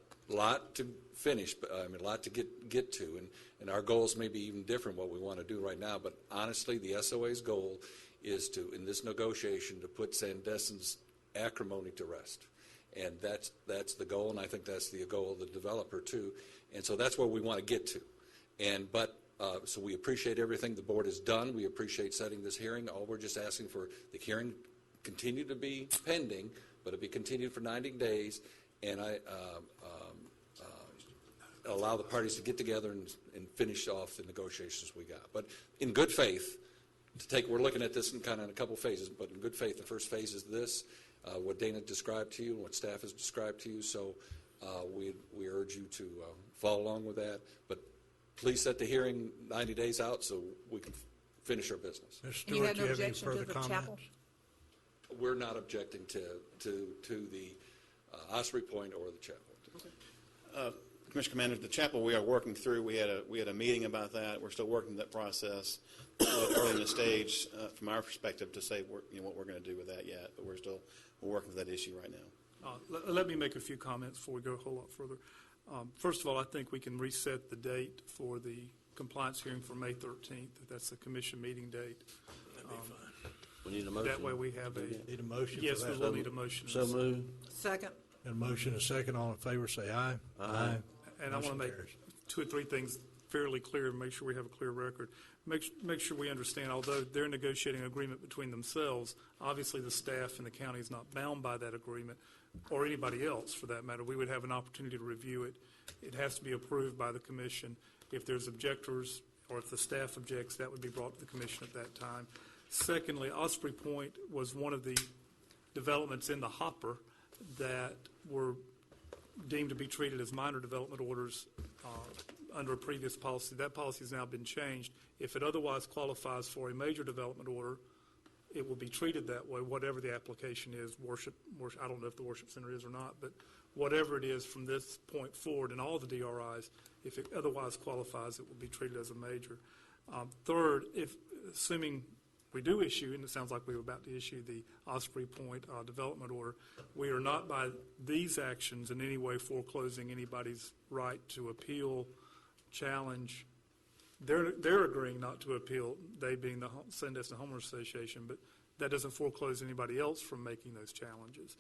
to finish, a lot to get to. And our goals may be even different what we want to do right now. But honestly, the SOA's goal is to, in this negotiation, to put Sandestin's acrimony to rest. And that's the goal, and I think that's the goal of the developer too. And so that's where we want to get to. So we appreciate everything the board has done. We appreciate setting this hearing. All we're just asking for the hearing continue to be pending, but it be continued for 90 days, and allow the parties to get together and finish off the negotiations we got. But in good faith, we're looking at this in kind of a couple phases, but in good faith, the first phase is this, what Dana described to you and what staff has described to you. So we urge you to follow along with that. But please set the hearing 90 days out so we can finish our business. Mr. Stewart, You have no do you have any objection to further the comments? chapel? We're not objecting to the Osprey Point or the chapel. Commissioner Commander, the chapel we are working through. We had a meeting about that. We're still working that process. Early in the stage, from our perspective, to say what we're going to do with that yet, but we're working with that issue right now. Let me make a few comments before we go a whole lot further. First of all, I think we can reset the date for the compliance hearing for May 13th. That's the commission meeting date. That'd be fine. We need a motion. That way we have Need a motion Yes, for we that? will need a motion. So moved. Second. And a motion and a second. All in favor, say aye. Aye. And I want to Motion make carries. 2 or 3 things fairly clear and make sure we have a clear record. Make sure we understand, although they're negotiating an agreement between themselves, obviously the staff and the county is not bound by that agreement, or anybody else for that matter. We would have an opportunity to review it. It has to be approved by the commission. If there's objectors or if the staff objects, that would be brought to the commission at that time. Secondly, Osprey Point was one of the developments in the hopper that were deemed to be treated as minor development orders under a previous policy. That policy has now been changed. If it otherwise qualifies for a major development order, it will be treated that way, whatever the application is, worship, I don't know if the worship center is or not, but whatever it is from this point forward in all the DRIs, if it otherwise qualifies, it will be treated as a major. Third, assuming we do issue, and it sounds like we were about to issue the Osprey Point development order, we are not by these actions in any way foreclosing anybody's right to appeal, challenge. They're agreeing not to appeal, they being the Sandestin Homeowners Association, but that doesn't foreclose anybody else from making those challenges.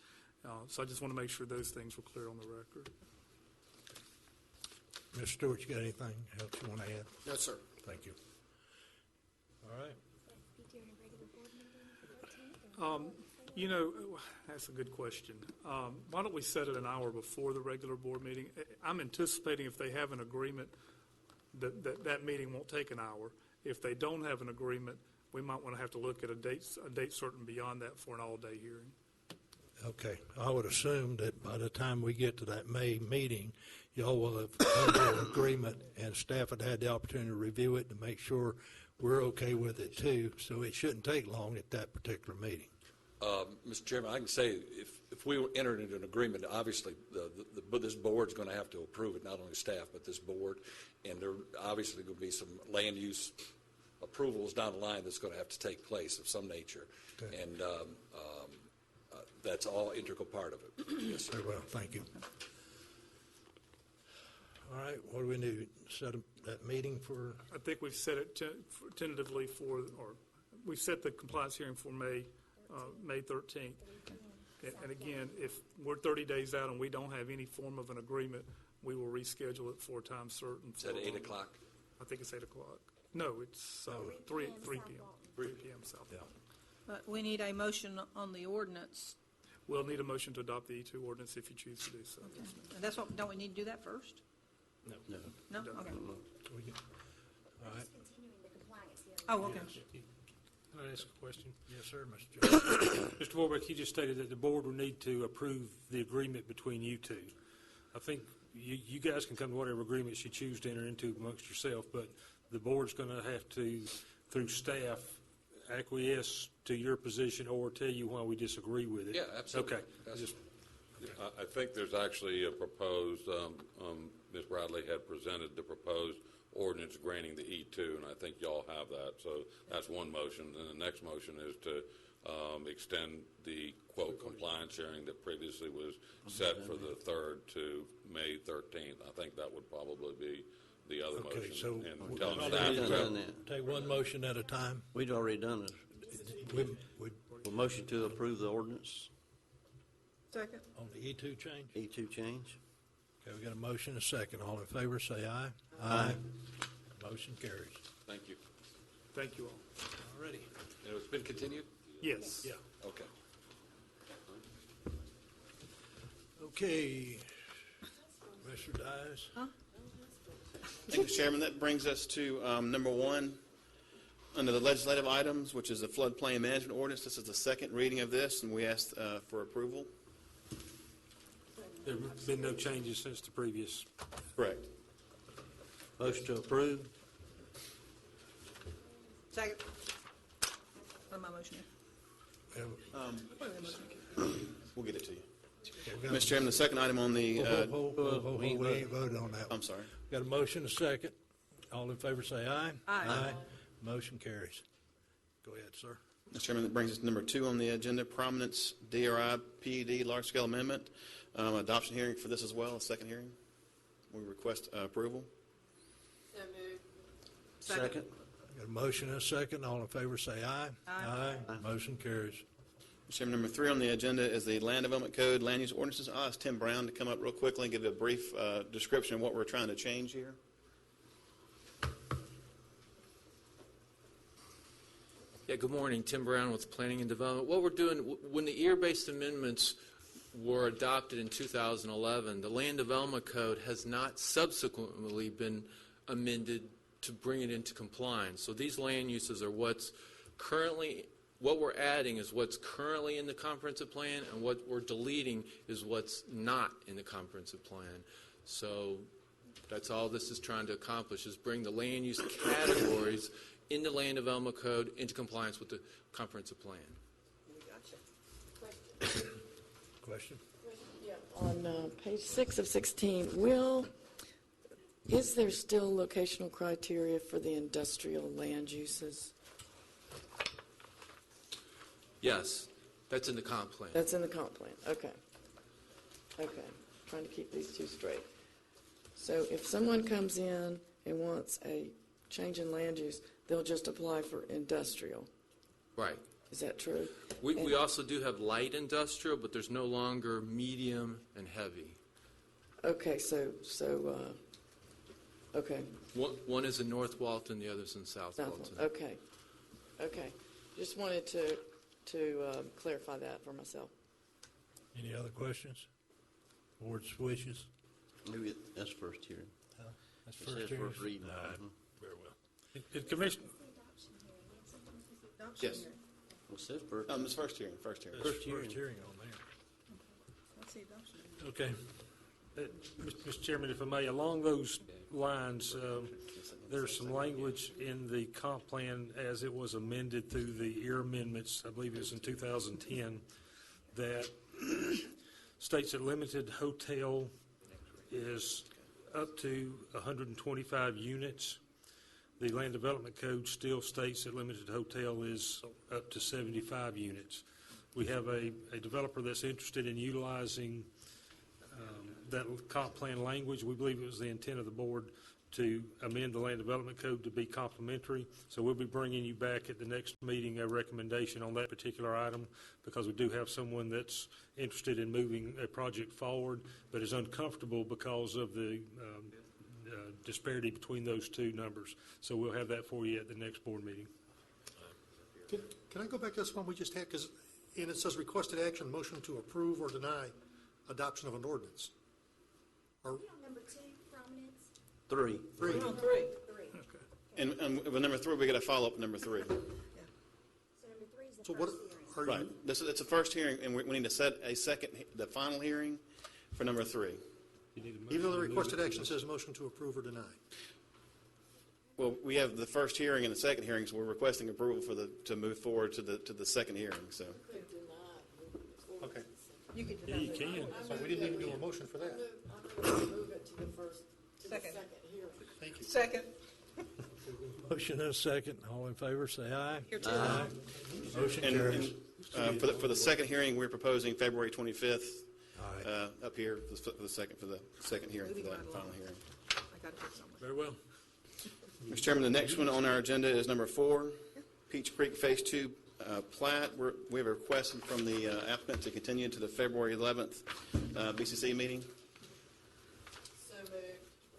So I just want to make sure those things were clear on the record. Mr. Stewart, you got anything else you want to add? No, sir. Thank you. All right. That's a good question. Why don't we set it an hour before the regular board meeting? I'm anticipating if they have an agreement, that meeting won't take an hour. If they don't have an agreement, we might want to have to look at a date certain beyond that for an all-day hearing. Okay, I would assume that by the time we get to that May meeting, y'all will have come to an agreement, and staff had had the opportunity to review it to make sure we're okay with it too, so it shouldn't take long at that particular meeting. Mr. Chairman, I can say if we entered into an agreement, obviously this board's going to have to approve it, not only staff, but this board, and there obviously going to be some land use approvals down the line that's going to have to take place of some nature. Okay. And that's all integral part of it. Yes, Very well, thank you. All right, what do we do? Set that meeting for? I think we've set it tentatively we've set the compliance hearing for May 13th. And again, if we're 30 days out and we don't have any form of an agreement, we will reschedule it for a time certain. Is that 8 o'clock? I think it's 8 o'clock. No, it's 3 p.m. 3 p.m. South. Yeah. But we need a motion on the ordinance. We'll need a motion to adopt the E2 ordinance if you choose to do so. And that's what, don't we need to do that first? No. No? Okay. All right. Oh, okay. Can I ask a question? Yes, sir, Mr. Jones. Mr. Warbeck, you just stated that the board would need to approve the agreement between you two. I think you guys can come to whatever agreements you choose to enter into amongst yourself, but the board's going to have to, through staff, acquiesce to your position or tell you why we disagree with it. Yeah, absolutely. Okay. I think there's actually a proposed, Ms. Bradley had presented the proposed ordinance granting the E2, and I think y'all have that. So that's one motion. And the next motion is to extend the, quote, compliance hearing that previously was set for the 3rd to May 13th. I think that would probably be the other motion. Okay, so and tell We've staff already to- done that. Take one motion at a time. We'd already done it. We Motion to approve the ordinance, Second. on the E2 change? E2 change. Okay, we got a motion and a second. All in favor, say aye. Aye. Motion carries. Thank you. Thank you all. Alrighty. And it's been continued? Yes. Yeah. Okay. Okay. Commissioner Dyes? Thank you, Mr. Chairman. That brings us to number 1 under the legislative items, which is the floodplain management ordinance. This is the second reading of this, and we asked for approval. There have been no changes since the previous. Correct. Motion to approve. Second. What am I motioning? We'll get it to you. Okay, Mr. Chairman, the second item on the... Hold, we ain't voted on that one. I'm sorry. Got a motion and a second. All in favor, say aye. Aye. Motion carries. Go ahead, sir. Mr. Chairman, that brings us to number 2 on the agenda, Prominence DRI PUD large-scale amendment. Adoption hearing for this as well, a second hearing. We request approval. Second. Got a motion and a second. All in favor, say aye. Aye. Motion carries. Mr. Chairman, number 3 on the agenda is the Land Development Code Land Use Ordinances. I'll ask Tim Brown to come up real quickly and give a brief description of what we're trying to change here. Yeah, good morning. Tim Brown with Planning and Development. What we're doing, when the ear-based amendments were adopted in 2011, the Land Development Code has not subsequently been amended to bring it into compliance. So these land uses are what we're adding is what's currently in the comprehensive plan, and what we're deleting is what's not in the comprehensive plan. So that's all this is trying to accomplish, is bring the land use categories in the Land Development Code into compliance with the comprehensive plan. Question? Yeah, on page 6 of 16, is there still locational criteria for the industrial land uses? Yes, that's in the comp plan. That's in the comp plan, okay. Okay, trying to keep these two straight. So if someone comes in and wants a change in land use, they'll just apply for industrial. Right. Is that true? We also do have light industrial, but there's no longer medium and heavy. Okay, okay. One is in North Walton, the other's in South Walton. Okay. Just wanted to to clarify that for myself. Any other questions? Board's wishes? Maybe that's first hearing. That's It says first hearing. first reading. All right. Mhm. Very well. Commission, Yes. It says first. It's first hearing, first hearing. First hearing on there. Let's see adoption. Okay. Mr. Chairman, if I may, along those lines, there's some language in the comp plan as it was amended through the EAR amendments, I believe it was in 2010, that states that limited hotel is up to 125 units. The Land Development Code still states that limited hotel is up to 75 units. We have a developer that's interested in utilizing that comp plan language. We believe it was the intent of the board to amend the Land Development Code to be complementary. So we'll be bringing you back at the next meeting a recommendation on that particular item, because we do have someone that's interested in moving a project forward but is uncomfortable because of the disparity between those two numbers. So we'll have that for you at the next board meeting. Can I go back to this one we just had? Because it says requested action, motion to approve or deny adoption of an ordinance. Or Number 2, prominence. Three. three. We're on 3. And with number 3, we got to follow up with number 3. So number 3 is the So first what hearing. are Right. you? It's a first hearing, and we need to set a second, the final hearing for number 3. Even though the requested action says motion to approve or deny. Well, we have the first hearing and the second hearing, so we're requesting approval to move forward to the second hearing, so. Okay. You can Yeah, you can. So we didn't even do a motion for that. Move it to the first, to Second. the second hearing. Thank you. Second. Motion and a second. All in favor, say aye. Here too. Aye. Motion And carries. for the second hearing, we're proposing February 25th All right. up here for the second hearing for that final hearing. I got it here somewhere. Very well. Mr. Chairman, the next one on our agenda is number 4, Peach Creek Phase 2 plat. We have a request from the applicant to continue to the February 11th BCC meeting. So moved.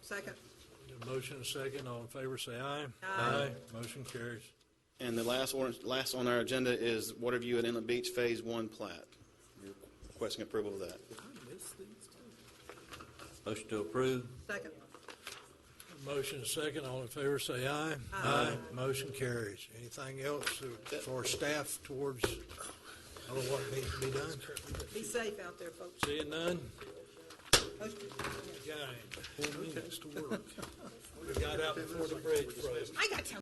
Second. Motion and a second. All in favor, say aye. Aye. Motion carries. And the last on our agenda is Waterview at Inlet Beach Phase 1 plat. You're requesting approval of that. Motion to approve. Second. Motion and a second. All in favor, say aye. Aye. Motion carries. Anything else for staff towards what needs to be done? Be safe out there, folks. Seeing none? Motion. Got 4 minutes to work. We got out before the bridge froze. I got time.